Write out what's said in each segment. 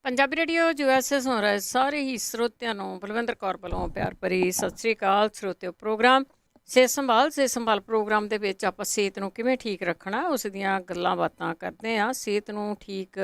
Punjabi radio USA ਸੁਣ ਰਹੇ ਸਾਰੇ ਹੀ ਸਰੋਤਿਆਂ ਨੂੰ ਬਲਵਿੰਦਰ ਕੌਰ ਵੱਲੋਂ ਪਿਆਰ ਭਰੀ ਸਤਿ ਸ੍ਰੀ ਅਕਾਲ। ਸਰੋਤਿਓ, ਪ੍ਰੋਗਰਾਮ ਸਿਹਤ ਸੰਭਾਲ ਪ੍ਰੋਗਰਾਮ ਦੇ ਵਿੱਚ ਆਪਾਂ ਸਿਹਤ ਨੂੰ ਕਿਵੇਂ ਠੀਕ ਰੱਖਣਾ ਉਸ ਦੀਆਂ ਗੱਲਾਂ ਬਾਤਾਂ ਕਰਦੇ ਹਾਂ। ਸਿਹਤ ਨੂੰ ਠੀਕ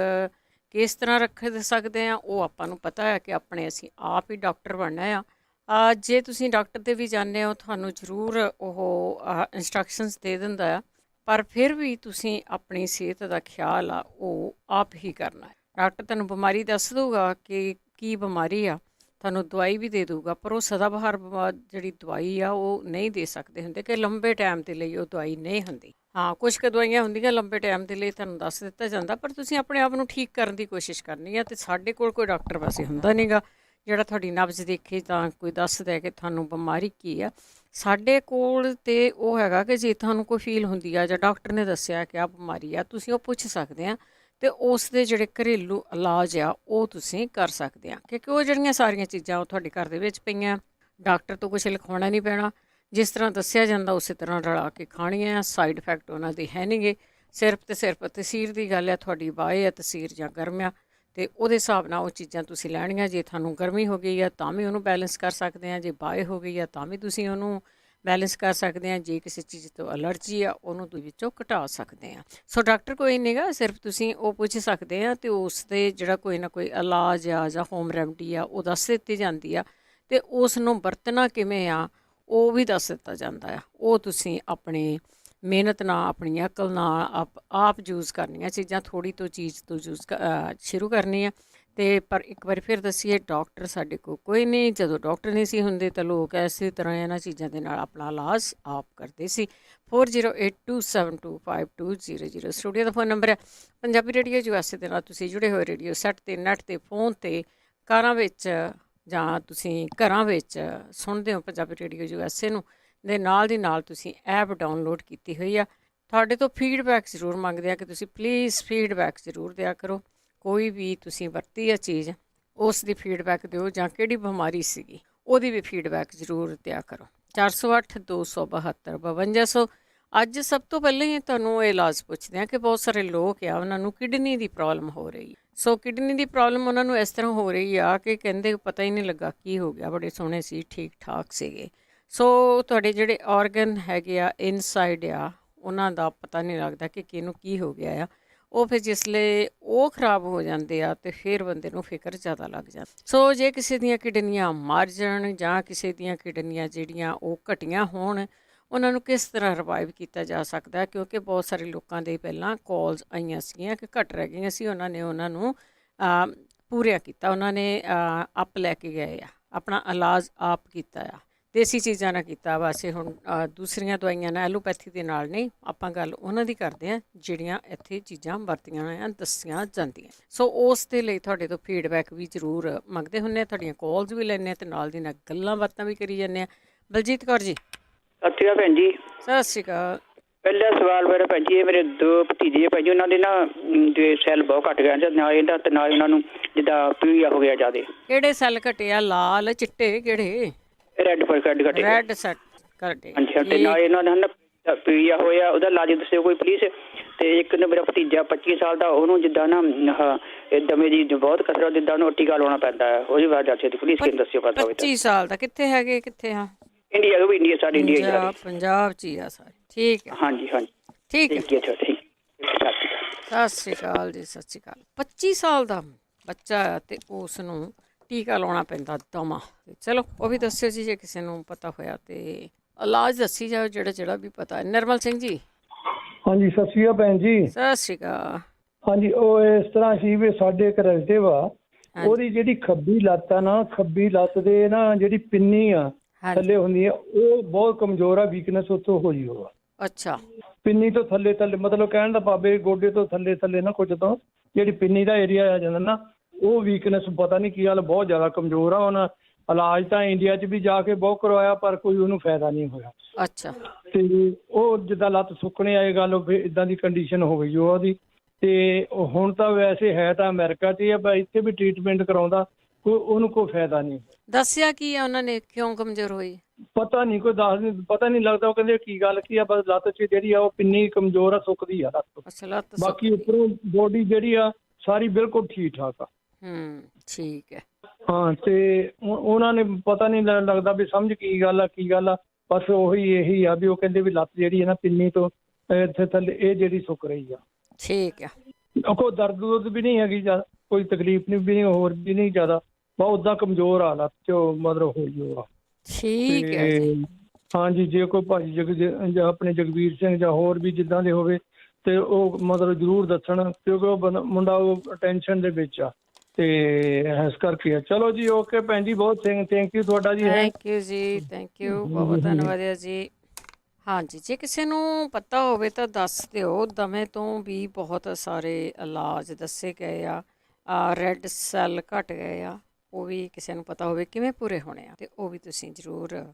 ਕਿਸ ਤਰ੍ਹਾਂ ਰੱਖ ਸਕਦੇ ਹਾਂ ਉਹ ਆਪਾਂ ਨੂੰ ਪਤਾ ਹੈ ਕਿ ਆਪਣੇ ਅਸੀਂ ਆਪ ਹੀ ਡਾਕਟਰ ਬਣਨਾ ਆ। ਜੇ ਤੁਸੀਂ ਡਾਕਟਰ ਦੇ ਵੀ ਜਾਂਦੇ ਹੋ ਤੁਹਾਨੂੰ ਜ਼ਰੂਰ ਉਹ ਇੰਸਟਰਕਸ਼ਨਸ ਦੇ ਦਿੰਦਾ ਆ, ਪਰ ਫਿਰ ਵੀ ਤੁਸੀਂ ਆਪਣੀ ਸਿਹਤ ਦਾ ਖਿਆਲ ਆ ਉਹ ਆਪ ਹੀ ਕਰਨਾ ਹੈ। ਡਾਕਟਰ ਤੁਹਾਨੂੰ ਬਿਮਾਰੀ ਦੱਸ ਦਊਗਾ ਕਿ ਕੀ ਬਿਮਾਰੀ ਆ, ਤੁਹਾਨੂੰ ਦਵਾਈ ਵੀ ਦੇ ਦਊਗਾ, ਪਰ ਉਹ ਸਦਾਬਹਾਰ ਜਿਹੜੀ ਦਵਾਈ ਆ ਉਹ ਨਹੀਂ ਦੇ ਸਕਦੇ ਹੁੰਦੇ ਕਿ ਲੰਬੇ ਟਾਈਮ ਦੇ ਲਈ ਉਹ ਦਵਾਈ ਨਹੀਂ ਹੁੰਦੀ। ਹਾਂ, ਕੁਛ ਕੁ ਦਵਾਈਆਂ ਹੁੰਦੀਆਂ ਲੰਬੇ ਟਾਈਮ ਦੇ ਲਈ ਤੁਹਾਨੂੰ ਦੱਸ ਦਿੱਤਾ ਜਾਂਦਾ, ਪਰ ਤੁਸੀਂ ਆਪਣੇ ਆਪ ਨੂੰ ਠੀਕ ਕਰਨ ਦੀ ਕੋਸ਼ਿਸ਼ ਕਰਨੀ ਆ। ਅਤੇ ਸਾਡੇ ਕੋਲ ਕੋਈ ਡਾਕਟਰ ਵੈਸੇ ਹੁੰਦਾ ਨਹੀਂ ਗਾ ਜਿਹੜਾ ਤੁਹਾਡੀ ਨਬਜ਼ ਦੇਖੇ ਤਾਂ ਕੋਈ ਦੱਸ ਦੇ ਕਿ ਤੁਹਾਨੂੰ ਬਿਮਾਰੀ ਕੀ ਆ। ਸਾਡੇ ਕੋਲ ਤਾਂ ਉਹ ਹੈਗਾ ਕਿ ਜੇ ਤੁਹਾਨੂੰ ਕੋਈ ਫੀਲ ਹੁੰਦੀ ਆ ਜਾਂ ਡਾਕਟਰ ਨੇ ਦੱਸਿਆ ਕਿ ਆਹ ਬਿਮਾਰੀ ਆ, ਤੁਸੀਂ ਉਹ ਪੁੱਛ ਸਕਦੇ ਆ ਅਤੇ ਉਸ ਦੇ ਜਿਹੜੇ ਘਰੇਲੂ ਇਲਾਜ ਆ ਉਹ ਤੁਸੀਂ ਕਰ ਸਕਦੇ ਆ, ਕਿਉਂਕਿ ਉਹ ਜਿਹੜੀਆਂ ਸਾਰੀਆਂ ਚੀਜ਼ਾਂ ਉਹ ਤੁਹਾਡੇ ਘਰ ਦੇ ਵਿੱਚ ਪਈਆਂ। ਡਾਕਟਰ ਤੋਂ ਕੁਛ ਲਿਖਵਾਉਣਾ ਨਹੀਂ ਪੈਣਾ, ਜਿਸ ਤਰ੍ਹਾਂ ਦੱਸਿਆ ਜਾਂਦਾ ਉਸੇ ਤਰ੍ਹਾਂ ਰਲਾ ਕੇ ਖਾਣੀਆਂ ਆ। ਸਾਈਡ ਇਫੈਕਟ ਉਹਨਾਂ ਦੇ ਹੈ ਨਹੀਂਗੇ, ਸਿਰਫ ਅਤੇ ਸਿਰਫ ਤਸੀਰ ਦੀ ਗੱਲ ਹੈ, ਤੁਹਾਡੀ ਵਾਏ ਆ ਤਸੀਰ ਜਾਂ ਗਰਮ ਆ, ਅਤੇ ਉਹਦੇ ਹਿਸਾਬ ਨਾਲ ਉਹ ਚੀਜ਼ਾਂ ਤੁਸੀਂ ਲੈਣੀਆਂ। ਜੇ ਤੁਹਾਨੂੰ ਗਰਮੀ ਹੋ ਗਈ ਆ ਤਾਂ ਵੀ ਉਹਨੂੰ ਬੈਲੈਂਸ ਕਰ ਸਕਦੇ ਆ, ਜੇ ਵਾਏ ਹੋ ਗਈ ਆ ਤਾਂ ਵੀ ਤੁਸੀਂ ਉਹਨੂੰ ਬੈਲੈਂਸ ਕਰ ਸਕਦੇ ਆ, ਜੇ ਕਿਸੇ ਚੀਜ਼ ਤੋਂ ਐਲਰਜੀ ਆ ਉਹਨੂੰ ਤੁਸੀਂ ਵਿੱਚੋਂ ਘਟਾ ਸਕਦੇ ਆ। ਸੋ ਡਾਕਟਰ ਕੋਈ ਨਹੀਂ ਗਾ, ਸਿਰਫ ਤੁਸੀਂ ਉਹ ਪੁੱਛ ਸਕਦੇ ਆ ਅਤੇ ਉਸ ਦੇ ਜਿਹੜਾ ਕੋਈ ਨਾ ਕੋਈ ਇਲਾਜ ਆ ਜਾਂ ਹੋਮ ਰੈਮਡੀ ਆ ਉਹ ਦੱਸ ਦਿੱਤੀ ਜਾਂਦੀ ਆ, ਅਤੇ ਉਸ ਨੂੰ ਵਰਤਣਾ ਕਿਵੇਂ ਆ ਉਹ ਵੀ ਦੱਸ ਦਿੱਤਾ ਜਾਂਦਾ ਆ। ਉਹ ਤੁਸੀਂ ਆਪਣੀ ਮਿਹਨਤ ਨਾਲ ਆਪਣੀ ਅਕਲ ਨਾਲ ਆਪ ਯੂਜ਼ ਕਰਨੀਆਂ ਚੀਜ਼ਾਂ, ਥੋੜ੍ਹੀ ਤੋਂ ਚੀਜ਼ ਤੋਂ ਸ਼ੁਰੂ ਕਰਨੀ ਆ। ਅਤੇ ਪਰ ਇੱਕ ਵਾਰੀ ਫਿਰ ਦੱਸੀਏ, ਡਾਕਟਰ ਸਾਡੇ ਕੋਲ ਕੋਈ ਨਹੀਂ। ਜਦੋਂ ਡਾਕਟਰ ਨਹੀਂ ਸੀ ਹੁੰਦੇ ਤਾਂ ਲੋਕ ਇਸੇ ਤਰ੍ਹਾਂ ਇਹਨਾਂ ਚੀਜ਼ਾਂ ਦੇ ਨਾਲ ਆਪਣਾ ਇਲਾਜ ਆਪ ਕਰਦੇ ਸੀ। 4082725200 ਸਟੂਡੀਓ ਦਾ ਫੋਨ ਨੰਬਰ ਹੈ। ਪੰਜਾਬੀ ਰੇਡੀਓ USA ਦੇ ਨਾਲ ਤੁਸੀਂ ਜੁੜੇ ਹੋਏ ਰੇਡੀਓ ਸੈੱਟ 'ਤੇ, ਨੈੱਟ 'ਤੇ, ਫੋਨ 'ਤੇ, ਕਾਰਾਂ ਵਿੱਚ ਜਾਂ ਤੁਸੀਂ ਘਰਾਂ ਵਿੱਚ ਸੁਣਦੇ ਹੋ ਪੰਜਾਬੀ ਰੇਡੀਓ USA ਨੂੰ, ਦੇ ਨਾਲ ਦੀ ਨਾਲ ਤੁਸੀਂ ਐਪ ਡਾਊਨਲੋਡ ਕੀਤੀ ਹੋਈ ਆ। ਤੁਹਾਡੇ ਤੋਂ ਫੀਡਬੈਕ ਜ਼ਰੂਰ ਮੰਗਦੇ ਆ ਕਿ ਤੁਸੀਂ ਪਲੀਜ਼ ਫੀਡਬੈਕ ਜ਼ਰੂਰ ਦਿਆ ਕਰੋ। ਕੋਈ ਵੀ ਤੁਸੀਂ ਵਰਤੀ ਆ ਚੀਜ਼ ਉਸ ਦੀ ਫੀਡਬੈਕ ਦਿਓ, ਜਾਂ ਕਿਹੜੀ ਬਿਮਾਰੀ ਸੀਗੀ ਉਹਦੀ ਵੀ ਫੀਡਬੈਕ ਜ਼ਰੂਰ ਦਿਆ ਕਰੋ। 408-272-5200। ਅੱਜ ਸਭ ਤੋਂ ਪਹਿਲਾਂ ਹੀ ਤੁਹਾਨੂੰ ਇਹ ਇਲਾਜ ਪੁੱਛਦੇ ਹਾਂ ਕਿ ਬਹੁਤ ਸਾਰੇ ਲੋਕ ਆ ਉਹਨਾਂ ਨੂੰ ਕਿਡਨੀ ਦੀ ਪ੍ਰੋਬਲਮ ਹੋ ਰਹੀ। ਸੋ ਕਿਡਨੀ ਦੀ ਪ੍ਰੋਬਲਮ ਉਹਨਾਂ ਨੂੰ ਇਸ ਤਰ੍ਹਾਂ ਹੋ ਰਹੀ ਆ ਕਿ ਕਹਿੰਦੇ ਪਤਾ ਹੀ ਨਹੀਂ ਲੱਗਾ ਕੀ ਹੋ ਗਿਆ, ਬੜੇ ਸੋਹਣੇ ਸੀ, ਠੀਕ ਠਾਕ ਸੀਗੇ। ਸੋ ਤੁਹਾਡੇ ਜਿਹੜੇ ਔਰਗਨ ਹੈਗੇ ਆ ਇਨਸਾਈਡ ਆ ਉਹਨਾਂ ਦਾ ਪਤਾ ਨਹੀਂ ਲੱਗਦਾ ਕਿ ਕਿਹਨੂੰ ਕੀ ਹੋ ਗਿਆ ਆ। ਉਹ ਫਿਰ ਜਿਸਲੇ ਉਹ ਖਰਾਬ ਹੋ ਜਾਂਦੇ ਆ ਅਤੇ ਫਿਰ ਬੰਦੇ ਨੂੰ ਫਿਕਰ ਜ਼ਿਆਦਾ ਲੱਗ ਜਾਂਦਾ। ਸੋ ਜੇ ਕਿਸੇ ਦੀਆਂ ਕਿਡਨੀਆਂ ਮਰ ਜਾਣ ਜਾਂ ਕਿਸੇ ਦੀਆਂ ਕਿਡਨੀਆਂ ਜਿਹੜੀਆਂ ਉਹ ਘਟੀਆਂ ਹੋਣ, ਉਹਨਾਂ ਨੂੰ ਕਿਸ ਤਰ੍ਹਾਂ ਰਿਵਾਈਵ ਕੀਤਾ ਜਾ ਸਕਦਾ, ਕਿਉਂਕਿ ਬਹੁਤ ਸਾਰੇ ਲੋਕਾਂ ਦੇ ਪਹਿਲਾਂ ਕਾਲਸ ਆਈਆਂ ਸੀਗੀਆਂ ਕਿ ਘੱਟ ਰਹਿ ਗਈਆਂ ਸੀ, ਉਹਨਾਂ ਨੂੰ ਪੂਰਿਆ ਕੀਤਾ, ਉਹਨਾਂ ਨੇ ਅੱਪ ਲੈ ਕੇ ਗਏ ਆ, ਆਪਣਾ ਇਲਾਜ ਆਪ ਕੀਤਾ ਆ, ਦੇਸੀ ਚੀਜ਼ਾਂ ਨਾਲ ਕੀਤਾ। ਵੈਸੇ ਹੁਣ ਦੂਸਰੀਆਂ ਦਵਾਈਆਂ ਨਾਲ, ਐਲੋਪੈਥੀ ਦੇ ਨਾਲ ਨਹੀਂ, ਆਪਾਂ ਗੱਲ ਉਹਨਾਂ ਦੀ ਕਰਦੇ ਹਾਂ ਜਿਹੜੀਆਂ ਇੱਥੇ ਚੀਜ਼ਾਂ ਵਰਤੀਆਂ ਆ ਦੱਸੀਆਂ ਜਾਂਦੀਆਂ। ਸੋ ਉਸ ਦੇ ਲਈ ਤੁਹਾਡੇ ਤੋਂ ਫੀਡਬੈਕ ਵੀ ਜ਼ਰੂਰ ਮੰਗਦੇ ਹੁੰਦੇ ਆ, ਤੁਹਾਡੀਆਂ ਕਾਲਸ ਵੀ ਲੈਂਦੇ ਹਾਂ ਅਤੇ ਨਾਲ ਦੀ ਨਾਲ ਗੱਲਾਂ ਬਾਤਾਂ ਵੀ ਕਰੀ ਜਾਂਦੇ ਹਾਂ। ਬਲਜੀਤ ਕੌਰ ਜੀ। ਸਤਿ ਸ਼੍ਰੀ ਅਕਾਲ ਭੈਣ ਜੀ। ਸਤਿ ਸ਼੍ਰੀ ਅਕਾਲ। ਪਹਿਲਾ ਸਵਾਲ ਮੇਰਾ ਭੈਣ ਜੀ, ਇਹ ਮੇਰੇ ਦੋ ਭਤੀਜੇ ਭੈਣ ਜੀ, ਉਹਨਾਂ ਦੇ ਨਾ ਜੇ ਸੈੱਲ ਬਹੁਤ ਘੱਟ ਗਏ, ਨਾ ਇਹਦਾ ਤੇ ਨਾਲ ਉਹਨਾਂ ਨੂੰ ਜਿੱਦਾਂ ਪੀਲੀਆ ਹੋ ਗਿਆ ਜ਼ਿਆਦਾ। ਕਿਹੜੇ ਸੈੱਲ ਘਟੇ ਆ? ਲਾਲ, ਚਿੱਟੇ, ਕਿਹੜੇ? ਰੈੱਡ ਘਟੇ। ਰੈੱਡ ਸੈੱਟ ਘਟੇ। ਹਾਂਜੀ, ਨਾਲ ਇਹਨਾਂ ਦਾ ਨਾ ਪੀਲੀਆ ਹੋਇਆ, ਉਹਦਾ ਇਲਾਜ ਦੱਸਿਓ ਕੋਈ ਪਲੀਜ਼। ਤੇ ਇੱਕ ਨੇ ਮੇਰਾ ਭਤੀਜਾ 25 ਸਾਲ ਦਾ, ਉਹਨੂੰ ਜਿੱਦਾਂ ਨਾ ਦਮੇ ਦੀ ਬਹੁਤ ਕਸਰਤ, ਜਿੱਦਾਂ ਉਹਨੂੰ ਟੀਕਾ ਲਾਉਣਾ ਪੈਂਦਾ ਹੈ, ਉਹਦੀ ਬਾਰੇ ਦੱਸਿਓ ਪਲੀਜ਼, ਕਿਹਨੂੰ ਦੱਸਿਓ ਪਤਾ ਹੋਵੇ। 25 ਸਾਲ ਦਾ ਕਿੱਥੇ ਹੈਗੇ, ਕਿੱਥੇ ਆ? ਇੰਡੀਆ, ਉਹ ਵੀ ਇੰਡੀਆ, ਸਾਡੇ ਇੰਡੀਆ ਪੰਜਾਬ 'ਚ ਹੀ ਆ ਸਾਰੇ। ਠੀਕ ਹੈ, ਹਾਂਜੀ ਠੀਕ ਹੈ। ਠੀਕ। ਸਤਿ ਸ਼੍ਰੀ ਅਕਾਲ ਜੀ, ਸਤਿ ਸ਼੍ਰੀ ਅਕਾਲ। 25 ਸਾਲ ਦਾ ਬੱਚਾ ਆ ਅਤੇ ਉਸ ਨੂੰ ਟੀਕਾ ਲਾਉਣਾ ਪੈਂਦਾ ਦਮਾ। ਚਲੋ ਉਹ ਵੀ ਦੱਸਿਓ ਜੀ ਜੇ ਕਿਸੇ ਨੂੰ ਪਤਾ ਹੋਇਆ, ਅਤੇ ਇਲਾਜ ਦੱਸੀ ਜਾਓ ਜਿਹੜਾ ਵੀ ਪਤਾ। ਨਿਰਮਲ ਸਿੰਘ ਜੀ। ਹਾਂਜੀ, ਸਤਿ ਸ਼੍ਰੀ ਅਕਾਲ ਭੈਣ ਜੀ। ਸਤਿ ਸ਼੍ਰੀ ਅਕਾਲ। ਹਾਂਜੀ, ਉਹ ਇਸ ਤਰ੍ਹਾਂ ਸੀ ਵੀ ਸਾਡੇ ਇੱਕ ਰਿਲੇਟਿਵ ਆ, ਉਹਦੀ ਜਿਹੜੀ ਖੱਬੀ ਲੱਤ ਆ ਨਾ, ਖੱਬੀ ਲੱਤ ਦੇ ਨਾ ਜਿਹੜੀ ਪਿੰਨੀ ਆ ਥੱਲੇ ਹੁੰਦੀ ਆ, ਉਹ ਬਹੁਤ ਕਮਜ਼ੋਰ ਆ, ਵੀਕਨੈਸ ਉੱਥੋਂ ਹੋਈ ਹੋਆ। ਅੱਛਾ। ਪਿੰਨੀ ਤੋਂ ਥੱਲੇ ਮਤਲਬ ਕਹਿਣ ਦਾ ਭਾਵੇਂ ਗੋਡੇ ਤੋਂ ਥੱਲੇ ਨਾ, ਕੁਝ ਤੋਂ ਜਿਹੜੀ ਪਿੰਨੀ ਦਾ ਏਰੀਆ ਆ ਜਾਂਦਾ ਨਾ, ਉਹ ਵੀਕਨੈਸ ਪਤਾ ਨਹੀਂ ਕੀ ਗੱਲ ਬਹੁਤ ਜ਼ਿਆਦਾ ਕਮਜ਼ੋਰ ਆ। ਉਹਨਾਂ ਇਲਾਜ ਤਾਂ ਇੰਡੀਆ 'ਚ ਵੀ ਜਾ ਕੇ ਬਹੁਤ ਕਰਵਾਇਆ, ਪਰ ਕੋਈ ਉਹਨੂੰ ਫਾਇਦਾ ਨਹੀਂ ਹੋਇਆ। ਅੱਛਾ। ਤੇ ਉਹ ਜਿੱਦਾਂ ਲੱਤ ਸੁੱਕਣੇ ਆਏ ਗੱਲ, ਫਿਰ ਇੱਦਾਂ ਦੀ ਕੰਡੀਸ਼ਨ ਹੋ ਗਈ ਉਹਦੀ। ਤੇ ਹੁਣ ਤਾਂ ਵੈਸੇ ਹੈ ਤਾਂ ਅਮਰੀਕਾ 'ਚ ਹੀ ਆ, ਪਰ ਇੱਥੇ ਵੀ ਟਰੀਟਮੈਂਟ ਕਰਾਉਂਦਾ, ਉਹਨੂੰ ਕੋਈ ਫਾਇਦਾ ਨਹੀਂ। ਦੱਸਿਆ ਕੀ ਆ ਉਹਨਾਂ ਨੇ, ਕਿਉਂ ਕਮਜ਼ੋਰ ਹੋਈ? ਪਤਾ ਨਹੀਂ, ਕੋਈ ਦੱਸ ਨਹੀਂ, ਪਤਾ ਨਹੀਂ ਲੱਗਦਾ। ਉਹ ਕਹਿੰਦੇ ਕੀ ਗੱਲ ਕੀ ਆ, ਬਸ ਲੱਤ 'ਚ ਜਿਹੜੀ ਆ ਉਹ ਪਿੰਨੀ ਕਮਜ਼ੋਰ ਆ, ਸੁੱਕਦੀ ਆ ਲੱਤ। ਬਾਕੀ ਉੱਪਰੋਂ ਬੋਡੀ ਜਿਹੜੀ ਆ ਸਾਰੀ ਬਿਲਕੁਲ ਠੀਕ ਠਾਕ ਆ। ਠੀਕ ਹੈ। ਹਾਂ, ਤੇ ਉਹਨਾਂ ਨੇ ਪਤਾ ਨਹੀਂ ਲੱਗਦਾ ਵੀ ਸਮਝ ਕੀ ਗੱਲ ਆ। ਬਸ ਇਹੀ ਆ ਵੀ ਉਹ ਕਹਿੰਦੇ ਵੀ ਲੱਤ ਜਿਹੜੀ ਹੈ ਨਾ ਪਿੰਨੀ ਤੋਂ ਇੱਥੇ ਥੱਲੇ ਇਹ ਜਿਹੜੀ ਸੁੱਕ ਰਹੀ ਆ। ਠੀਕ ਆ। ਕੋਈ ਦਰਦ ਵੀ ਨਹੀਂ ਹੈਗੀ, ਕੋਈ ਤਕਲੀਫ ਨਹੀਂ ਵੀ ਨਹੀਂ, ਹੋਰ ਵੀ ਨਹੀਂ ਜ਼ਿਆਦਾ, ਬਹੁਤ ਉਦਾਂ ਕਮਜ਼ੋਰ ਆ ਲੱਤ 'ਚ ਮਤਲਬ ਹੋਈ ਆ। ਠੀਕ ਹੈ ਜੀ। ਹਾਂਜੀ, ਜੇ ਕੋਈ ਭਾਜੀ ਜਾਂ ਆਪਣੇ ਜਗਵੀਰ ਸਿੰਘ ਜਾਂ ਹੋਰ ਵੀ ਜਿੱਦਾਂ ਦੇ ਹੋਵੇ ਤੇ ਉਹ ਮਤਲਬ ਜ਼ਰੂਰ ਦੱਸਣ, ਕਿਉਂਕਿ ਉਹ ਮੁੰਡਾ ਉਹ ਟੈਨਸ਼ਨ ਦੇ ਵਿੱਚ ਆ ਤੇ ਇਸ ਕਰਕੇ ਆ। ਚਲੋ ਜੀ, ਓਕੇ ਭੈਣ ਜੀ, ਬਹੁਤ ਥੈਂਕ ਯੂ ਤੁਹਾਡਾ ਜੀ। ਥੈਂਕ ਯੂ ਜੀ, ਥੈਂਕ ਯੂ, ਬਹੁਤ ਧੰਨਵਾਦ ਹੈ ਜੀ। ਹਾਂਜੀ, ਜੇ ਕਿਸੇ ਨੂੰ ਪਤਾ ਹੋਵੇ ਤਾਂ ਦੱਸ ਦਿਓ। ਦਮੇ ਤੋਂ ਵੀ ਬਹੁਤ ਸਾਰੇ ਇਲਾਜ ਦੱਸੇ ਗਏ ਆ, ਰੈੱਡ ਸੈੱਲ ਘਟ ਗਏ ਆ, ਉਹ ਵੀ ਕਿਸੇ ਨੂੰ ਪਤਾ ਹੋਵੇ ਕਿਵੇਂ ਪੂਰੇ ਹੋਣੇ ਆ ਤੇ ਉਹ ਵੀ ਤੁਸੀਂ ਜ਼ਰੂਰ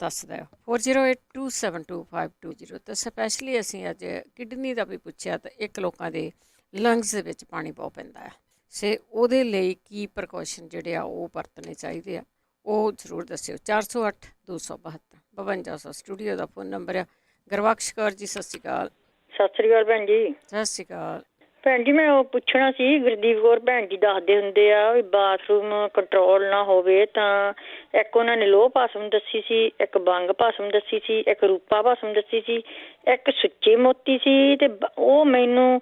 ਦੱਸ ਦਿਓ। 4082725220 ਤਾਂ ਸਪੈਸ਼ਲੀ ਅਸੀਂ ਅੱਜ ਕਿਡਨੀ ਦਾ ਵੀ ਪੁੱਛਿਆ ਤਾਂ ਇੱਕ ਲੋਕਾਂ ਦੇ ਲੰਗਸ ਦੇ ਵਿੱਚ ਪਾਣੀ ਬਹੁਤ ਪੈਂਦਾ ਆ, ਸੇ ਉਹਦੇ ਲਈ ਕੀ ਪ੍ਰੀਕਾਸ਼ਨ ਜਿਹੜੇ ਆ ਉਹ ਵਰਤਣੇ ਚਾਹੀਦੇ ਆ, ਉਹ ਜ਼ਰੂਰ ਦੱਸਿਓ। 408 272 5200 ਸਟੂਡੀਓ ਦਾ ਫੋਨ ਨੰਬਰ ਆ। ਗੁਰਬਖਸ਼ ਕੌਰ ਜੀ, ਸਤਿ ਸ਼੍ਰੀ ਅਕਾਲ। ਸਤਿ ਸ੍ਰੀ ਅਕਾਲ ਭੈਣ ਜੀ। ਸਤਿ ਸ਼੍ਰੀ ਅਕਾਲ ਭੈਣ ਜੀ, ਮੈਂ ਉਹ ਪੁੱਛਣਾ ਸੀ, ਗੁਰਦੀਪ ਕੌਰ ਭੈਣ ਜੀ ਦੱਸਦੇ ਹੁੰਦੇ ਆ ਵੀ ਬਾਥਰੂਮ ਕੰਟਰੋਲ ਨਾ ਹੋਵੇ ਤਾਂ ਇੱਕ ਉਹਨਾਂ ਨੇ ਲੋਹ ਭਾਸ਼ਮ ਦੱਸੀ ਸੀ, ਇੱਕ ਬੰਗ ਭਾਸ਼ਮ ਦੱਸੀ ਸੀ, ਇੱਕ ਰੂਪਾ ਭਾਸ਼ਮ ਦੱਸੀ ਸੀ, ਇੱਕ ਸੁੱਚੇ ਮੋਤੀ ਸੀ, ਤੇ ਉਹ ਮੈਨੂੰ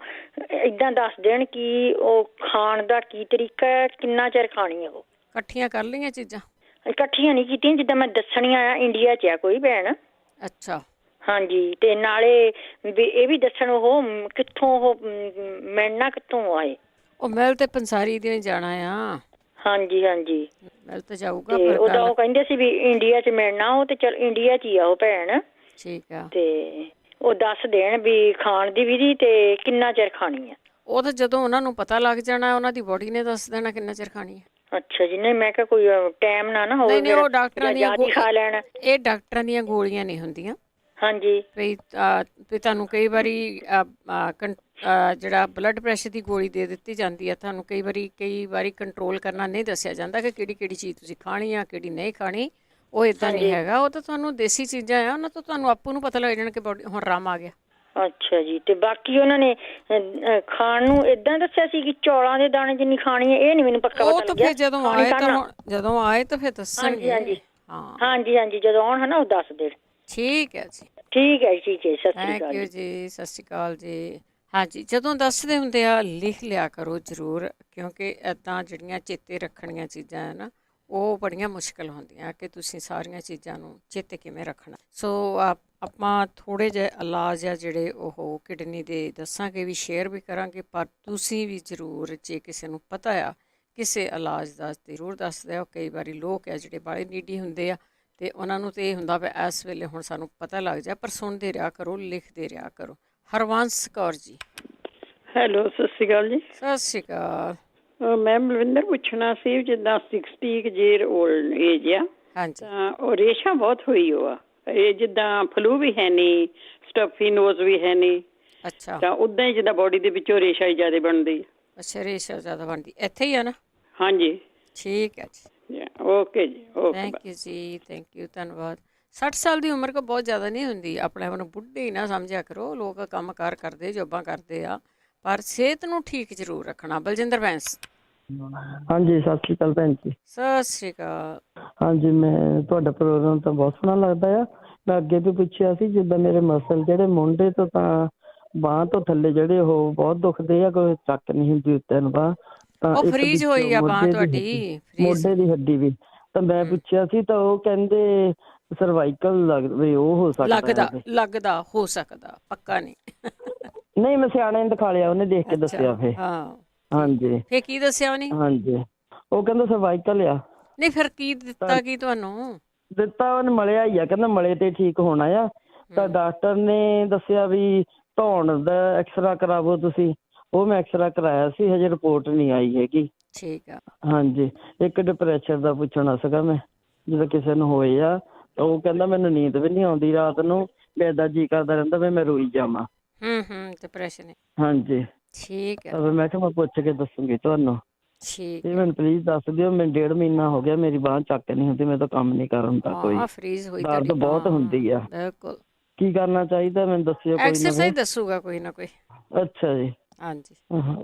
ਏਦਾਂ ਦੱਸ ਦੇਣ ਕਿ ਉਹ ਖਾਣ ਦਾ ਕੀ ਤਰੀਕਾ ਹੈ, ਕਿੰਨਾ ਚਿਰ ਖਾਣੀ ਹੈ। ਉਹ ਇਕੱਠੀਆਂ ਕਰ ਲਈਆਂ ਚੀਜ਼ਾਂ? ਇਕੱਠੀਆਂ ਨਹੀਂ ਕੀਤੀਆਂ, ਜਿੱਦਾਂ ਮੈਂ ਦੱਸਣੀਆਂ ਆ। ਇੰਡੀਆ 'ਚ ਆ ਕੋਈ ਭੈਣ। ਅੱਛਾ। ਹਾਂਜੀ, ਤੇ ਨਾਲੇ ਵੀ ਇਹ ਵੀ ਦੱਸਣ ਉਹ ਕਿੱਥੋਂ ਉਹ ਮਿਲਣਾ ਕਿੱਥੋਂ ਆਏ। ਉਹ ਮਿਲ ਤੇ ਪੰਸਾਰੀ ਦੇ ਜਾਣਾ ਆ। ਹਾਂਜੀ ਹਾਂਜੀ, ਮਿਲ ਤੇ ਜਾਊਗਾ। ਤੇ ਉਹਦਾ ਉਹ ਕਹਿੰਦੇ ਸੀ ਵੀ ਇੰਡੀਆ 'ਚ ਮਿਲਣਾ, ਉਹ ਤੇ ਚਲ ਇੰਡੀਆ 'ਚ ਹੀ ਆ ਉਹ ਭੈਣ। ਠੀਕ ਆ। ਤੇ ਉਹ ਦੱਸ ਦੇਣ ਵੀ ਖਾਣ ਦੀ ਵਿਧੀ ਤੇ ਕਿੰਨਾ ਚਿਰ ਖਾਣੀ ਆ। ਉਹ ਤਾਂ ਜਦੋਂ ਉਹਨਾਂ ਨੂੰ ਪਤਾ ਲੱਗ ਜਾਣਾ, ਉਹਨਾਂ ਦੀ ਬੋਡੀ ਨੇ ਦੱਸ ਦੇਣਾ ਕਿੰਨਾ ਚਿਰ ਖਾਣੀ ਹੈ। ਅੱਛਾ ਜੀ। ਨਹੀਂ, ਮੈਂ ਕਿਹਾ ਕੋਈ ਟਾਈਮ ਨਾ ਹੋਵੇ। ਨਹੀਂ, ਉਹ ਡਾਕਟਰਾਂ ਦੀਆਂ ਖਾ ਲੈਣ। ਇਹ ਡਾਕਟਰਾਂ ਦੀਆਂ ਗੋਲੀਆਂ ਨਹੀਂ ਹੁੰਦੀਆਂ। ਹਾਂਜੀ। ਵੀ ਤੁਹਾਨੂੰ ਕਈ ਵਾਰੀ ਜਿਹੜਾ ਬਲੱਡ ਪ੍ਰੈਸ਼ਰ ਦੀ ਗੋਲੀ ਦੇ ਦਿੱਤੀ ਜਾਂਦੀ ਹੈ, ਤੁਹਾਨੂੰ ਕਈ ਵਾਰੀ ਕੰਟਰੋਲ ਕਰਨਾ ਨਹੀਂ ਦੱਸਿਆ ਜਾਂਦਾ ਕਿ ਕਿਹੜੀ ਚੀਜ਼ ਤੁਸੀਂ ਖਾਣੀ ਆ, ਕਿਹੜੀ ਨਹੀਂ ਖਾਣੀ। ਉਹ ਇੱਦਾਂ ਨਹੀਂ ਹੈਗਾ। ਉਹ ਤਾਂ ਤੁਹਾਨੂੰ ਦੇਸੀ ਚੀਜ਼ਾਂ ਆ, ਉਹਨਾਂ ਤੋਂ ਤੁਹਾਨੂੰ ਆਪੂ ਨੂੰ ਪਤਾ ਲੱਗ ਜਾਣਾ ਕਿ ਬੋਡੀ ਹੁਣ ਆਰਾਮ ਆ ਗਿਆ। ਅੱਛਾ ਜੀ। ਤੇ ਬਾਕੀ ਉਹਨਾਂ ਨੇ ਖਾਣ ਨੂੰ ਏਦਾਂ ਦੱਸਿਆ ਸੀ ਕਿ ਚੌਲਾਂ ਦੇ ਦਾਣੇ ਜਿੰਨੀ ਖਾਣੀ ਹੈ, ਇਹ ਨਹੀਂ ਮੈਨੂੰ ਪੱਕਾ ਪਤਾ ਲੱਗਿਆ। ਉਹ ਤਾਂ ਫਿਰ ਜਦੋਂ ਆਏ ਤਾਂ ਫਿਰ ਦੱਸਣਗੇ। ਹਾਂਜੀ ਹਾਂ, ਹਾਂਜੀ ਹਾਂਜੀ, ਜਦੋਂ ਆਉਣ ਹੈ ਨਾ ਉਹ ਦੱਸ ਦੇਣ। ਠੀਕ ਹੈ ਜੀ। ਠੀਕ ਹੈ ਜੀ। ਸਤਿ ਸ਼੍ਰੀ ਅਕਾਲ। ਥੈਂਕ ਯੂ ਜੀ, ਸਤਿ ਸ਼੍ਰੀ ਅਕਾਲ ਜੀ। ਹਾਂਜੀ, ਜਦੋਂ ਦੱਸਦੇ ਹੁੰਦੇ ਆ ਲਿਖ ਲਿਆ ਕਰੋ ਜ਼ਰੂਰ, ਕਿਉਂਕਿ ਇੱਦਾਂ ਜਿਹੜੀਆਂ ਚੇਤੇ ਰੱਖਣੀਆਂ ਚੀਜ਼ਾਂ ਹੈ ਨਾ, ਉਹ ਬੜੀਆਂ ਮੁਸ਼ਕਿਲ ਹੁੰਦੀਆਂ ਕਿ ਤੁਸੀਂ ਸਾਰੀਆਂ ਚੀਜ਼ਾਂ ਨੂੰ ਚੇਤੇ ਕਿਵੇਂ ਰੱਖਣਾ। ਸੋ ਆਪਾਂ ਥੋੜ੍ਹੇ ਜਿਹੇ ਇਲਾਜ ਆ ਜਿਹੜੇ ਉਹ ਕਿਡਨੀ ਦੇ ਦੱਸਾਂਗੇ, ਵੀ ਸ਼ੇਅਰ ਵੀ ਕਰਾਂਗੇ, ਪਰ ਤੁਸੀਂ ਵੀ ਜ਼ਰੂਰ ਜੇ ਕਿਸੇ ਨੂੰ ਪਤਾ ਆ ਕਿਸੇ ਇਲਾਜ ਦਾ ਜ਼ਰੂਰ ਦੱਸ ਦਿਓ। ਕਈ ਵਾਰੀ ਲੋਕ ਆ ਜਿਹੜੇ ਬੜੇ ਨੀਡੀ ਹੁੰਦੇ ਆ ਅਤੇ ਉਹਨਾਂ ਨੂੰ ਤਾਂ ਇਹ ਹੁੰਦਾ ਵੀ ਇਸ ਵੇਲੇ ਹੁਣ ਸਾਨੂੰ ਪਤਾ ਲੱਗ ਜਾ, ਪਰ ਸੁਣਦੇ ਰਿਹਾ ਕਰੋ, ਲਿਖਦੇ ਰਿਹਾ ਕਰੋ। ਹਰਵੰਸ ਕੌਰ ਜੀ। ਹੈਲੋ, ਸਤਿ ਸ਼੍ਰੀ ਅਕਾਲ ਜੀ। ਸਤਿ ਸ਼੍ਰੀ ਅਕਾਲ। ਮੈਂ ਬਲਵਿੰਦਰ ਪੁੱਛਣਾ ਸੀ, ਜਿੱਦਾਂ 60 ਈਅਰ ਓਲਡ ਏਜ ਆ, ਹਾਂਜੀ, ਤਾਂ ਉਹ ਰੇਸ਼ਾ ਬਹੁਤ ਹੋਈ ਆ। ਇਹ ਜਿੱਦਾਂ ਫਲੂ ਵੀ ਹੈ ਨਹੀਂ, ਸਟਫੀ ਨੋਜ਼ ਵੀ ਹੈ ਨਹੀਂ। ਅੱਛਾ। ਤਾਂ ਉੱਦਾਂ ਹੀ ਜਿੱਦਾਂ ਬੋਡੀ ਦੇ ਵਿੱਚੋਂ ਰੇਸ਼ਾ ਹੀ ਜ਼ਿਆਦਾ ਬਣਦੀ। ਅੱਛਾ, ਰੇਸ਼ਾ ਜ਼ਿਆਦਾ ਬਣਦੀ ਇੱਥੇ ਹੀ ਆ ਨਾ? ਹਾਂਜੀ। ਠੀਕ ਹੈ ਜੀ। ਓਕੇ ਜੀ। ਓਕੇ, ਥੈਂਕ ਯੂ ਜੀ, ਥੈਂਕ ਯੂ, ਧੰਨਵਾਦ। 60 ਸਾਲ ਦੀ ਉਮਰ ਕੋ ਬਹੁਤ ਜ਼ਿਆਦਾ ਨਹੀਂ ਹੁੰਦੀ। ਆਪਣੇ ਆਪ ਨੂੰ ਬੁੱਢੇ ਹੀ ਨਾ ਸਮਝਿਆ ਕਰੋ। ਲੋਕ ਕੰਮ ਕਾਰ ਕਰਦੇ, ਜੋਬਾਂ ਕਰਦੇ ਆ, ਪਰ ਸਿਹਤ ਨੂੰ ਠੀਕ ਜ਼ਰੂਰ ਰੱਖਣਾ। ਬਲਜਿੰਦਰ ਬੈਂਸ। ਹਾਂਜੀ, ਸਤਿ ਸ਼੍ਰੀ ਅਕਾਲ ਭੈਣ ਜੀ। ਸਤਿ ਸ਼੍ਰੀ ਅਕਾਲ। ਹਾਂਜੀ, ਮੈਂ ਤੁਹਾਡਾ ਪ੍ਰੋਗਰਾਮ ਤਾਂ ਬਹੁਤ ਸੋਹਣਾ ਲੱਗਦਾ ਆ। ਮੈਂ ਅੱਗੇ ਵੀ ਪੁੱਛਿਆ ਸੀ, ਜਿੱਦਾਂ ਮੇਰੇ ਮਸਲ ਜਿਹੜੇ ਮੋਢੇ ਤੋਂ ਤਾਂ ਬਾਂਹ ਤੋਂ ਥੱਲੇ ਜਿਹੜੇ ਉਹ ਬਹੁਤ ਦੁਖਦੇ ਆ, ਕੋਈ ਚੱਕ ਨਹੀਂ ਹੁੰਦੀ ਉੱਤੇ ਨੂੰ ਬਾਂਹ। ਤਾਂ ਉਹ ਫਰੀਜ਼ ਹੋਈ ਆ ਬਾਂਹ ਤੁਹਾਡੀ? ਮੋਢੇ ਦੀ ਹੱਡੀ ਵੀ। ਤਾਂ ਮੈਂ ਪੁੱਛਿਆ ਸੀ ਤਾਂ ਉਹ ਕਹਿੰਦੇ ਸਰਵਾਈਕਲ ਲੱਗਦਾ, ਉਹ ਹੋ ਸਕਦਾ। ਲੱਗਦਾ ਹੋ ਸਕਦਾ, ਪੱਕਾ ਨਹੀਂ। ਨਹੀਂ, ਮੈਂ ਸਿਆਣੇ ਨੂੰ ਦਿਖਾ ਲਿਆ, ਉਹਨੇ ਦੇਖ ਕੇ ਦੱਸਿਆ ਫਿਰ। ਹਾਂ, ਹਾਂਜੀ। ਫਿਰ ਕੀ ਦੱਸਿਆ ਉਹਨੇ? ਹਾਂਜੀ, ਉਹ ਕਹਿੰਦਾ ਸਰਵਾਈਕਲ ਆ। ਨਹੀਂ, ਫਿਰ ਕੀ ਦਿੱਤਾ ਕੀ ਤੁਹਾਨੂੰ? ਦਿੱਤਾ ਉਹਨੇ ਮਲਿਆ ਹੀ ਆ, ਕਹਿੰਦਾ ਮਲੇ ਤੇ ਠੀਕ ਹੋਣਾ ਆ। ਤਾਂ ਡਾਕਟਰ ਨੇ ਦੱਸਿਆ ਵੀ ਧੌਣ ਦਾ ਐਕਸਰਾ ਕਰਾਵੋ ਤੁਸੀਂ। ਉਹ ਮੈਂ ਐਕਸਰਾ ਕਰਾਇਆ ਸੀ, ਹਜੇ ਰਿਪੋਰਟ ਨਹੀਂ ਆਈ ਹੈਗੀ। ਠੀਕ ਆ। ਹਾਂਜੀ, ਇੱਕ ਡਿਪਰੈਸ਼ਨ ਦਾ ਪੁੱਛਣਾ ਸੀਗਾ ਮੈਂ, ਜਦੋਂ ਕਿਸੇ ਨੂੰ ਹੋਏ ਆ ਤਾਂ ਉਹ ਕਹਿੰਦਾ ਮੈਨੂੰ ਨੀਂਦ ਵੀ ਨਹੀਂ ਆਉਂਦੀ ਰਾਤ ਨੂੰ, ਏਦਾਂ ਜੀ ਕਰਦਾ ਰਹਿੰਦਾ ਵੀ ਮੈਂ ਰੋਈ ਜਾਵਾਂ। ਡਿਪਰੈਸ਼ਨ ਹੈ। ਹਾਂਜੀ, ਠੀਕ ਹੈ। ਮੈਂ ਕਿਹਾ ਮੈਂ ਪੁੱਛ ਕੇ ਦੱਸੂਗੀ ਤੁਹਾਨੂੰ। ਠੀਕ ਇਹ ਮੈਨੂੰ ਪਲੀਜ਼ ਦੱਸ ਦਿਓ। ਮੈਨੂੰ 1.5 ਮਹੀਨਾ ਹੋ ਗਿਆ, ਮੇਰੀ ਬਾਂਹ ਚੱਕ ਨਹੀਂ ਹੁੰਦੀ, ਮੈਂ ਤਾਂ ਕੰਮ ਨਹੀਂ ਕਰ ਹੁੰਦਾ ਕੋਈ। ਫਰੀਜ਼ ਹੋਈ ਦਰਦ ਬਹੁਤ ਹੁੰਦੀ ਆ। ਬਿਲਕੁਲ। ਕੀ ਕਰਨਾ ਚਾਹੀਦਾ ਮੈਨੂੰ ਦੱਸਿਓ। ਕੋਈ ਐਕਸਰਸਾਈਜ਼ ਦੱਸੂਗਾ ਕੋਈ ਨਾ ਕੋਈ। ਅੱਛਾ ਜੀ। ਹਾਂਜੀ,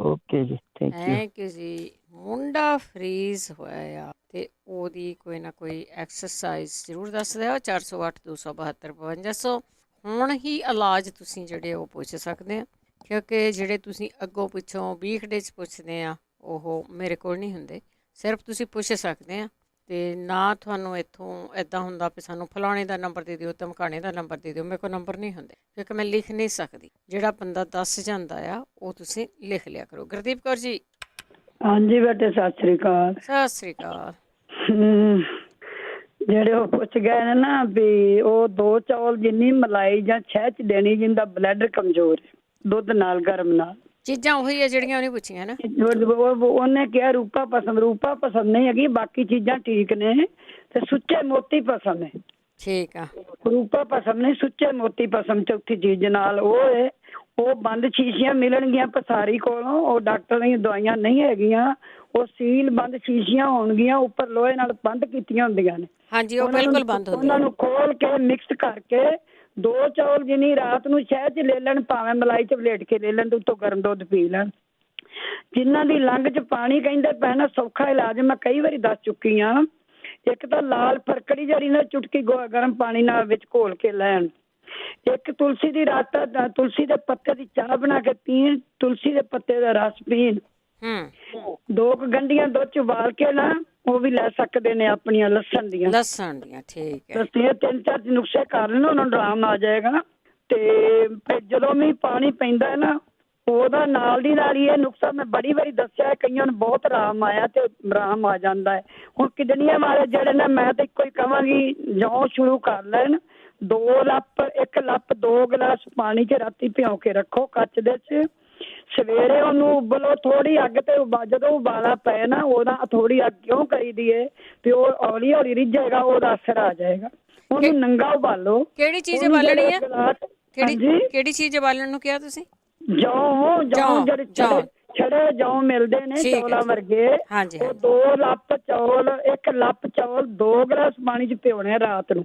ਓਕੇ ਜੀ, ਥੈਂਕ ਯੂ ਜੀ। ਮੁੰਡਾ ਫਰੀਜ਼ ਹੋਇਆ ਆ ਤੇ ਉਹਦੀ ਕੋਈ ਨਾ ਕੋਈ ਐਕਸਰਸਾਈਜ਼ ਜ਼ਰੂਰ ਦੱਸ ਦਿਓ। 408 272 5200 ਹੁਣ ਹੀ ਇਲਾਜ ਤੁਸੀਂ ਜਿਹੜੇ ਉਹ ਪੁੱਛ ਸਕਦੇ ਆ, ਕਿਉਂਕਿ ਜਿਹੜੇ ਤੁਸੀਂ ਅੱਗੋਂ ਪਿੱਛੋਂ 20 ਘੰਟੇ 'ਚ ਪੁੱਛਦੇ ਆ ਉਹ ਮੇਰੇ ਕੋਲ ਨਹੀਂ ਹੁੰਦੇ। ਸਿਰਫ ਤੁਸੀਂ ਪੁੱਛ ਸਕਦੇ ਆ ਤੇ ਨਾ ਤੁਹਾਨੂੰ ਇੱਥੋਂ ਇੱਦਾਂ ਹੁੰਦਾ ਵੀ ਸਾਨੂੰ ਫਲਾਣੇ ਦਾ ਨੰਬਰ ਦੇ ਦਿਓ, ਧਮਕਾਣੇ ਦਾ ਨੰਬਰ ਦੇ ਦਿਓ। ਮੇਰੇ ਕੋਲ ਨੰਬਰ ਨਹੀਂ ਹੁੰਦੇ ਕਿਉਂਕਿ ਮੈਂ ਲਿਖ ਨਹੀਂ ਸਕਦੀ। ਜਿਹੜਾ ਬੰਦਾ ਦੱਸ ਜਾਂਦਾ ਆ ਉਹ ਤੁਸੀਂ ਲਿਖ ਲਿਆ ਕਰੋ। ਗੁਰਦੀਪ ਕੌਰ ਜੀ। ਹਾਂਜੀ ਬੇਟੇ ਸਤਿ ਸ੍ਰੀ ਅਕਾਲ। ਸਤਿ ਸ੍ਰੀ ਅਕਾਲ। ਜਿਹੜੇ ਉਹ ਪੁੱਛ ਗਏ ਨੇ ਨਾ ਵੀ ਉਹ 2 ਚੌਲ ਜਿੰਨੀ ਮਲਾਈ ਜਾਂ ਸ਼ਹਿਦ ਚ ਦੇਣੀ ਜਿੰਦਾ ਬਲੱਡ ਕਮਜ਼ੋਰ ਹੈ, ਦੁੱਧ ਨਾਲ ਗਰਮ ਨਾਲ। ਚੀਜ਼ਾਂ ਉਹੀ ਆ ਜਿਹੜੀਆਂ ਉਹਨੇ ਪੁੱਛੀਆਂ ਨਾ। ਉਹਨੇ ਕਿਹਾ ਰੂਪਾ ਪਸੰਦ ਨਹੀਂ ਹੈਗੀ, ਬਾਕੀ ਚੀਜ਼ਾਂ ਠੀਕ ਨੇ ਤੇ ਸੁੱਚੇ ਮੋਤੀ ਪਸੰਦ ਹੈ। ਠੀਕ ਆ। ਰੂਪਾ ਪਸੰਦ ਨਹੀਂ, ਸੁੱਚੇ ਮੋਤੀ ਪਸੰਦ। ਚੌਥੀ ਚੀਜ਼ ਨਾਲ ਉਹ ਬੰਦ ਸ਼ੀਸ਼ੀਆਂ ਮਿਲਣਗੀਆਂ ਪਸਾਰੀ ਕੋਲੋਂ। ਉਹ ਡਾਕਟਰ ਦੀਆਂ ਦਵਾਈਆਂ ਨਹੀਂ ਹੈਗੀਆਂ, ਉਹ ਸੀਲ ਬੰਦ ਸ਼ੀਸ਼ੀਆਂ ਹੋਣਗੀਆਂ, ਉੱਪਰ ਲੋਹੇ ਨਾਲ ਬੰਦ ਕੀਤੀਆਂ ਹੁੰਦੀਆਂ ਨੇ। ਹਾਂਜੀ, ਉਹ ਬਿਲਕੁਲ ਬੰਦ ਹੁੰਦੀ। ਉਹਨਾਂ ਨੂੰ ਖੋਲ ਕੇ ਮਿਕਸ ਕਰਕੇ 2 ਚੌਲ ਜਿੰਨੀ ਰਾਤ ਨੂੰ ਸ਼ਹਿਦ ਚ ਲੈ ਲੈਣ, ਭਾਵੇਂ ਮਲਾਈ ਚ ਵਲੇਟ ਕੇ ਲੈ ਲੈਣ ਤੇ ਉੱਤੋਂ ਗਰਮ ਦੁੱਧ ਪੀ ਲੈਣ। ਜਿਨ੍ਹਾਂ ਦੀ ਲੰਘ ਚ ਪਾਣੀ ਕਹਿੰਦੇ ਪੈਣਾ ਸੌਖਾ ਇਲਾਜ ਮੈਂ ਕਈ ਵਾਰੀ ਦੱਸ ਚੁੱਕੀ ਹਾਂ। ਇੱਕ ਤਾਂ ਲਾਲ ਫਰਕੜੀ ਜਿਹੜੀ ਨਾ ਚੁਟਕੀ ਗਰਮ ਪਾਣੀ ਨਾਲ ਵਿੱਚ ਘੋਲ ਕੇ ਲੈਣ। ਇੱਕ ਤੁਲਸੀ ਦੀ ਰਾਤ ਤੁਲਸੀ ਦੇ ਪੱਤੇ ਦੀ ਚਾਹ ਬਣਾ ਕੇ ਪੀਣ, ਤੁਲਸੀ ਦੇ ਪੱਤੇ ਦਾ ਰਸ ਪੀਣ। 2 ਗੰਢੀਆਂ ਦੁੱਧ ਚ ਉਬਾਲ ਕੇ ਨਾ ਉਹ ਵੀ ਲੈ ਸਕਦੇ ਨੇ ਆਪਣੀਆਂ ਲਸਣ ਦੀਆਂ। ਠੀਕ ਹੈ। 3-4 ਨੁਕਸੇ ਕਰ ਲੈਣ, ਉਹਨਾਂ ਨੂੰ ਆਰਾਮ ਆ ਜਾਏਗਾ। ਤੇ ਜਦੋਂ ਵੀ ਪਾਣੀ ਪੈਂਦਾ ਨਾ ਉਹਦਾ ਨਾਲ ਦੀ ਨਾਲ ਹੀ ਇਹ ਨੁਕਸਾ ਮੈਂ ਬੜੀ ਵਾਰੀ ਦੱਸਿਆ, ਕਈਆਂ ਨੂੰ ਬਹੁਤ ਆਰਾਮ ਆਇਆ ਤੇ ਆਰਾਮ ਆ ਜਾਂਦਾ ਹੈ। ਹੁਣ ਕਿਡਨੀਆਂ ਵਾਲੇ ਜਿਹੜੇ ਨੇ ਮੈਂ ਤਾਂ ਇੱਕੋ ਹੀ ਕਹਾਂਗੀ ਜੌਂ ਸ਼ੁਰੂ ਕਰ ਲੈਣ। 1 ਲੱਪ 2 ਗਲਾਸ ਪਾਣੀ 'ਚ ਰਾਤੀ ਭਿਉਂ ਕੇ ਰੱਖੋ ਕੱਚ ਦੇ 'ਚ। ਸਵੇਰੇ ਉਹਨੂੰ ਉਬਲੋ ਥੋੜੀ ਅੱਗ ਤੇ, ਜਦੋਂ ਉਬਾਲਾ ਪਏ ਨਾ ਉਹਦਾ ਥੋੜੀ ਅੱਗ ਕਿਉਂ ਕਰੀਦੀ ਏ ਵੀ ਉਹ ਹੌਲੀ ਹੌਲੀ ਰਿੱਝੇਗਾ, ਉਹਦਾ ਅਸਰ ਆ ਜਾਏਗਾ। ਉਹਨੂੰ ਨੰਗਾ ਉਬਾਲੋ। ਕਿਹੜੀ ਚੀਜ਼ ਉਬਾਲਣੀ ਹੈ? ਕਿਹੜੀ ਚੀਜ਼ ਉਬਾਲਣ ਨੂੰ ਕਿਹਾ ਤੁਸੀਂ? ਜੌਂ ਜਿਹੜੇ ਛੜੇ ਜੌਂ ਮਿਲਦੇ ਨੇ ਚੌਲਾਂ ਵਰਗੇ, ਉਹ 2 ਲੱਪ ਚੌਲ 1 ਲੱਪ ਚੌਲ 2 ਗਲਾਸ ਪਾਣੀ 'ਚ ਭਿਉਣੇ ਰਾਤ ਨੂੰ।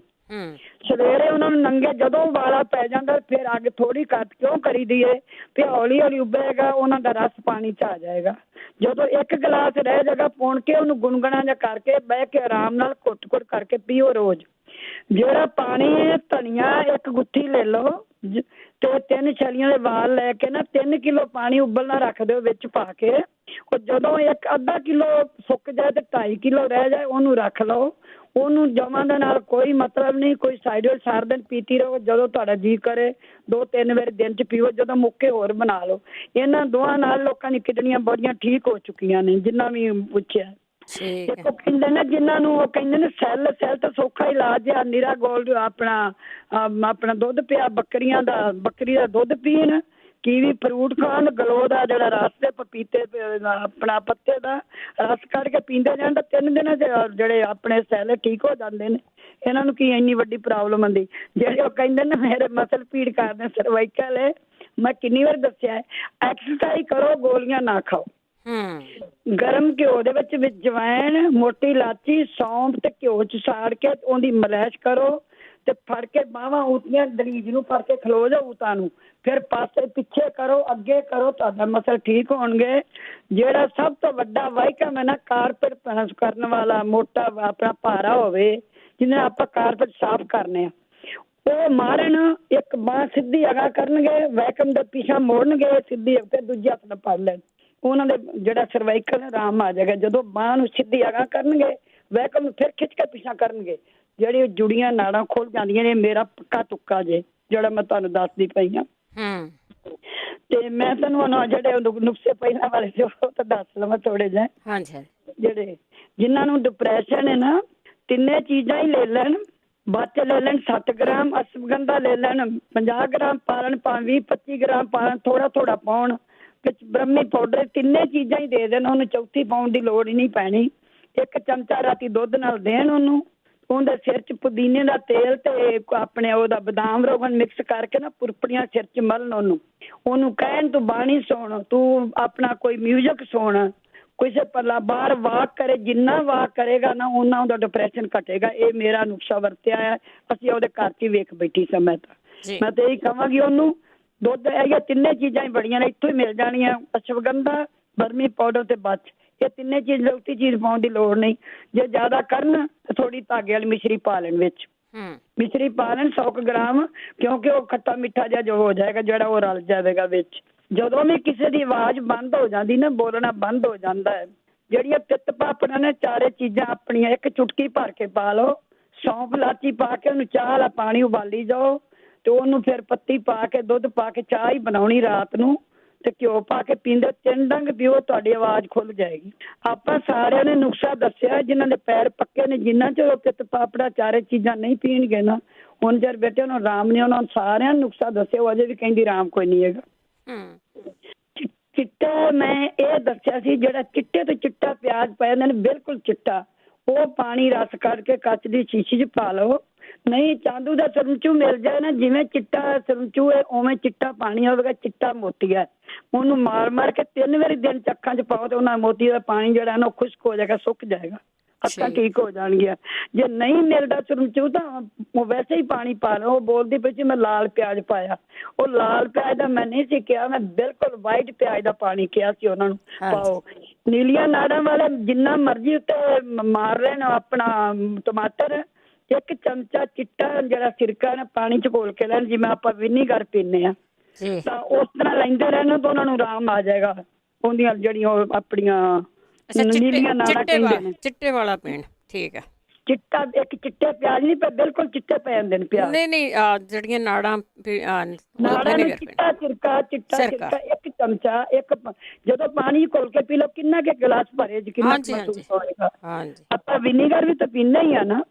ਸਵੇਰੇ ਉਹਨਾਂ ਨੂੰ ਨੰਗੇ ਜਦੋਂ ਉਬਾਲਾ ਪੈ ਜਾਂਦਾ ਫਿਰ ਅੱਗ ਥੋੜੀ ਘੱਟ ਕਿਉਂ ਕਰੀਦੀ ਏ ਵੀ ਹੌਲੀ ਹੌਲੀ ਉਬਲੇਗਾ, ਉਹਨਾਂ ਦਾ ਰਸ ਪਾਣੀ 'ਚ ਆ ਜਾਏਗਾ। ਜਦੋਂ 1 ਗਲਾਸ ਰਹਿ ਜਾਏਗਾ ਪੁਣ ਕੇ ਉਹਨੂੰ ਗੁਣਗੁਣਾ ਜਿਹਾ ਕਰਕੇ ਬਹਿ ਕੇ ਆਰਾਮ ਨਾਲ ਘੁੱਟ ਕਰਕੇ ਪੀਓ ਰੋਜ਼। ਜਿਹੜਾ ਪਾਣੀ ਧਨੀਆ 1 ਗੁੱਥੀ ਲੈ ਲਓ ਤੇ 3 ਛਲੀਆਂ ਦੇ ਵਾਲ ਲੈ ਕੇ ਨਾ 3 ਕਿਲੋ ਪਾਣੀ ਉਬਲਣਾ ਰੱਖ ਦਿਓ ਵਿੱਚ ਪਾ ਕੇ। ਉਹ ਜਦੋਂ ਅੱਧਾ ਕਿਲੋ ਸੁੱਕ ਜਾਏ ਤੇ 2.5 ਕਿਲੋ ਰਹਿ ਜਾਏ ਉਹਨੂੰ ਰੱਖ ਲਓ। ਉਹਨੂੰ ਜਮਾਂ ਦੇ ਨਾਲ ਕੋਈ ਮਤਲਬ ਨਹੀਂ, ਕੋਈ ਸਾਈਡ ਵਿੱਚ ਸਾਰਾ ਦਿਨ ਪੀਤੀ ਰਹੋ। ਜਦੋਂ ਤੁਹਾਡਾ ਜੀਅ ਕਰੇ 2-3 ਵਾਰ ਦਿਨ 'ਚ ਪੀਓ, ਜਦੋਂ ਮੁੱਕੇ ਹੋਰ ਬਣਾ ਲਓ। ਇਹਨਾਂ ਦੋਹਾਂ ਨਾਲ ਲੋਕਾਂ ਦੀ ਕਿਡਨੀਆਂ ਬੜੀਆਂ ਠੀਕ ਹੋ ਚੁੱਕੀਆਂ ਨੇ ਜਿੰਨਾ ਵੀ ਪੁੱਛਿਆ। ਦੇਖੋ ਕਹਿੰਦੇ ਨੇ ਜਿਨ੍ਹਾਂ ਨੂੰ ਉਹ ਕਹਿੰਦੇ ਨੇ ਸੈੱਲ ਤਾਂ ਸੌਖਾ ਇਲਾਜ ਆ। ਨੀਰਾ ਗੋਲਡ ਆਪਣਾ ਦੁੱਧ ਪਿਆ ਬੱਕਰੀਆਂ ਦਾ, ਬੱਕਰੀ ਦਾ ਦੁੱਧ ਪੀਣ, ਕੀਵੀ ਫਰੂਟ ਖਾਣ, ਗਲੋ ਦਾ ਜਿਹੜਾ ਰਸ ਤੇ ਪਪੀਤੇ ਆਪਣਾ ਪੱਤੇ ਦਾ ਰਸ ਕੱਢ ਕੇ ਪੀਂਦੇ ਜਾਣ ਤਾਂ 3 ਦਿਨਾਂ 'ਚ ਜਿਹੜੇ ਆਪਣੇ ਸੈੱਲ ਠੀਕ ਹੋ ਜਾਂਦੇ ਨੇ। ਇਹਨਾਂ ਨੂੰ ਕੀ ਇੰਨੀ ਵੱਡੀ ਪ੍ਰੋਬਲਮ ਹੁੰਦੀ? ਜਿਹੜੇ ਉਹ ਕਹਿੰਦੇ ਨੇ ਮੇਰੇ ਮਸਲ ਪੀੜ ਕਰਦੇ ਸਰਵਾਈਕਲ ਹੈ, ਮੈਂ ਕਿੰਨੀ ਵਾਰ ਦੱਸਿਆ ਐਕਸਰਸਾਈਜ਼ ਕਰੋ, ਗੋਲੀਆਂ ਨਾ ਖਾਓ। ਗਰਮ ਘਿਓ ਦੇ ਵਿੱਚ ਜਵੈਣ, ਮੋਟੀ ਇਲਾਚੀ, ਸੌਂਫ ਤੇ ਘਿਓ 'ਚ ਸਾੜ ਕੇ ਉਹਦੀ ਮਲੈਸ਼ ਕਰੋ ਤੇ ਫੜ ਕੇ ਬਾਹਾਂ ਉਤੀਆਂ ਦਲੀਜ ਨੂੰ ਫੜ ਕੇ ਖਲੋ ਜਾਓ ਉਤਾਂ ਨੂੰ, ਫਿਰ ਪਾਸੇ ਪਿੱਛੇ ਕਰੋ, ਅੱਗੇ ਕਰੋ, ਤੁਹਾਡਾ ਮਸਲ ਠੀਕ ਹੋਣਗੇ। ਜਿਹੜਾ ਸਭ ਤੋਂ ਵੱਡਾ ਵਾਹਿਕਮ ਹੈ ਨਾ ਕਾਰਪੇਟ ਕਰਨ ਵਾਲਾ ਮੋਟਾ ਆਪਣਾ ਭਾਰਾ ਹੋਵੇ ਜਿਹਨੇ ਆਪਾਂ ਕਾਰਪੇਟ ਸਾਫ਼ ਕਰਨੇ ਆ, ਉਹ ਮਾਰਨ 1 ਬਾਂਹ ਸਿੱਧੀ ਅਗਾ ਕਰਨਗੇ, ਵਾਹਿਕਮ ਦੇ ਪਿੱਛਾ ਮੋੜਨਗੇ ਸਿੱਧੀ, ਫਿਰ ਦੂਜੇ ਹੱਥ ਨਾਲ ਫੜ ਲੈਣ, ਉਹਨਾਂ ਦੇ ਜਿਹੜਾ ਸਰਵਾਈਕਲ ਆਰਾਮ ਆ ਜਾਏਗਾ। ਜਦੋਂ ਬਾਂਹ ਨੂੰ ਸਿੱਧੀ ਅਗਾ ਕਰਨਗੇ ਵਾਹਿਕਮ ਨੂੰ ਫਿਰ ਖਿੱਚ ਕੇ ਪਿੱਛਾ ਕਰਨਗੇ, ਜਿਹੜੀ ਜੁੜੀਆਂ ਨਾੜਾਂ ਖੁੱਲ ਜਾਂਦੀਆਂ ਨੇ। ਮੇਰਾ ਪੱਕਾ ਤੁੱਕਾ ਜੇ ਜਿਹੜਾ ਮੈਂ ਤੁਹਾਨੂੰ ਦੱਸਦੀ ਪਈ ਹਾਂ। ਤੇ ਮੈਂ ਤੁਹਾਨੂੰ ਜਿਹੜੇ ਨੁਕਸੇ ਪਹਿਲਾਂ ਵਾਲੇ ਜੋ ਤਾਂ ਦੱਸ ਲਵਾਂ ਥੋੜੇ ਜਿਹੇ। ਜਿਹੜੇ ਜਿਨ੍ਹਾਂ ਨੂੰ ਡਿਪਰੈਸ਼ਨ ਹੈ ਨਾ 3 ਚੀਜ਼ਾਂ ਹੀ ਲੈ ਲੈਣ। ਬੱਚ ਲੈ ਲੈਣ 7 ਗ੍ਰਾਮ, ਅਸ਼ਵਗੰਧਾ ਲੈ ਲੈਣ 50 ਗ੍ਰਾਮ ਪਾਲਣ, 20-25 ਗ੍ਰਾਮ ਪਾਲਣ, ਥੋੜਾ ਪਾਉਣ ਵਿੱਚ ਬ੍ਰਹਮੀ ਪਾਊਡਰ। 3 ਚੀਜ਼ਾਂ ਹੀ ਦੇ ਦੇਣ ਉਹਨੂੰ, ਚੌਥੀ ਪਾਉਣ ਦੀ ਲੋੜ ਹੀ ਨਹੀਂ ਪੈਣੀ। 1 ਚਮਚਾ ਰਾਤੀ ਦੁੱਧ ਨਾਲ ਦੇਣ ਉਹਨੂੰ। ਉਹਦੇ ਸਿਰ 'ਚ ਪੁਦੀਨੇ ਦਾ ਤੇਲ ਤੇ ਆਪਣੇ ਉਹਦਾ ਬਦਾਮ ਰੋਗਨ ਮਿਕਸ ਕਰਕੇ ਨਾ ਪੁਰਪੜੀਆਂ ਸਿਰ 'ਚ ਮਲਣ ਉਹਨੂੰ ਕਹਿਣ ਤੂੰ ਬਾਣੀ ਸੁਣ, ਤੂੰ ਆਪਣਾ ਕੋਈ ਮਿਊਜ਼ਿਕ ਸੁਣ, ਕਿਸੇ ਪੱਲਾ ਬਾਹਰ ਵਾਕ ਕਰੇ। ਜਿੰਨਾ ਵਾਕ ਕਰੇਗਾ ਨਾ ਉਹਨਾਂ ਉਹਦਾ ਡਿਪਰੈਸ਼ਨ ਘਟੇਗਾ। ਇਹ ਮੇਰਾ ਨੁਕਸਾ ਵਰਤਿਆ ਹੈ, ਅਸੀਂ ਉਹਦੇ ਘਰ 'ਚ ਹੀ ਵੇਖ ਬੈਠੀ ਸਾਂ। ਮੈਂ ਤਾਂ ਇਹੀ ਕਹਾਂਗੀ ਉਹਨੂੰ ਦੁੱਧ ਇਹ 3 ਚੀਜ਼ਾਂ ਹੀ ਬੜੀਆਂ ਨੇ ਇੱਥੋਂ ਹੀ ਮਿਲ ਜਾਣੀਆਂ, ਅਸ਼ਵਗੰਧਾ, ਬਰਮੀ ਪਾਊਡਰ ਤੇ ਬੱਚ। ਇਹ ਤਿੰਨੇ ਚੀਜ਼ ਲੌਤੀ ਚੀਜ਼ ਪਾਉਣ ਦੀ ਲੋੜ ਨਹੀਂ। ਜੇ ਜ਼ਿਆਦਾ ਕਰਨ ਤਾਂ ਥੋੜੀ ਧਾਗੇ ਵਾਲੀ ਮਿਸ਼ਰੀ ਪਾ ਲੈਣ ਵਿੱਚ। ਮਿਸ਼ਰੀ ਪਾ ਲੈਣ 100 ਗ੍ਰਾਮ, ਕਿਉਂਕਿ ਉਹ ਖੱਟਾ ਮਿੱਠਾ ਜਿਹਾ ਜੋ ਹੋ ਜਾਏਗਾ ਜਿਹੜਾ ਉਹ ਰਲ ਜਾਵੇਗਾ ਵਿੱਚ। ਜਦੋਂ ਵੀ ਕਿਸੇ ਦੀ ਆਵਾਜ਼ ਬੰਦ ਹੋ ਜਾਂਦੀ ਨਾ, ਬੋਲਣਾ ਬੰਦ ਹੋ ਜਾਂਦਾ ਹੈ, ਜਿਹੜੀਆਂ ਪਿੱਤ ਪਾਪੜਾਂ ਨੇ ਚਾਰੇ ਚੀਜ਼ਾਂ ਆਪਣੀਆਂ ਇੱਕ ਚੁਟਕੀ ਭਰ ਕੇ ਪਾ ਲਓ। ਸੌਂਫ ਇਲਾਚੀ ਪਾ ਕੇ ਉਹਨੂੰ ਚਾਹ ਵਾਲਾ ਪਾਣੀ ਉਬਾਲੀ ਜਾਓ ਤੇ ਉਹਨੂੰ ਫਿਰ ਪੱਤੀ ਪਾ ਕੇ ਦੁੱਧ ਪਾ ਕੇ ਚਾਹ ਹੀ ਬਣਾਉਣੀ ਰਾਤ ਨੂੰ ਤੇ ਘਿਓ ਪਾ ਕੇ ਪੀਂਦੇ 3 ਡੰਗ ਪੀਓ, ਤੁਹਾਡੀ ਆਵਾਜ਼ ਖੁੱਲ ਜਾਏਗੀ। ਆਪਾਂ ਸਾਰਿਆਂ ਨੇ ਨੁਕਸਾ ਦੱਸਿਆ, ਜਿਨ੍ਹਾਂ ਦੇ ਪੈਰ ਪੱਕੇ ਨੇ, ਜਿਨ੍ਹਾਂ ਚ ਉਹ ਪਿੱਤ ਪਾਪੜਾ ਚਾਰੇ ਚੀਜ਼ਾਂ ਨਹੀਂ ਪੀਣਗੇ ਨਾ, ਹੁਣ ਜਦ ਬੇਟੇ ਉਹਨੂੰ ਆਰਾਮ ਨਹੀਂ, ਉਹਨਾਂ ਸਾਰਿਆਂ ਨੂੰ ਨੁਕਸਾ ਦੱਸਿਆ, ਉਹ ਅਜੇ ਵੀ ਕਹਿੰਦੀ ਆਰਾਮ ਕੋਈ ਨਹੀਂ ਹੈਗਾ। ਚਿੱਟਾ ਮੈਂ ਇਹ ਦੱਸਿਆ ਸੀ, ਜਿਹੜਾ ਚਿੱਟੇ ਤੋਂ ਚਿੱਟਾ ਪਿਆਜ਼ ਪੈ ਜਾਂਦੇ ਨੇ ਬਿਲਕੁਲ ਚਿੱਟਾ, ਉਹ ਪਾਣੀ ਰਸ ਕੱਢ ਕੇ ਕੱਚ ਦੀ ਸ਼ੀਸ਼ੀ 'ਚ ਪਾ ਲਓ। ਨਹੀਂ ਚਾਂਦੂ ਦਾ ਸਰਮਚੂ ਮਿਲ ਜਾਏ ਨਾ, ਜਿਵੇਂ ਚਿੱਟਾ ਸਰਮਚੂ ਹੈ ਉਵੇਂ ਚਿੱਟਾ ਪਾਣੀ ਹੋਵੇਗਾ, ਚਿੱਟਾ ਮੋਤੀ ਹੈ, ਉਹਨੂੰ ਮਾਰ ਮਾਰ ਕੇ 3 ਵਾਰੀ ਦਿਨ 'ਚ ਅੱਖਾਂ 'ਚ ਪਾਓ ਤੇ ਉਹਨਾਂ ਮੋਤੀ ਦਾ ਪਾਣੀ ਜਿਹੜਾ ਨਾ ਉਹ ਖੁਸ਼ਕ ਹੋ ਜਾਏਗਾ, ਸੁੱਕ ਜਾਏਗਾ, ਅੱਖਾਂ ਠੀਕ ਹੋ ਜਾਣਗੀਆਂ। ਜੇ ਨਹੀਂ ਮਿਲਦਾ ਸਰਮਚੂ ਤਾਂ ਉਹ ਵੈਸੇ ਹੀ ਪਾਣੀ ਪਾ ਲਓ। ਉਹ ਬੋਲਦੀ ਪਈ ਸੀ ਮੈਂ ਲਾਲ ਪਿਆਜ਼ ਪਾਇਆ, ਉਹ ਲਾਲ ਪਿਆਜ਼ ਦਾ ਮੈਂ ਨਹੀਂ ਸੀ ਕਿਹਾ, ਮੈਂ ਬਿਲਕੁਲ ਵਾਈਟ ਪਿਆਜ਼ ਦਾ ਪਾਣੀ ਕਿਹਾ ਸੀ ਉਹਨਾਂ ਨੂੰ ਪਾਓ। ਨੀਲੀਆਂ ਨਾੜਾਂ ਵਾਲੇ ਜਿੰਨਾ ਮਰਜ਼ੀ ਉੱਤੇ ਮਾਰ ਲੈਣ ਆਪਣਾ ਟਮਾਟਰ, 1 ਚਮਚਾ ਚਿੱਟਾ ਜਿਹੜਾ ਸਿਰਕਾ ਨਾ ਪਾਣੀ 'ਚ ਘੋਲ ਕੇ ਲੈਣ, ਜਿਵੇਂ ਆਪਾਂ ਵਿਨੀਗਰ ਪੀਂਦੇ ਹਾਂ ਤਾਂ ਉਸ ਤਰ੍ਹਾਂ ਲੈਂਦੇ ਰਹਿਣ ਤਾਂ ਉਹਨਾਂ ਨੂੰ ਆਰਾਮ ਆ ਜਾਏਗਾ। ਉਹਦੀਆਂ ਜਿਹੜੀਆਂ ਉਹ ਆਪਣੀਆਂ ਨੀਲੀਆਂ ਨਾੜਾਂ ਕਹਿੰਦੇ ਨੇ, ਚਿੱਟੇ ਵਾਲਾ ਪੀਣ, ਠੀਕ ਹੈ। ਚਿੱਟਾ ਇੱਕ ਚਿੱਟੇ ਪਿਆਜ਼ ਨਹੀਂ ਪਏ, ਬਿਲਕੁਲ ਚਿੱਟੇ ਪੈ ਜਾਂਦੇ ਨੇ ਪਿਆਜ਼। ਨਹੀਂ ਜਿਹੜੀਆਂ ਨਾੜਾਂ ਚਿੱਟਾ ਸਿਰਕਾ, ਚਿੱਟਾ ਸਿਰਕਾ 1 ਚਮਚਾ, ਜਦੋਂ ਪਾਣੀ ਘੋਲ ਕੇ ਪੀ ਲਓ, ਕਿੰਨਾ ਕੇ ਗਲਾਸ ਭਰੇ ਚ ਕਿੰਨਾ ਮਹਿਸੂਸ ਹੋਏਗਾ। ਆਪਾਂ ਵਿਨੀਗਰ ਵੀ ਤਾਂ ਪੀਂਦੇ ਹੀ ਆ ਨਾ।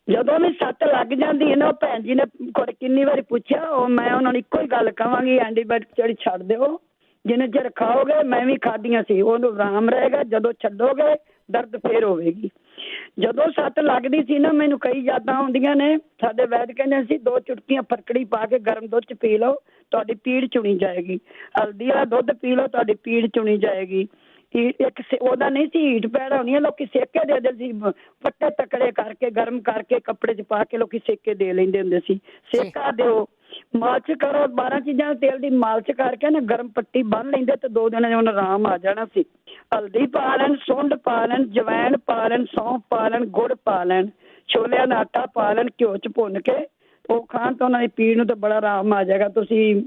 ਜਦੋਂ ਵੀ ਸੱਟ ਲੱਗ ਜਾਂਦੀ ਹੈ ਨਾ, ਉਹ ਭੈਣ ਜੀ ਨੇ ਕਿੰਨੀ ਵਾਰੀ ਪੁੱਛਿਆ, ਉਹ ਮੈਂ ਉਹਨਾਂ ਨੂੰ ਇੱਕੋ ਹੀ ਗੱਲ ਕਹਾਂਗੀ, ਐਂਟੀਬਾਇਓਟਿਕ ਜਿਹੜੀ ਛੱਡ ਦਿਓ, ਜਿੰਨੇ ਚਿਰ ਖਾਓਗੇ, ਮੈਂ ਵੀ ਖਾਧੀਆਂ ਸੀ, ਉਹਨੂੰ ਆਰਾਮ ਰਹੇਗਾ, ਜਦੋਂ ਛੱਡੋਗੇ ਦਰਦ ਫੇਰ ਹੋਵੇਗੀ। ਜਦੋਂ ਸੱਟ ਲੱਗਦੀ ਸੀ ਨਾ, ਮੈਨੂੰ ਕਈ ਯਾਦਾਂ ਆਉਂਦੀਆਂ ਨੇ। ਸਾਡੇ ਵੈਦ ਕਹਿੰਦੇ ਸੀ 2 ਚੁਟਕੀਆਂ ਫਟਕੜੀ ਪਾ ਕੇ ਗਰਮ ਦੁੱਧ 'ਚ ਪੀ ਲਓ, ਤੁਹਾਡੀ ਪੀੜ ਚੁਣੀ ਜਾਏਗੀ। ਹਲਦੀ ਵਾਲਾ ਦੁੱਧ ਪੀ ਲਓ, ਤੁਹਾਡੀ ਪੀੜ ਚੁਣੀ ਜਾਏਗੀ। ਇੱਕ ਉਹਦਾ ਨਹੀਂ ਸੀ ਹੀਟ ਪੈਦਾ ਹੋਣੀ, ਲੋਕੀ ਸੇਕੇ ਦੇ ਦਿੰਦੇ ਸੀ, ਪੱਟੇ ਤਕੜੇ ਕਰਕੇ ਗਰਮ ਕਰਕੇ ਕੱਪੜੇ 'ਚ ਪਾ ਕੇ ਲੋਕੀ ਸੇਕੇ ਦੇ ਲੈਂਦੇ ਹੁੰਦੇ ਸੀ। ਸੇਕਾ ਦਿਓ, ਮਾਲਸ਼ ਕਰੋ, 12 ਚੀਜ਼ਾਂ ਤੇਲ ਦੀ ਮਾਲਸ਼ ਕਰਕੇ ਨਾ ਗਰਮ ਪੱਟੀ ਬੰਨ ਲੈਂਦੇ ਤੇ 2 ਦਿਨਾਂ 'ਚ ਉਹਨੂੰ ਆਰਾਮ ਆ ਜਾਣਾ ਸੀ। ਹਲਦੀ ਪਾ ਲੈਣ, ਸੁੰਡ ਪਾ ਲੈਣ, ਜਵੈਣ ਪਾ ਲੈਣ, ਸੌਂਫ ਪਾ ਲੈਣ, ਗੁੜ ਪਾ ਲੈਣ, ਛੋਲਿਆਂ ਦਾ ਆਟਾ ਪਾ ਲੈਣ, ਘਿਓ 'ਚ ਭੁੰਨ ਕੇ ਉਹ ਖਾਣ ਤਾਂ ਉਹਨਾਂ ਦੀ ਪੀੜ ਨੂੰ ਤਾਂ ਬੜਾ ਆਰਾਮ ਆ ਜਾਏਗਾ। ਤੁਸੀਂ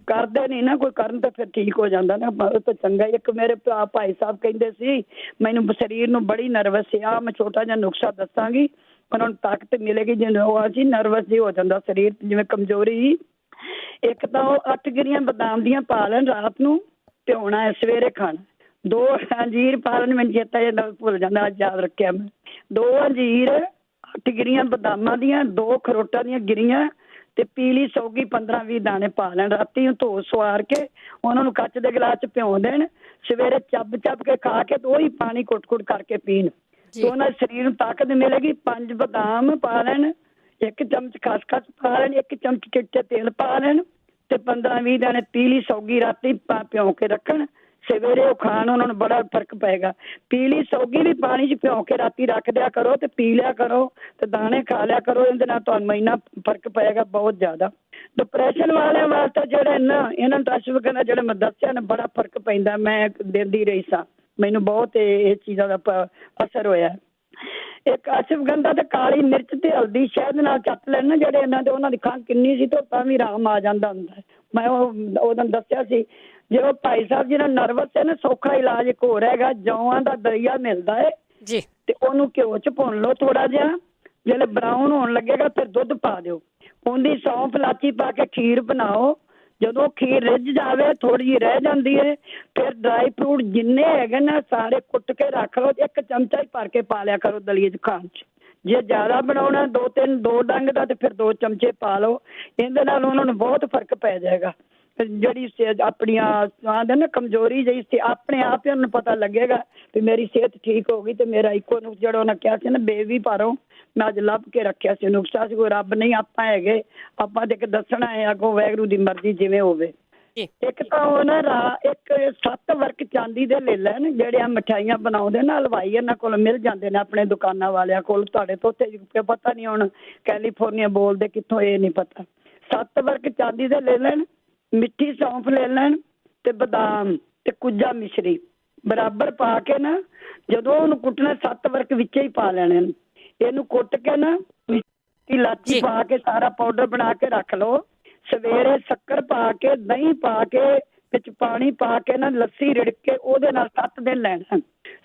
ਕਰਦੇ ਨਹੀਂ ਨਾ, ਕੋਈ ਕਰਨ ਤਾਂ ਫਿਰ ਠੀਕ ਹੋ ਜਾਂਦਾ ਨਾ, ਉਹ ਤਾਂ ਚੰਗਾ। ਇੱਕ ਮੇਰੇ ਭਾਈ ਸਾਹਿਬ ਕਹਿੰਦੇ ਸੀ, ਮੈਨੂੰ ਸਰੀਰ ਨੂੰ ਬੜੀ ਨਰਵਸ ਸੀ, ਆ ਮੈਂ ਛੋਟਾ ਜਿਹਾ ਨੁਕਸਾ ਦੱਸਾਂਗੀ, ਉਹਨਾਂ ਨੂੰ ਤਾਕਤ ਮਿਲੇਗੀ। ਜਿਵੇਂ ਉਹ ਅਸੀਂ ਨਰਵਸ ਜੀ ਹੋ ਜਾਂਦਾ ਸਰੀਰ, ਜਿਵੇਂ ਕਮਜ਼ੋਰੀ। ਇੱਕ ਤਾਂ ਉਹ 8 ਗਿਰੀਆਂ ਬਦਾਮ ਦੀਆਂ ਪਾ ਲੈਣ, ਰਾਤ ਨੂੰ ਭਿਉਣਾ ਹੈ, ਸਵੇਰੇ ਖਾਣਾ। 2 ਅੰਜੀਰ ਪਾ ਲੈਣ, ਮੈਨੂੰ ਚੇਤਾ ਜਾਂਦਾ ਭੁੱਲ ਜਾਂਦਾ, ਅੱਜ ਯਾਦ ਰੱਖਿਆ ਮੈਂ। 2 ਅੰਜੀਰ, 8 ਗਿਰੀਆਂ ਬਦਾਮਾਂ ਦੀਆਂ, 2 ਅਖਰੋਟਾਂ ਦੀਆਂ ਗਿਰੀਆਂ ਤੇ ਪੀਲੀ ਸੌਗੀ 15-20 ਦਾਣੇ ਪਾ ਲੈਣ। ਰਾਤੀ ਨੂੰ ਧੋ ਸਵਾਰ ਕੇ ਉਹਨਾਂ ਨੂੰ ਕੱਚ ਦੇ ਗਲਾਸ 'ਚ ਭਿਉਂ ਦੇਣ, ਸਵੇਰੇ ਚੱਬ ਕੇ ਖਾ ਕੇ ਤੇ ਉਹੀ ਪਾਣੀ ਘੁੱਟ ਕਰਕੇ ਪੀਣ, ਤੇ ਉਹਨਾਂ ਦੇ ਸਰੀਰ ਨੂੰ ਤਾਕਤ ਮਿਲੇਗੀ। 5 ਬਦਾਮ ਪਾ ਲੈਣ, 1 ਚਮਚ ਖਸਖਸ ਪਾ ਲੈਣ, 1 ਚਮਚ ਚਿੱਟੇ ਤੇਲ ਪਾ ਲੈਣ ਤੇ 15-20 ਦਾਣੇ ਪੀਲੀ ਸੌਗੀ ਰਾਤੀ ਭਿਉਂ ਕੇ ਰੱਖਣ, ਸਵੇਰੇ ਉਹ ਖਾਣ, ਉਹਨਾਂ ਨੂੰ ਬੜਾ ਫਰਕ ਪਏਗਾ। ਪੀਲੀ ਸੌਗੀ ਵੀ ਪਾਣੀ 'ਚ ਭਿਉਂ ਕੇ ਰਾਤੀ ਰੱਖ ਦਿਆ ਕਰੋ ਤੇ ਪੀ ਲਿਆ ਕਰੋ ਤੇ ਦਾਣੇ ਖਾ ਲਿਆ ਕਰੋ, ਇਹਦੇ ਨਾਲ ਤੁਹਾਨੂੰ ਇੰਨਾ ਫਰਕ ਪਏਗਾ ਬਹੁਤ ਜ਼ਿਆਦਾ। ਡਿਪਰੈਸ਼ਨ ਵਾਲਿਆਂ ਵਾਸਤੇ ਜਿਹੜੇ ਨਾ, ਇਹਨਾਂ ਨੂੰ ਅਸ਼ਵਗੰਧਾ ਜਿਹੜੇ ਮੈਂ ਦੱਸਿਆ ਨਾ, ਬੜਾ ਫਰਕ ਪੈਂਦਾ। ਮੈਂ ਦਿੰਦੀ ਰਹੀ ਸਾਂ, ਮੈਨੂੰ ਬਹੁਤ ਇਹ ਚੀਜ਼ਾਂ ਦਾ ਅਸਰ ਹੋਇਆ। ਇੱਕ ਅਸ਼ਵਗੰਧਾ ਤੇ ਕਾਲੀ ਮਿਰਚ ਤੇ ਹਲਦੀ ਸ਼ਹਿਦ ਨਾਲ ਚੱਟ ਲੈਣ ਨਾ, ਜਿਹੜੇ ਇਹਨਾਂ ਦੇ, ਉਹਨਾਂ ਦੀ ਖੰਘ ਕਿੰਨੀ ਸੀ ਤੇ ਤਾਂ ਵੀ ਆਰਾਮ ਆ ਜਾਂਦਾ ਹੁੰਦਾ। ਮੈਂ ਉਹਨਾਂ ਨੂੰ ਦੱਸਿਆ ਸੀ, ਜਦੋਂ ਭਾਈ ਸਾਹਿਬ ਜਿਹੜਾ ਨਰਵਸ ਹੈ ਨਾ, ਸੌਖਾ ਇਲਾਜ ਇੱਕ ਹੋਰ ਹੈਗਾ, ਜੌਆਂ ਦਾ ਦਲੀਆ ਮਿਲਦਾ ਹੈ ਜੀ, ਤੇ ਉਹਨੂੰ ਘਿਓ 'ਚ ਭੁੰਨ ਲਓ ਥੋੜਾ ਜਿਹਾ, ਜਦੋਂ ਬਰਾਊਨ ਹੋਣ ਲੱਗੇਗਾ ਫਿਰ ਦੁੱਧ ਪਾ ਦਿਓ, ਉਹਦੀ ਸੌਂਫ ਇਲਾਚੀ ਪਾ ਕੇ ਖੀਰ ਬਣਾਓ। ਜਦੋਂ ਖੀਰ ਰਿੱਝ ਜਾਵੇ, ਥੋੜੀ ਜਿਹੀ ਰਹਿ ਜਾਂਦੀ ਹੈ, ਫਿਰ ਡਰਾਈ ਫਰੂਟ ਜਿੰਨੇ ਹੈਗੇ ਨਾ ਸਾਰੇ ਕੁੱਟ ਕੇ ਰੱਖ ਲਓ, 1 ਚਮਚਾ ਹੀ ਭਰ ਕੇ ਪਾ ਲਿਆ ਕਰੋ ਦਲੀਏ 'ਚ ਖਾਣ 'ਚ। ਜੇ ਜ਼ਿਆਦਾ ਬਣਾਉਣਾ 2 ਡੰਗ ਦਾ ਤੇ ਫਿਰ 2 ਚਮਚੇ ਪਾ ਲਓ, ਇਹਦੇ ਨਾਲ ਉਹਨਾਂ ਨੂੰ ਬਹੁਤ ਫਰਕ ਪੈ ਜਾਏਗਾ। ਜਿਹੜੀ ਆਪਣੀਆਂ ਆਂਦੇ ਨਾ ਕਮਜ਼ੋਰੀ ਜਿਹੀ ਸੀ, ਆਪਣੇ ਆਪ ਹੀ ਉਹਨਾਂ ਨੂੰ ਪਤਾ ਲੱਗੇਗਾ ਵੀ ਮੇਰੀ ਸਿਹਤ ਠੀਕ ਹੋ ਗਈ। ਤੇ ਮੇਰਾ ਇੱਕੋ ਨੂੰ ਜਿਹੜਾ ਉਹਨਾਂ ਕਿਹਾ ਸੀ ਨਾ, ਬੇਬੀ ਪਾਰੋ, ਮੈਂ ਅੱਜ ਲੱਭ ਕੇ ਰੱਖਿਆ ਸੀ ਨੁਕਸਾ ਸੀ, ਕੋਈ ਰੱਬ ਨਹੀਂ, ਆਪਾਂ ਹੈਗੇ, ਆਪਾਂ ਤੇ ਇੱਕ ਦੱਸਣਾ ਹੈ ਅੱਗੋਂ, ਵਾਹਿਗੁਰੂ ਦੀ ਮਰਜ਼ੀ ਜਿਵੇਂ ਹੋਵੇ। ਇੱਕ ਤਾਂ ਉਹ ਨਾ 7 ਵਰਕ ਚਾਂਦੀ ਦੇ ਲੈ ਲੈਣ, ਜਿਹੜੇ ਆ ਮਠਿਆਈਆਂ ਬਣਾਉਂਦੇ ਨਾ ਹਲਵਾਈ, ਇਹਨਾਂ ਕੋਲ ਮਿਲ ਜਾਂਦੇ ਨੇ, ਆਪਣੇ ਦੁਕਾਨਾਂ ਵਾਲਿਆਂ ਕੋਲ। ਤੁਹਾਡੇ ਤੋਂ ਉੱਥੇ ਪਤਾ ਨਹੀਂ, ਹੁਣ ਕੈਲੀਫੋਰਨੀਆ ਬੋਲਦੇ ਕਿੱਥੋਂ, ਇਹ ਨਹੀਂ ਪਤਾ। 7 ਵਰਕ ਚਾਂਦੀ ਦੇ ਲੈ ਲੈਣ, ਮਿੱਠੀ ਸੌਂਫ ਲੈ ਲੈਣ ਤੇ ਬਦਾਮ ਤੇ ਕੁੱਜਾ ਮਿਸ਼ਰੀ, ਬਰਾਬਰ ਪਾ ਕੇ ਨਾ ਜਦੋਂ ਉਹਨੂੰ ਕੁੱਟਣਾ 7 ਵਰਕ ਵਿੱਚੇ ਹੀ ਪਾ ਲੈਣੇ ਨੇ। ਇਹਨੂੰ ਕੁੱਟ ਕੇ ਨਾ ਇਲਾਚੀ ਪਾ ਕੇ ਸਾਰਾ ਪਾਊਡਰ ਬਣਾ ਕੇ ਰੱਖ ਲਓ। ਸਵੇਰੇ ਸ਼ੱਕਰ ਪਾ ਕੇ ਦਹੀਂ ਪਾ ਕੇ ਵਿੱਚ ਪਾਣੀ ਪਾ ਕੇ ਨਾ ਲੱਸੀ ਰਿੜਕ ਕੇ ਉਹਦੇ ਨਾਲ 7 ਦਿਨ ਲੈਣਾ।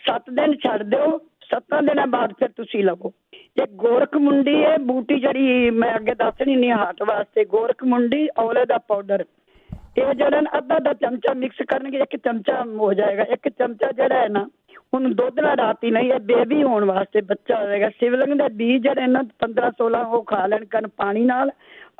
7 ਦਿਨ ਛੱਡ ਦਿਓ, 7 ਦਿਨਾਂ ਬਾਅਦ ਫਿਰ ਤੁਸੀਂ ਲਵੋ। ਇਹ ਗੋਰਖ ਮੁੰਡੀ ਹੈ ਬੂਟੀ ਜਿਹੜੀ ਮੈਂ ਅੱਗੇ ਦੱਸਣੀ ਨਹੀਂ ਹਾਰਟ ਵਾਸਤੇ। ਗੋਰਖ ਮੁੰਡੀ ਔਲੇ ਦਾ ਪਾਊਡਰ ਇਹ ਜਿਹੜਾ ਅੱਧਾ ਚਮਚਾ ਮਿਕਸ ਕਰਨਗੇ, 1 ਚਮਚਾ ਹੋ ਜਾਏਗਾ। 1 ਚਮਚਾ ਜਿਹੜਾ ਹੈ ਨਾ ਉਹਨੂੰ ਦੁੱਧ ਨਾਲ ਰਾਤੀ ਨਹੀਂ, ਇਹ ਬੇਬੀ ਹੋਣ ਵਾਸਤੇ ਬੱਚਾ ਹੋਵੇਗਾ। ਸਿਵਲਿੰਗ ਦੇ ਬੀਜ ਜਿਹੜੇ ਨਾ 15-16 ਉਹ ਖਾ ਲੈਣ ਕਰਨ ਪਾਣੀ ਨਾਲ।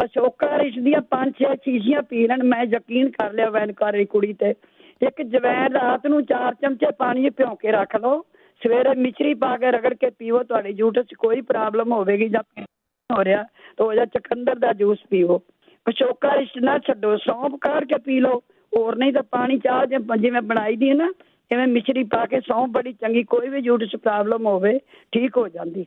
ਅਸ਼ੋਕਾ ਰਿਸ਼ ਦੀਆਂ 5-6 ਸ਼ੀਸ਼ੀਆਂ ਪੀ ਲੈਣ। ਮੈਂ ਯਕੀਨ ਕਰ ਲਿਆ ਵੈਨਕਾਰੀ ਕੁੜੀ ਤੇ। 1 ਜਵੈਣ ਰਾਤ ਨੂੰ 4 ਚਮਚੇ ਪਾਣੀ 'ਚ ਭਿਉਂ ਕੇ ਰੱਖ ਲਓ, ਸਵੇਰੇ ਮਿਸ਼ਰੀ ਪਾ ਕੇ ਰਗੜ ਕੇ ਪੀਓ। ਤੁਹਾਡੀ ਯੂਟਰਸ 'ਚ ਕੋਈ ਪ੍ਰੋਬਲਮ ਹੋਵੇਗੀ ਜਾਂ ਹੋ ਰਿਹਾ ਤਾਂ ਉਹ ਜਾਂ ਚੁਕੰਦਰ ਦਾ ਜੂਸ ਪੀਓ। ਅਸ਼ੋਕਾ ਰਿਸ਼ ਨਾ ਛੱਡੋ, ਸੌਂਫ ਕਾੜ ਕੇ ਪੀ ਲਓ। ਹੋਰ ਨਹੀਂ ਤਾਂ ਪਾਣੀ ਚਾਹ ਜਿਵੇਂ ਬਣਾਈ ਦੀ ਹੈ ਨਾ ਇਵੇਂ ਮਿਸ਼ਰੀ ਪਾ ਕੇ, ਸੌਂਫ ਬੜੀ ਚੰਗੀ, ਕੋਈ ਵੀ ਯੂਟਰਸ ਪ੍ਰੋਬਲਮ ਹੋਵੇ ਠੀਕ ਹੋ ਜਾਂਦੀ।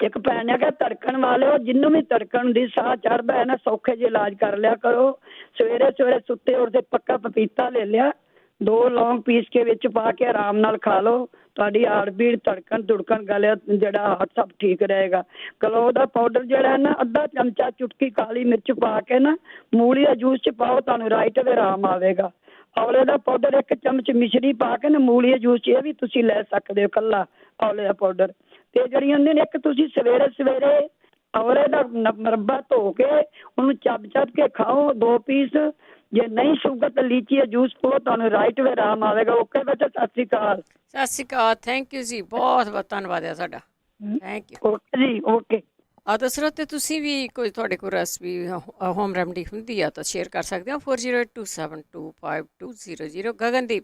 ਇੱਕ ਭੈਣ ਹੈਗਾ ਧੜਕਣ ਵਾਲਿਓ, ਜਿਹਨੂੰ ਵੀ ਧੜਕਣ ਦੀ ਸਾਹ ਚੜ੍ਹਦਾ ਹੈ ਨਾ ਸੌਖੇ ਜਿਹੇ ਇਲਾਜ ਕਰ ਲਿਆ ਕਰੋ। ਸਵੇਰੇ ਸੁੱਤੇ ਉੱਠਦੇ ਪੱਕਾ ਪਪੀਤਾ ਲੈ ਲਿਆ, 2 ਲੌਂਗ ਪੀਸ ਕੇ ਵਿੱਚ ਪਾ ਕੇ ਆਰਾਮ ਨਾਲ ਖਾ ਲਓ। ਤੁਹਾਡੀ ਹਾਰਟ ਬੀਟ ਧੜਕਣ ਧੁੜਕਣ ਗਲੇ ਜਿਹੜਾ ਹਾਰਟ ਸਭ ਠੀਕ ਰਹੇਗਾ। ਕਲੋ ਦਾ ਪਾਊਡਰ ਜਿਹੜਾ ਹੈ ਨਾ ਅੱਧਾ ਚਮਚਾ ਚੁਟਕੀ ਕਾਲੀ ਮਿਰਚ ਪਾ ਕੇ ਨਾ ਮੂਲੀ ਦੇ ਜੂਸ 'ਚ ਪਾਓ, ਤੁਹਾਨੂੰ ਰਾਈਟ ਵੇ ਆਰਾਮ ਆਵੇਗਾ। ਔਲੇ ਦਾ ਪਾਊਡਰ 1 ਚਮਚ ਮਿਸ਼ਰੀ ਪਾ ਕੇ ਨਾ ਮੂਲੀ ਦੇ ਜੂਸ 'ਚ ਇਹ ਵੀ ਤੁਸੀਂ ਲੈ ਸਕਦੇ ਹੋ ਕੱਲਾ ਔਲੇ ਦਾ ਪਾਊਡਰ। ਤੇ ਜਿਹੜੀਆਂ ਹੁੰਦੀਆਂ ਨੇ, ਇੱਕ ਤੁਸੀਂ ਸਵੇਰੇ ਔਲੇ ਦਾ ਮੁਰੱਬਾ ਧੋ ਕੇ ਉਹਨੂੰ ਚੱਬ ਕੇ ਖਾਓ 2 ਪੀਸ। ਜੇ ਨਹੀਂ ਸ਼ੂਗਰ ਤਾਂ ਲੀਚੀ ਦਾ ਜੂਸ ਪੀਓ, ਤੁਹਾਨੂੰ ਰਾਈਟ ਵੇ ਆਰਾਮ ਆਵੇਗਾ। ਓਕੇ ਬੇਟਾ, ਸਤਿ ਸ਼੍ਰੀ ਅਕਾਲ। ਸਤਿ ਸ਼੍ਰੀ ਅਕਾਲ, ਥੈਂਕ ਯੂ ਜੀ, ਬਹੁਤ ਬਹੁਤ ਧੰਨਵਾਦ ਹੈ ਤੁਹਾਡਾ, ਥੈਂਕ ਯੂ। ਓਕੇ ਜੀ, ਓਕੇ। ਦਸਰਤ ਤੇ ਤੁਸੀਂ ਵੀ ਕੋਈ ਤੁਹਾਡੇ ਕੋਲ ਰੈਸਪੀ ਹੋਮ ਰੈਮਡੀ ਹੁੰਦੀ ਆ ਤਾਂ ਸ਼ੇਅਰ ਕਰ ਸਕਦੇ ਹੋ। 4082725200। ਗਗਨਦੀਪ।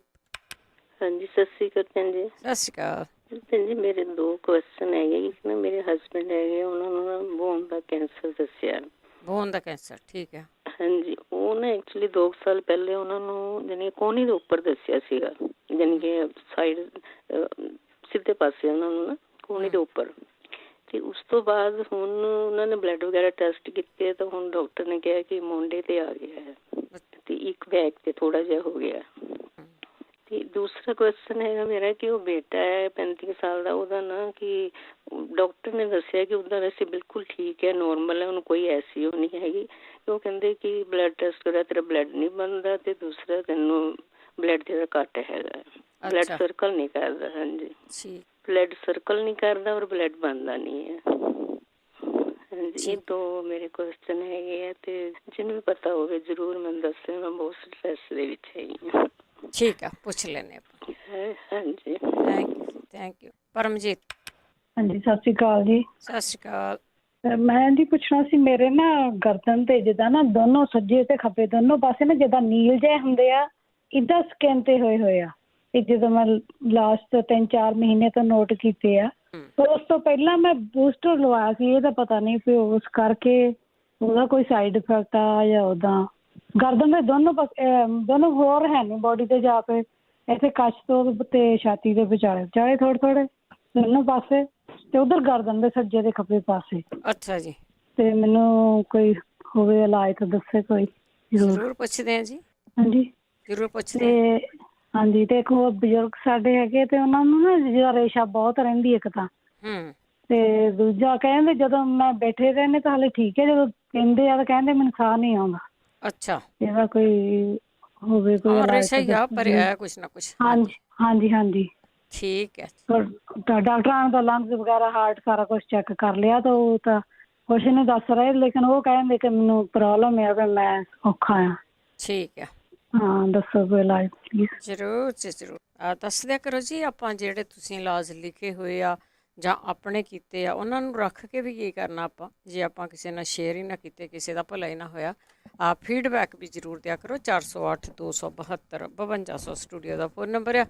ਹਾਂਜੀ, ਸਤਿ ਸ਼੍ਰੀ ਅਕਾਲ ਭੈਣ ਜੀ। ਸਤਿ ਸ਼੍ਰੀ ਅਕਾਲ ਭੈਣ ਜੀ, ਮੇਰੇ 2 ਕੁਐਸਚਨ ਹੈਗੇ। ਇੱਕ ਨਾ ਮੇਰੇ ਹਸਬੈਂਡ ਹੈਗੇ, ਉਹਨਾਂ ਨੂੰ ਨਾ ਬੋਨ ਦਾ ਕੈਂਸਰ ਦੱਸਿਆ। ਬੋਨ ਦਾ ਕੈਂਸਰ, ਠੀਕ ਹੈ। ਹਾਂਜੀ, ਉਹ ਨਾ ਐਕਚੁਅਲੀ 2 ਸਾਲ ਪਹਿਲੇ ਉਹਨਾਂ ਨੂੰ ਜਾਣੀ ਕੋਹਨੀ ਦੇ ਉੱਪਰ ਦੱਸਿਆ ਸੀਗਾ, ਜਾਣੀ ਕਿ ਸਾਈਡ ਸਿੱਧੇ ਪਾਸੇ ਉਹਨਾਂ ਨੂੰ ਨਾ ਕੋਹਨੀ ਦੇ ਉੱਪਰ। ਤੇ ਉਸ ਤੋਂ ਬਾਅਦ ਹੁਣ ਉਹਨਾਂ ਨੇ ਬਲੱਡ ਵਗੈਰਾ ਟੈਸਟ ਕੀਤੇ ਤਾਂ ਹੁਣ ਡਾਕਟਰ ਨੇ ਕਿਹਾ ਕਿ ਮੋਢੇ ਤੇ ਆ ਗਿਆ ਹੈ ਤੇ ਇੱਕ ਬੈਕ ਤੇ ਥੋੜਾ ਜਿਹਾ ਹੋ ਗਿਆ। ਤੇ ਦੂਸਰਾ ਕੁਐਸਚਨ ਹੈਗਾ ਮੇਰਾ ਕਿ ਉਹ ਬੇਟਾ ਹੈ 35 ਸਾਲ ਦਾ, ਉਹਦਾ ਨਾ ਕਿ ਡਾਕਟਰ ਨੇ ਦੱਸਿਆ ਕਿ ਉਹਦਾ ਵੈਸੇ ਬਿਲਕੁਲ ਠੀਕ ਹੈ, ਨੋਰਮਲ ਹੈ, ਉਹਨੂੰ ਕੋਈ ਐਸੀ ਉਹ ਨਹੀਂ ਹੈਗੀ। ਉਹ ਕਹਿੰਦੇ ਕਿ ਬਲੱਡ ਟੈਸਟ ਕਰਿਆ, ਤੇਰਾ ਬਲੱਡ ਨਹੀਂ ਬਣਦਾ ਤੇ ਦੂਸਰਾ ਤੈਨੂੰ ਬਲੱਡ ਤੇਰਾ ਘੱਟ ਹੈਗਾ, ਬਲੱਡ ਸਰਕਲ ਨਹੀਂ ਕਰਦਾ। ਹਾਂਜੀ, ਬਲੱਡ ਸਰਕਲ ਨਹੀਂ ਕਰਦਾ ਔਰ ਬਲੱਡ ਬਣਦਾ ਨਹੀਂ ਹੈ। ਹਾਂਜੀ, ਇਹ 2 ਮੇਰੇ ਕੁਐਸਚਨ ਹੈਗੇ ਆ ਤੇ ਜਿਹਨੂੰ ਵੀ ਪਤਾ ਹੋਵੇ ਜ਼ਰੂਰ ਮੈਨੂੰ ਦੱਸਿਓ। ਮੈਂ ਬਹੁਤ ਸਟ੍ਰੈਸ ਦੇ ਵਿੱਚ ਹੈਗੀ ਹਾਂ। ਠੀਕ ਆ, ਪੁੱਛ ਲੈਂਦੇ ਆਪਾਂ। ਹਾਂਜੀ, ਥੈਂਕ ਯੂ। ਪਰਮਜੀਤ। ਹਾਂਜੀ, ਸਤਿ ਸ਼੍ਰੀ ਅਕਾਲ ਜੀ। ਸਤਿ ਸ਼੍ਰੀ ਅਕਾਲ। ਮੈਂ ਜੀ ਪੁੱਛਣਾ ਸੀ, ਮੇਰੇ ਨਾ ਗਰਦਨ ਤੇ ਜਿੱਦਾਂ ਨਾ ਦੋਨੋਂ ਸੱਜੇ ਤੇ ਖੱਬੇ ਦੋਨੋਂ ਪਾਸੇ ਨਾ ਜਿੱਦਾਂ ਨੀਲ ਜਿਹੇ ਹੁੰਦੇ ਆ, ਇੱਦਾਂ ਸਕਿਨ ਤੇ ਹੋਏ ਆ। ਇਹ ਜਦੋਂ ਮੈਂ ਲਾਸਟ 3-4 ਮਹੀਨੇ ਤੋਂ ਨੋਟ ਕੀਤੇ ਆ। ਉਸ ਤੋਂ ਪਹਿਲਾਂ ਮੈਂ ਬੂਸਟਰ ਲਵਾਇਆ ਸੀ, ਇਹਦਾ ਪਤਾ ਨਹੀਂ ਵੀ ਉਸ ਕਰਕੇ ਉਹਦਾ ਕੋਈ ਸਾਈਡ ਇਫੈਕਟ ਆ ਜਾਂ ਉੱਦਾਂ। ਗਰਦਨ ਦੇ ਦੋਨੋਂ ਹੋਰ ਹੈ ਨਹੀਂ ਬੋਡੀ ਤੇ ਜਾ ਕੇ, ਇੱਥੇ ਕੱਛ ਤੋਂ ਤੇ ਛਾਤੀ ਦੇ ਵਿਚਾਲੇ ਥੋੜੇ ਦੋਨੋਂ ਪਾਸੇ, ਤੇ ਉਧਰ ਗਰਦਨ ਦੇ ਸੱਜੇ ਤੇ ਖੱਬੇ ਪਾਸੇ। ਅੱਛਾ ਜੀ। ਤੇ ਮੈਨੂੰ ਕੋਈ ਹੋਵੇ ਇਲਾਜ ਤਾਂ ਦੱਸੇ ਕੋਈ। ਜ਼ਰੂਰ ਪੁੱਛਦੇ ਆ ਜੀ। ਹਾਂਜੀ, ਜ਼ਰੂਰ ਪੁੱਛਦੇ। ਹਾਂਜੀ, ਤੇ ਇੱਕ ਹੋਰ ਬਜ਼ੁਰਗ ਸਾਡੇ ਹੈਗੇ ਤੇ ਉਹਨਾਂ ਨੂੰ ਨਾ ਜਿਹੜਾ ਰੇਸ਼ਾ ਬਹੁਤ ਰਹਿੰਦੀ ਇੱਕ ਤਾਂ, ਤੇ ਦੂਜਾ ਕਹਿੰਦੇ ਜਦੋਂ ਮੈਂ ਬੈਠੇ ਰਹਿੰਦੇ ਤਾਂ ਹਾਲੇ ਠੀਕ ਹੈ, ਜਦੋਂ ਕਹਿੰਦੇ ਆ ਤਾਂ ਕਹਿੰਦੇ ਮੈਨੂੰ ਸਾਹ ਨਹੀਂ ਆਉਂਦਾ। ਅੱਛਾ, ਇਹਦਾ ਕੋਈ ਹੋਵੇ ਕੋਈ ਇਲਾਜ ਭਰਿਆ ਕੁਛ ਨਾ ਕੁਛ। ਹਾਂਜੀ ਠੀਕ ਹੈ। ਡਾਕਟਰਾਂ ਨੇ ਤਾਂ ਲੰਗਸ ਵਗੈਰਾ ਹਾਰਟ ਸਾਰਾ ਕੁਛ ਚੈੱਕ ਕਰ ਲਿਆ ਤਾਂ ਉਹ ਤਾਂ ਕੁਛ ਨਹੀਂ ਦੱਸ ਰਹੇ, ਲੇਕਿਨ ਉਹ ਕਹਿੰਦੇ ਕਿ ਮੈਨੂੰ ਪ੍ਰੋਬਲਮ ਹੈ ਵੀ ਮੈਂ ਔਖਾ ਆ। ਠੀਕ ਹੈ। ਹਾਂ, ਦੱਸੋ ਕੋਈ ਇਲਾਜ ਪਲੀਜ਼। ਜ਼ਰੂਰ ਜੀ ਜ਼ਰੂਰ, ਦੱਸ ਦਿਆ ਕਰੋ ਜੀ। ਆਪਾਂ ਜਿਹੜੇ ਤੁਸੀਂ ਇਲਾਜ ਲਿਖੇ ਹੋਏ ਆ ਜਾਂ ਆਪਣੇ ਕੀਤੇ ਆ ਉਹਨਾਂ ਨੂੰ ਰੱਖ ਕੇ ਵੀ ਕੀ ਕਰਨਾ ਆਪਾਂ, ਜੇ ਆਪਾਂ ਕਿਸੇ ਨਾਲ ਸ਼ੇਅਰ ਹੀ ਨਾ ਕੀਤੇ, ਕਿਸੇ ਦਾ ਭਲਾ ਹੀ ਨਾ ਹੋਇਆ। ਫੀਡਬੈਕ ਵੀ ਜ਼ਰੂਰ ਦਿਆ ਕਰੋ। 408272 ਸਟੂਡੀਓ ਦਾ ਫੋਨ ਨੰਬਰ ਆ।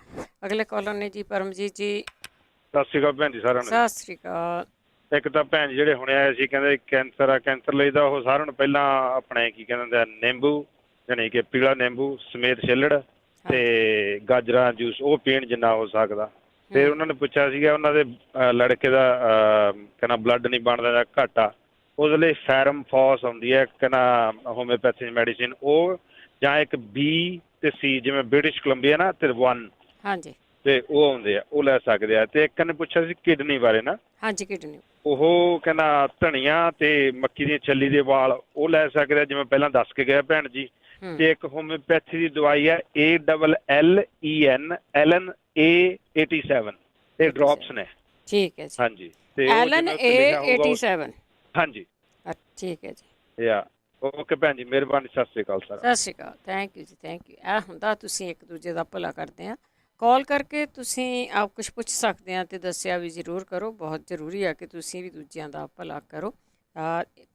ਅਗਲੇ ਕਾਲਰ ਨੇ ਜੀ ਪਰਮਜੀਤ ਜੀ। ਸਤਿ ਸ਼੍ਰੀ ਅਕਾਲ ਭੈਣ ਜੀ ਸਾਰਿਆਂ ਨੂੰ। ਸਤਿ ਸ਼੍ਰੀ ਅਕਾਲ। ਇੱਕ ਤਾਂ ਭੈਣ ਜਿਹੜੇ ਹੁਣੇ ਆਏ ਸੀ ਕਹਿੰਦੇ ਕੈਂਸਰ ਆ, ਕੈਂਸਰ ਲਈ ਤਾਂ ਉਹ ਸਾਰਿਆਂ ਨੂੰ ਪਹਿਲਾਂ ਆਪਣੇ ਕੀ ਕਹਿੰਦੇ ਨਿੰਬੂ ਜਾਣੀ ਕਿ ਪੀਲਾ ਨਿੰਬੂ ਸਮੇਤ ਛਿੱਲੜ ਤੇ ਗਾਜਰਾਂ ਜੂਸ ਉਹ ਪੀਣ ਜਿੰਨਾ ਹੋ ਸਕਦਾ। ਫਿਰ ਉਹਨਾਂ ਨੇ ਪੁੱਛਿਆ ਸੀਗਾ ਉਹਨਾਂ ਦੇ ਲੜਕੇ ਦਾ ਕਹਿੰਦਾ ਬਲੱਡ ਨਹੀਂ ਬਣਦਾ ਜਾਂ ਘੱਟ ਆ, ਉਹਦੇ ਲਈ ਫੈਰਮ ਫੋਸ ਆਉਂਦੀ ਹੈ ਕਹਿੰਦਾ ਹੋਮਿਓਪੈਥੀ ਮੈਡੀਸਿਨ, ਉਹ ਜਾਂ ਇੱਕ B ਤੇ C ਜਿਵੇਂ ਬ੍ਰਿਟਿਸ਼ ਕੋਲੰਬੀਆ ਨਾ ਤੇ 1 ਤੇ ਉਹ ਆਉਂਦੇ ਆ, ਉਹ ਲੈ ਸਕਦੇ ਆ। ਤੇ ਇੱਕ ਨੇ ਪੁੱਛਿਆ ਸੀ ਕਿਡਨੀ ਬਾਰੇ ਨਾ। ਹਾਂਜੀ, ਕਿਡਨੀ। ਉਹ ਕਹਿੰਦਾ ਧਨੀਆ ਤੇ ਮੱਕੀ ਦੀ ਛੱਲੀ ਦੇ ਵਾਲ ਉਹ ਲੈ ਸਕਦੇ ਆ, ਜਿਵੇਂ ਪਹਿਲਾਂ ਦੱਸ ਕੇ ਗਿਆ ਭੈਣ ਜੀ। ਤੇ ਇੱਕ ਹੋਮਿਓਪੈਥੀ ਦੀ ਦਵਾਈ ਹੈ ALLENA87, ਇਹ ਡ੍ਰੌਪਸ ਨੇ। ਠੀਕ ਹੈ ਜੀ। ਹਾਂਜੀ, ਤੇ ALLENA87। ਹਾਂਜੀ, ਠੀਕ ਹੈ ਜੀ। ਯਾ ਓਕੇ ਭੈਣ ਜੀ, ਮਿਹਰਬਾਨੀ। ਸਤਿ ਸ਼੍ਰੀ ਅਕਾਲ ਸਰ। ਸਤਿ ਸ਼੍ਰੀ ਅਕਾਲ। ਥੈਂਕ ਯੂ ਜੀ, ਥੈਂਕ ਯੂ। ਇਹ ਹੁੰਦਾ ਤੁਸੀਂ ਇੱਕ ਦੂਜੇ ਦਾ ਭਲਾ ਕਰਦੇ ਆ। ਕਾਲ ਕਰਕੇ ਤੁਸੀਂ ਆਪ ਕੁਝ ਪੁੱਛ ਸਕਦੇ ਆ ਤੇ ਦੱਸਿਆ ਵੀ ਜ਼ਰੂਰ ਕਰੋ। ਬਹੁਤ ਜ਼ਰੂਰੀ ਆ ਕਿ ਤੁਸੀਂ ਵੀ ਦੂਜਿਆਂ ਦਾ ਭਲਾ ਕਰੋ।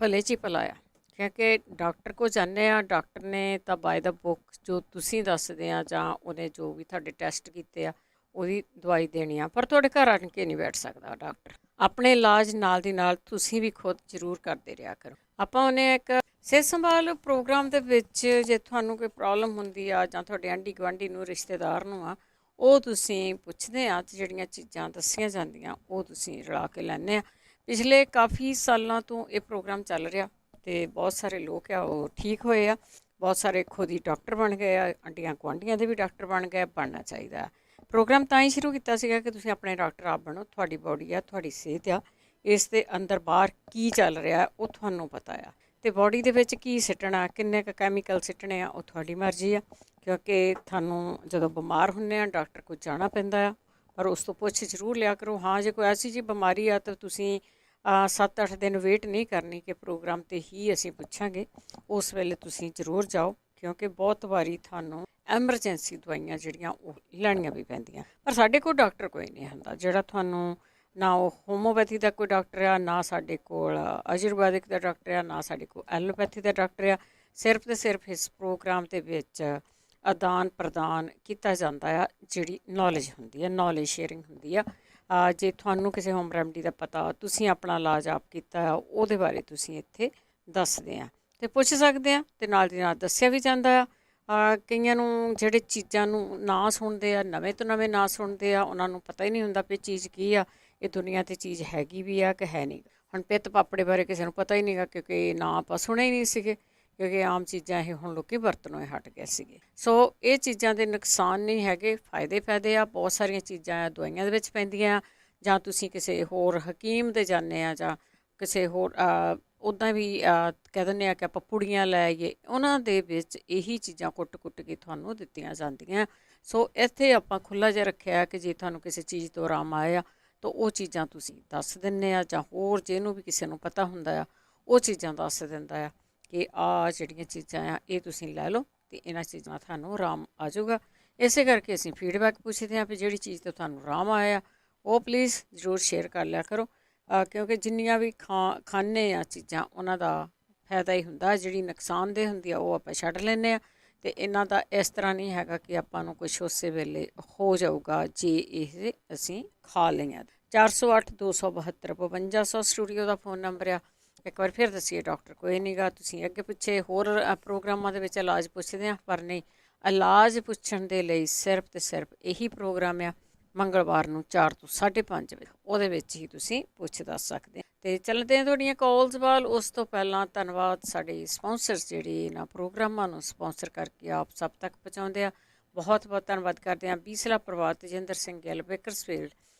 ਭਲੇ 'ਚ ਹੀ ਭਲਾ ਆ, ਕਿਉਂਕਿ ਡਾਕਟਰ ਕੋਲ ਜਾਂਦੇ ਆ, ਡਾਕਟਰ ਨੇ ਤਾਂ ਬਾਏ ਦਾ ਬੁੱਕ ਜੋ ਤੁਸੀਂ ਦੱਸਦੇ ਆ ਜਾਂ ਉਹਨੇ ਜੋ ਵੀ ਤੁਹਾਡੇ ਟੈਸਟ ਕੀਤੇ ਆ ਉਹਦੀ ਦਵਾਈ ਦੇਣੀ ਆ, ਪਰ ਤੁਹਾਡੇ ਘਰ ਆਣ ਕੇ ਨਹੀਂ ਬੈਠ ਸਕਦਾ ਡਾਕਟਰ। ਆਪਣੇ ਇਲਾਜ ਨਾਲ ਦੀ ਨਾਲ ਤੁਸੀਂ ਵੀ ਖੁਦ ਜ਼ਰੂਰ ਕਰਦੇ ਰਿਹਾ ਕਰੋ। ਆਪਾਂ ਉਹਨੇ ਇੱਕ ਸਿਹਤ ਸੰਭਾਲ ਪ੍ਰੋਗਰਾਮ ਦੇ ਵਿੱਚ ਜੇ ਤੁਹਾਨੂੰ ਕੋਈ ਪ੍ਰੋਬਲਮ ਹੁੰਦੀ ਆ ਜਾਂ ਤੁਹਾਡੇ ਆਂਢੀ ਗੁਆਂਢੀ ਨੂੰ, ਰਿਸ਼ਤੇਦਾਰ ਨੂੰ ਆ, ਉਹ ਤੁਸੀਂ ਪੁੱਛਦੇ ਆ ਅਤੇ ਜਿਹੜੀਆਂ ਚੀਜ਼ਾਂ ਦੱਸੀਆਂ ਜਾਂਦੀਆਂ ਉਹ ਤੁਸੀਂ ਰਲਾ ਕੇ ਲੈਂਦੇ ਆ। ਪਿਛਲੇ ਕਾਫੀ ਸਾਲਾਂ ਤੋਂ ਇਹ ਪ੍ਰੋਗਰਾਮ ਚੱਲ ਰਿਹਾ ਅਤੇ ਬਹੁਤ ਸਾਰੇ ਲੋਕ ਆ ਉਹ ਠੀਕ ਹੋਏ ਆ। ਬਹੁਤ ਸਾਰੇ ਖੁਦ ਹੀ ਡਾਕਟਰ ਬਣ ਗਏ ਆ, ਆਂਢੀਆਂ ਗੁਆਂਢੀਆਂ ਦੇ ਵੀ ਡਾਕਟਰ ਬਣ ਗਏ। ਬਣਨਾ ਚਾਹੀਦਾ। ਪ੍ਰੋਗਰਾਮ ਤਾਂ ਹੀ ਸ਼ੁਰੂ ਕੀਤਾ ਸੀਗਾ ਕਿ ਤੁਸੀਂ ਆਪਣੇ ਡਾਕਟਰ ਆਪ ਬਣੋ। ਤੁਹਾਡੀ ਬੋਡੀ ਆ, ਤੁਹਾਡੀ ਸਿਹਤ ਆ, ਇਸ ਦੇ ਅੰਦਰ ਬਾਹਰ ਕੀ ਚੱਲ ਰਿਹਾ ਉਹ ਤੁਹਾਨੂੰ ਪਤਾ ਆ, ਅਤੇ ਬੋਡੀ ਦੇ ਵਿੱਚ ਕੀ ਸਿੱਟਣਾ, ਕਿੰਨੇ ਕੁ ਕੈਮੀਕਲ ਸਿੱਟਣੇ ਆ ਉਹ ਤੁਹਾਡੀ ਮਰਜ਼ੀ ਆ। ਕਿਉਂਕਿ ਤੁਹਾਨੂੰ ਜਦੋਂ ਬਿਮਾਰ ਹੁੰਦੇ ਆ ਡਾਕਟਰ ਕੋਲ ਜਾਣਾ ਪੈਂਦਾ ਆ, ਪਰ ਉਸ ਤੋਂ ਪੁੱਛ ਜ਼ਰੂਰ ਲਿਆ ਕਰੋ। ਹਾਂ, ਜੇ ਕੋਈ ਐਸੀ ਜੀ ਬਿਮਾਰੀ ਆ ਤਾਂ ਤੁਸੀਂ 7-8 ਦਿਨ ਵੇਟ ਨਹੀਂ ਕਰਨੀ ਕਿ ਪ੍ਰੋਗਰਾਮ 'ਤੇ ਹੀ ਅਸੀਂ ਪੁੱਛਾਂਗੇ। ਉਸ ਵੇਲੇ ਤੁਸੀਂ ਜ਼ਰੂਰ ਜਾਓ, ਕਿਉਂਕਿ ਬਹੁਤ ਵਾਰੀ ਤੁਹਾਨੂੰ ਐਮਰਜੈਂਸੀ ਦਵਾਈਆਂ ਜਿਹੜੀਆਂ ਉਹ ਲੈਣੀਆਂ ਵੀ ਪੈਂਦੀਆਂ। ਪਰ ਸਾਡੇ ਕੋਲ ਡਾਕਟਰ ਕੋਈ ਨਹੀਂ ਹੁੰਦਾ ਜਿਹੜਾ ਤੁਹਾਨੂੰ, ਨਾ ਉਹ ਹੋਮੋਪੈਥੀ ਦਾ ਕੋਈ ਡਾਕਟਰ ਆ, ਨਾ ਸਾਡੇ ਕੋਲ ਆਯੁਰਵੈਦਿਕ ਦਾ ਡਾਕਟਰ ਆ, ਨਾ ਸਾਡੇ ਕੋਲ ਐਲੋਪੈਥੀ ਦਾ ਡਾਕਟਰ ਆ। ਸਿਰਫ ਅਤੇ ਸਿਰਫ ਇਸ ਪ੍ਰੋਗਰਾਮ ਦੇ ਵਿੱਚ ਆਦਾਨ ਪ੍ਰਦਾਨ ਕੀਤਾ ਜਾਂਦਾ ਆ, ਜਿਹੜੀ ਨੌਲੇਜ ਹੁੰਦੀ ਹੈ, ਨੌਲੇਜ ਸ਼ੇਅਰਿੰਗ ਹੁੰਦੀ ਆ। ਜੇ ਤੁਹਾਨੂੰ ਕਿਸੇ ਹੋਮ ਰੈਮਡੀ ਦਾ ਪਤਾ, ਤੁਸੀਂ ਆਪਣਾ ਇਲਾਜ ਆਪ ਕੀਤਾ ਆ, ਉਹਦੇ ਬਾਰੇ ਤੁਸੀਂ ਇੱਥੇ ਦੱਸਦੇ ਆ ਅਤੇ ਪੁੱਛ ਸਕਦੇ ਆ, ਅਤੇ ਨਾਲ ਦੀ ਨਾਲ ਦੱਸਿਆ ਵੀ ਜਾਂਦਾ ਆ। ਕਈਆਂ ਨੂੰ ਜਿਹੜੇ ਚੀਜ਼ਾਂ ਨੂੰ ਨਾਂ ਸੁਣਦੇ ਆ, ਨਵੇਂ ਤੋਂ ਨਵੇਂ ਨਾਂ ਸੁਣਦੇ ਆ, ਉਹਨਾਂ ਨੂੰ ਪਤਾ ਹੀ ਨਹੀਂ ਹੁੰਦਾ ਵੀ ਚੀਜ਼ ਕੀ ਆ, ਇਹ ਦੁਨੀਆ 'ਤੇ ਚੀਜ਼ ਹੈਗੀ ਵੀ ਆ ਕਿ ਹੈ ਨਹੀਂ। ਹੁਣ ਪਿੱਤ ਪਾਪੜੇ ਬਾਰੇ ਕਿਸੇ ਨੂੰ ਪਤਾ ਹੀ ਨਹੀਂਗਾ, ਕਿਉਂਕਿ ਨਾਂ ਆਪਾਂ ਸੁਣੇ ਹੀ ਨਹੀਂ ਸੀਗੇ, ਕਿਉਂਕਿ ਆਮ ਚੀਜ਼ਾਂ ਇਹ ਹੁਣ ਲੋਕ ਵਰਤਣੋਂ ਹਟ ਗਏ ਸੀਗੇ। ਸੋ ਇਹ ਚੀਜ਼ਾਂ ਦੇ ਨੁਕਸਾਨ ਨਹੀਂ ਹੈਗੇ, ਫਾਇਦੇ ਆ। ਬਹੁਤ ਸਾਰੀਆਂ ਚੀਜ਼ਾਂ ਦਵਾਈਆਂ ਦੇ ਵਿੱਚ ਪੈਂਦੀਆਂ, ਜਾਂ ਤੁਸੀਂ ਕਿਸੇ ਹੋਰ ਹਕੀਮ ਦੇ ਜਾਂਦੇ ਆ, ਜਾਂ ਕਿਸੇ ਹੋਰ ਉੱਦਾਂ ਵੀ ਕਹਿ ਦਿੰਦੇ ਆ ਕਿ ਆਪਾਂ ਪੁੜੀਆਂ ਲੈ ਆਈਏ, ਉਹਨਾਂ ਦੇ ਵਿੱਚ ਇਹੀ ਚੀਜ਼ਾਂ ਕੁੱਟ ਕੇ ਤੁਹਾਨੂੰ ਦਿੱਤੀਆਂ ਜਾਂਦੀਆਂ। ਸੋ ਇੱਥੇ ਆਪਾਂ ਖੁੱਲ੍ਹਾ ਜਿਹਾ ਰੱਖਿਆ ਕਿ ਜੇ ਤੁਹਾਨੂੰ ਕਿਸੇ ਚੀਜ਼ ਤੋਂ ਆਰਾਮ ਆਇਆ ਤਾਂ ਉਹ ਚੀਜ਼ਾਂ ਤੁਸੀਂ ਦੱਸ ਦਿੰਦੇ ਆ, ਜਾਂ ਹੋਰ ਜਿਹਨੂੰ ਵੀ ਕਿਸੇ ਨੂੰ ਪਤਾ ਹੁੰਦਾ ਆ ਉਹ ਚੀਜ਼ਾਂ ਦੱਸ ਦਿੰਦਾ ਆ ਕਿ ਆਹ ਜਿਹੜੀਆਂ ਚੀਜ਼ਾਂ ਆ ਇਹ ਤੁਸੀਂ ਲੈ ਲਓ ਅਤੇ ਇਹਨਾਂ ਚੀਜ਼ਾਂ ਤੁਹਾਨੂੰ ਆਰਾਮ ਆ ਜਾਊਗਾ। ਇਸੇ ਕਰਕੇ ਅਸੀਂ ਫੀਡਬੈਕ ਪੁੱਛਦੇ ਹਾਂ ਵੀ ਜਿਹੜੀ ਚੀਜ਼ ਤੋਂ ਤੁਹਾਨੂੰ ਆਰਾਮ ਆਇਆ ਉਹ ਪਲੀਜ਼ ਜ਼ਰੂਰ ਸ਼ੇਅਰ ਕਰ ਲਿਆ ਕਰੋ, ਕਿਉਂਕਿ ਜਿੰਨੀਆਂ ਵੀ ਖਾਂਦੇ ਆ ਚੀਜ਼ਾਂ ਉਹਨਾਂ ਦਾ ਫਾਇਦਾ ਹੀ ਹੁੰਦਾ। ਜਿਹੜੀ ਨੁਕਸਾਨਦੇਹ ਹੁੰਦੀ ਆ ਉਹ ਆਪਾਂ ਛੱਡ ਲੈਂਦੇ ਹਾਂ, ਅਤੇ ਇਹਨਾਂ ਦਾ ਇਸ ਤਰ੍ਹਾਂ ਨਹੀਂ ਹੈਗਾ ਕਿ ਆਪਾਂ ਨੂੰ ਕੁਛ ਉਸੇ ਵੇਲੇ ਹੋ ਜਾਊਗਾ ਜੇ ਇਹ ਅਸੀਂ ਖਾ ਲਈਆਂ। 408-272-5200 ਸਟੂਡੀਓ ਦਾ ਫ਼ੋਨ ਨੰਬਰ ਆ। ਇੱਕ ਵਾਰ ਫਿਰ ਦੱਸੀਏ, ਡਾਕਟਰ ਕੋਈ ਨਹੀਂਗਾ। ਤੁਸੀਂ ਅੱਗੇ ਪਿੱਛੇ ਹੋਰ ਪ੍ਰੋਗਰਾਮਾਂ ਦੇ ਵਿੱਚ ਇਲਾਜ ਪੁੱਛਦੇ ਆ, ਪਰ ਨਹੀਂ, ਇਲਾਜ ਪੁੱਛਣ ਦੇ ਲਈ ਸਿਰਫ ਅਤੇ ਸਿਰਫ ਇਹੀ ਪ੍ਰੋਗਰਾਮ ਆ ਮੰਗਲਵਾਰ ਨੂੰ 4 ਤੋਂ 5:30 ਵਜੇ। ਉਹਦੇ ਵਿੱਚ ਹੀ ਤੁਸੀਂ ਪੁੱਛ ਦੱਸ ਸਕਦੇ ਆ। ਅਤੇ ਚੱਲਦੇ ਆ ਤੁਹਾਡੀਆਂ ਕਾਲਸ ਵੱਲ। ਉਸ ਤੋਂ ਪਹਿਲਾਂ ਧੰਨਵਾਦ ਸਾਡੇ ਸਪੋਂਸਰਸ ਜਿਹੜੇ ਇਹਨਾਂ ਪ੍ਰੋਗਰਾਮਾਂ ਨੂੰ ਸਪੋਂਸਰ ਕਰਕੇ ਆਪ ਸਭ ਤੱਕ ਪਹੁੰਚਾਉਂਦੇ ਆ। ਬਹੁਤ ਬਹੁਤ ਧੰਨਵਾਦ ਕਰਦੇ ਹਾਂ। ਬੀਸਲਾ ਪਰਿਵਾਰ, ਤੇਜਿੰਦਰ ਸਿੰਘ ਗਿੱਲ, ਬੇਕਰਸਫੀਲਡ,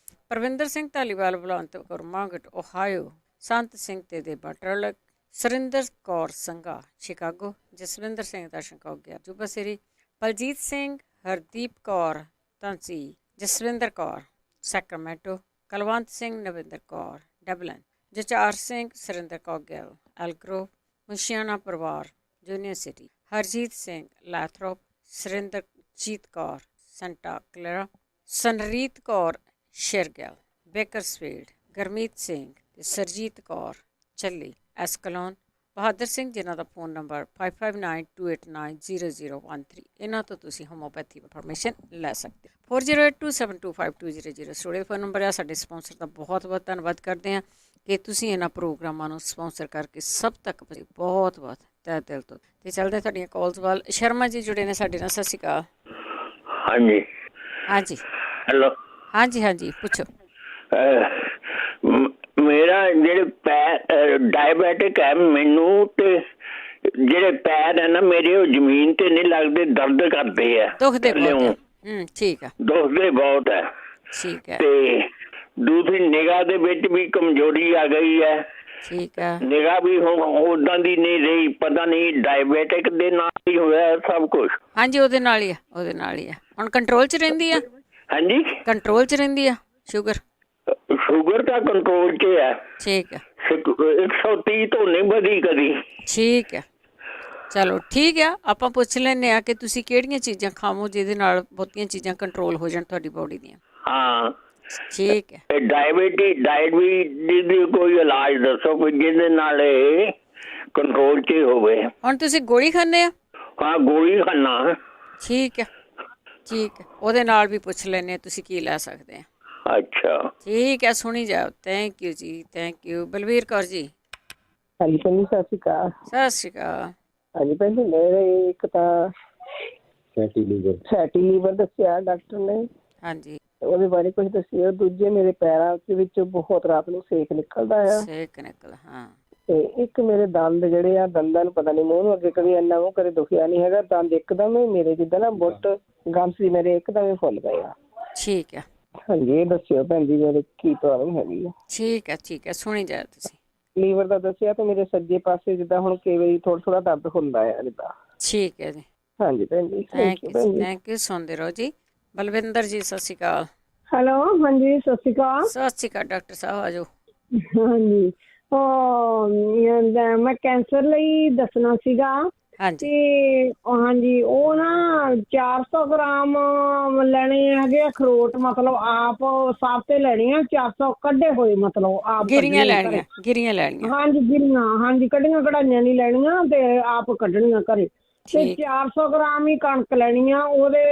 ਪਰਵਿੰਦਰ ਸਿੰਘ ਧਾਲੀਵਾਲ, ਬਲਵੰਤਪੁਰ, ਮਾਂਗਟ, ਓਹਾਇਓ, ਸੰਤ ਸਿੰਘ ਤੇ ਦੇ ਬਟਰਲਕ, ਸੁਰਿੰਦਰ ਕੌਰ ਸੰਘਾ, ਸ਼ਿਕਾਗੋ, ਜਸਵਿੰਦਰ ਸਿੰਘ ਦਰਸ਼ਨਕੋਗਿਆ, Yuba City, Baljit Singh, Hardeep Kaur Dhansi, Jaswinder Kaur Sacramento, Kulwant Singh, Navinder Kaur Dublin, ਜਚਾਰ ਸਿੰਘ, ਸੁਰਿੰਦਰ ਕੌਗਿਲ, ਐਲਗਰੋਵ, ਮੁਸ਼ੀਆਣਾ ਪਰਿਵਾਰ, junior city, Harjit Singh, Lathrop, Surinderjit Kaur, Santa Clara, Sanreet Kaur Shergill, Bakersfield, Gurmeet Singh ਅਤੇ ਸਰਜੀਤ ਕੌਰ ਚੱਲੀ, ਐਸਕਲੋਨ, ਬਹਾਦਰ ਸਿੰਘ, ਜਿਨ੍ਹਾਂ ਦਾ ਫ਼ੋਨ ਨੰਬਰ 5592890013। ਇਹਨਾਂ ਤੋਂ ਤੁਸੀਂ ਹੋਮੋਪੈਥੀ ਇਨਫੋਰਮੇਸ਼ਨ ਲੈ ਸਕਦੇ ਹੋ। 4082725200 ਸਟੂਡੀਓ ਫ਼ੋਨ ਨੰਬਰ ਆ। ਸਾਡੇ ਸਪੋਂਸਰ ਦਾ ਬਹੁਤ ਬਹੁਤ ਧੰਨਵਾਦ ਕਰਦੇ ਹਾਂ ਕਿ ਤੁਸੀਂ ਇਹਨਾਂ ਪ੍ਰੋਗਰਾਮਾਂ ਨੂੰ ਸਪੋਂਸਰ ਕਰਕੇ ਸਭ ਤੱਕ ਬਹੁਤ ਬਹੁਤ ਤਹਿ ਦਿਲ ਤੋਂ। ਅਤੇ ਚੱਲਦੇ ਤੁਹਾਡੀਆਂ ਕਾਲਸ ਵੱਲ। ਸ਼ਰਮਾ ਜੀ ਜੁੜੇ ਨੇ ਸਾਡੇ ਨਾਲ। ਸਤਿ ਸ਼੍ਰੀ ਅਕਾਲ। ਹਾਂਜੀ ਹਾਂਜੀ ਹੈਲੋ। ਹਾਂਜੀ ਪੁੱਛੋ। ਮੇਰਾ ਜਿਹੜੇ ਪੈਰ ਡਾਇਬੈਟਿਕ ਹੈ ਮੈਨੂੰ, ਤੇ ਜਿਹੜੇ ਪੈਰ ਹੈ ਨਾ ਮੇਰੇ ਉਹ ਜ਼ਮੀਨ ਤੇ ਨਹੀਂ ਲੱਗਦੇ, ਦਰਦ ਕਰਦੇ ਆ। ਦੁਖਦੇ ਠੀਕ ਹੈ। ਦੁਖਦੇ ਬਹੁਤ ਹੈ। ਠੀਕ ਹੈ। ਤੇ ਦੂਸਰੀ ਨਿਗਾਹ ਦੇ ਵਿੱਚ ਵੀ ਕਮਜ਼ੋਰੀ ਆ ਗਈ ਹੈ। ਠੀਕ ਹੈ। ਨਿਗਾਹ ਵੀ ਹੁਣ ਉਦਾਂ ਦੀ ਨਹੀਂ ਰਹੀ, ਪਤਾ ਨਹੀਂ ਡਾਇਬੈਟਿਕ ਦੇ ਨਾਲ ਹੀ ਹੋਇਆ ਸਭ ਕੁਝ। ਹਾਂਜੀ, ਉਹਦੇ ਨਾਲ ਹੀ ਆ, ਉਹਦੇ ਨਾਲ ਹੀ ਆ। ਹੁਣ ਕੰਟਰੋਲ 'ਚ ਰਹਿੰਦੀ ਆ? ਹਾਂਜੀ, ਕੰਟਰੋਲ 'ਚ ਰਹਿੰਦੀ ਆ ਸ਼ੂਗਰ? ਸ਼ੂਗਰ ਤਾਂ ਕੰਟਰੋਲ 'ਚ ਹੈ। ਠੀਕ ਹੈ। 130 ਤੋਂ ਨਹੀਂ ਵਧੀ ਕਦੀ। ਠੀਕ ਹੈ, ਚਲੋ ਠੀਕ ਆ। ਆਪਾਂ ਪੁੱਛ ਲੈਂਦੇ ਆ ਕਿ ਤੁਸੀਂ ਕਿਹੜੀਆਂ ਚੀਜ਼ਾਂ ਖਾਵੋ ਜਿਹਦੇ ਨਾਲ ਬਹੁਤੀਆਂ ਚੀਜ਼ਾਂ ਕੰਟਰੋਲ ਹੋ ਜਾਣ ਤੁਹਾਡੀ ਬੋਡੀ ਦੀਆਂ। ਹਾਂ ਠੀਕ ਹੈ। ਡਾਇਬਟੀਜ਼ ਦੀ ਕੋਈ ਇਲਾਜ ਦੱਸੋ ਕੋਈ ਜਿਹਦੇ ਨਾਲ ਇਹ ਕੰਟਰੋਲ 'ਚ ਹੋਵੇ। ਹੁਣ ਤੁਸੀਂ ਗੋਲੀ ਖਾਂਦੇ ਆ? ਹਾਂ, ਗੋਲੀ ਖਾਣਾ। ਠੀਕ ਹੈ, ਠੀਕ ਹੈ। ਉਹਦੇ ਨਾਲ ਵੀ ਪੁੱਛ ਲੈਂਦੇ ਆ ਤੁਸੀਂ ਕੀ ਲੈ ਸਕਦੇ ਆ। ਅੱਛਾ, ਠੀਕ ਹੈ, ਸੁਣੀ ਜਾਓ। ਥੈਂਕ ਯੂ ਜੀ, ਥੈਂਕ ਯੂ। ਬਲਵੀਰ ਕੌਰ ਜੀ। ਹਾਂਜੀ ਭੈਣ ਜੀ, ਸਤਿ ਸ਼੍ਰੀ ਅਕਾਲ। ਸਤਿ ਸ਼੍ਰੀ ਅਕਾਲ। ਹਾਂਜੀ ਭੈਣ ਜੀ, ਮੇਰੇ ਇੱਕ ਤਾਂ ਫੈਟੀ ਲੀਵਰ ਦੱਸਿਆ ਡਾਕਟਰ ਨੇ। ਹਾਂਜੀ, ਉਹਦੇ ਬਾਰੇ ਕੁਝ ਦੱਸਿਓ। ਦੂਜੇ ਮੇਰੇ ਪੈਰਾਂ ਦੇ ਵਿੱਚ ਬਹੁਤ ਰਾਤ ਨੂੰ ਸੇਕ ਨਿਕਲਦਾ ਆ। ਸੇਕ ਨਿਕਲ, ਹਾਂ। ਤੇ ਇੱਕ ਮੇਰੇ ਦੰਦ ਜਿਹੜੇ ਆ, ਦੰਦਾਂ ਨੂੰ ਪਤਾ ਨਹੀਂ, ਮੂੰਹ ਨੂੰ ਅੱਗੇ ਕਦੀ ਇੰਨਾ ਮੂੰਹ ਕਦੇ ਦੁਖਿਆ ਨਹੀਂ ਹੈਗਾ। ਦੰਦ ਇੱਕਦਮ ਹੀ ਮੇਰੇ ਜਿੱਦਾਂ ਨਾ ਬੁੱਟ ਗਮ ਸੀ ਮੇਰੇ ਇੱਕਦਮ ਹੀ ਫੁੱਲ ਗਏ ਆ। ਠੀਕ ਹੈ। ਹਾਂਜੀ, ਇਹ ਦੱਸਿਓ ਭੈਣ ਜੀ ਮੇਰੇ ਕੀ ਪ੍ਰੋਬਲਮ ਹੈਗੀ ਆ। ਠੀਕ ਹੈ, ਠੀਕ ਹੈ, ਸੁਣੀ ਜਾਓ ਤੁਸੀਂ। ਲੀਵਰ ਦਾ ਦੱਸਿਆ ਤੇ ਮੇਰੇ ਸੱਜੇ ਪਾਸੇ ਜਿੱਦਾਂ ਹੁਣ ਕਈ ਵਾਰੀ ਥੋੜਾ ਦਰਦ ਹੁੰਦਾ ਆ ਜਿੱਦਾਂ। ਠੀਕ ਹੈ ਜੀ। ਹਾਂਜੀ ਭੈਣ ਜੀ, ਥੈਂਕ ਯੂ। ਸੁਣਦੇ ਰਹੋ ਜੀ। ਬਲਵਿੰਦਰ ਜੀ, ਸਤਿ ਸ਼੍ਰੀ ਅਕਾਲ। ਹੈਲੋ, ਹਾਂਜੀ ਸਤਿ ਸ਼੍ਰੀ ਅਕਾਲ। ਸਤਿ ਸ਼੍ਰੀ ਅਕਾਲ ਡਾਕਟਰ ਸਾਹਿਬ, ਆ ਜਾਓ। ਹਾਂਜੀ, ਮੈਂ ਕੈਂਸਰ ਲਈ ਦੱਸਣਾ ਸੀਗਾ। ਹਾਂਜੀ। ਹਾਂਜੀ, ਉਹ ਨਾ 400 ਗ੍ਰਾਮ ਲੈਣੇ ਹੈਗੇ ਅਖਰੋਟ, ਮਤਲਬ ਆਪ ਸਾਬਤੇ ਲੈਣੇ ਆ। 400 ਕੱਢੇ ਹੋਏ, ਮਤਲਬ ਆਪ ਗਿਰੀਆਂ ਲੈਣੀਆਂ, ਗਿਰੀਆਂ ਲੈਣੀਆਂ। ਹਾਂਜੀ, ਗਿਰੀਆਂ, ਹਾਂਜੀ, ਕੱਢੀਆਂ ਕਢਾਈਆਂ ਨਹੀਂ ਲੈਣੀਆਂ ਤੇ ਆਪ ਕੱਢਣੀਆਂ ਘਰੇ। ਤੇ 400 ਗ੍ਰਾਮ ਹੀ ਕਣਕ ਲੈਣੀ ਆ। ਉਹਦੇ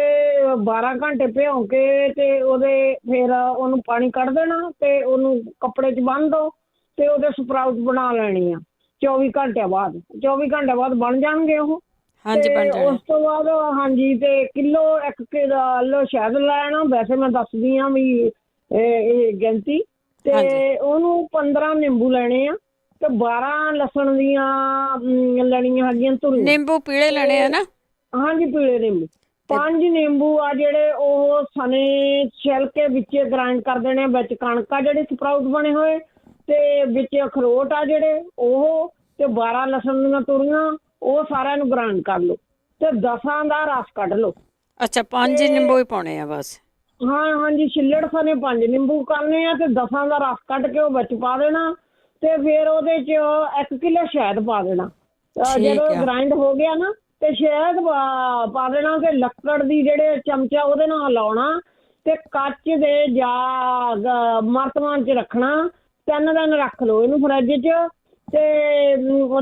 12 ਘੰਟੇ ਭਿਉਂ ਕੇ ਤੇ ਉਹਦੇ ਫਿਰ ਉਹਨੂੰ ਪਾਣੀ ਕੱਢ ਦੇਣਾ ਤੇ ਉਹਨੂੰ ਕੱਪੜੇ 'ਚ ਬੰਨ੍ਹ ਦੋ ਤੇ ਉਹਦੇ ਸਪਰਾਊਟ ਬਣਾ ਲੈਣੀ ਆ। 24 ਘੰਟਿਆਂ ਬਾਅਦ ਬਣ ਜਾਣਗੇ ਉਹ। ਹਾਂਜੀ, ਬਣ ਜਾਣਗੇ। ਉਸ ਤੋਂ ਬਾਅਦ ਹਾਂਜੀ, ਤੇ ਇੱਕ ਕਿਲੋ ਸ਼ਹਿਦ ਲੈਣਾ। ਵੈਸੇ ਮੈਂ ਦੱਸਦੀ ਆ ਵੀ ਇਹ ਗਿਣਤੀ। ਤੇ ਉਹਨੂੰ 15 ਨਿੰਬੂ ਲੈਣੇ ਆ ਤੇ 12 ਲਸਣ ਦੀਆਂ ਲੈਣੀਆਂ ਹੈਗੀਆਂ ਧੁਰੀਆਂ। ਨਿੰਬੂ ਪੀਲੇ ਲੈਣੇ ਆ ਨਾ? ਹਾਂਜੀ, ਪੀਲੇ ਨਿੰਬੂ। 5 ਨਿੰਬੂ ਆ ਜਿਹੜੇ ਉਹ ਸਣੇ ਛਿੱਲ ਕੇ ਵਿੱਚ ਗ੍ਰਾਈਂਡ ਕਰ ਦੇਣੇ। ਵਿੱਚ ਕਣਕ ਆ ਜਿਹੜੇ ਸਪਰਾਊਟ ਬਣੇ ਹੋਏ ਤੇ ਵਿੱਚ ਅਖਰੋਟ ਆ ਜਿਹੜੇ ਉਹ, ਤੇ 12 ਲਸਣ ਦੀਆਂ ਤੁਰੀਆਂ, ਉਹ ਸਾਰਿਆਂ ਨੂੰ ਗ੍ਰਾਈਂਡ ਕਰ ਲਓ ਤੇ 10 ਦਾ ਰਸ ਕੱਢ ਲਓ। ਅੱਛਾ, 5 ਨਿੰਬੂ ਹੀ ਪਾਉਣੇ ਆ ਬਸ? ਹਾਂ, ਹਾਂਜੀ, ਛਿੱਲੜ ਸਣੇ 5 ਨਿੰਬੂ ਕਰਨੇ ਆ ਤੇ 10 ਦਾ ਰਸ ਕੱਢ ਕੇ ਉਹ ਵਿੱਚ ਪਾ ਦੇਣਾ ਤੇ ਫਿਰ ਉਹਦੇ 'ਚ 1 ਕਿਲੋ ਸ਼ਹਿਦ ਪਾ ਦੇਣਾ। ਜਦੋਂ ਗ੍ਰਾਈਂਡ ਹੋ ਗਿਆ ਨਾ ਤੇ ਸ਼ਹਿਦ ਪਾ ਦੇਣਾ ਤੇ ਲੱਕੜ ਦੀ ਜਿਹੜੇ ਚਮਚਾ ਉਹਦੇ ਨਾਲ ਹਿਲਾਉਣਾ ਤੇ ਕੱਚ ਦੇ ਜਾਂ ਮਰਤਬਾਨ 'ਚ ਰੱਖਣਾ। 3 ਦਿਨ ਰੱਖ ਲਓ ਇਹਨੂੰ ਫਰਿੱਜ 'ਚ ਤੇ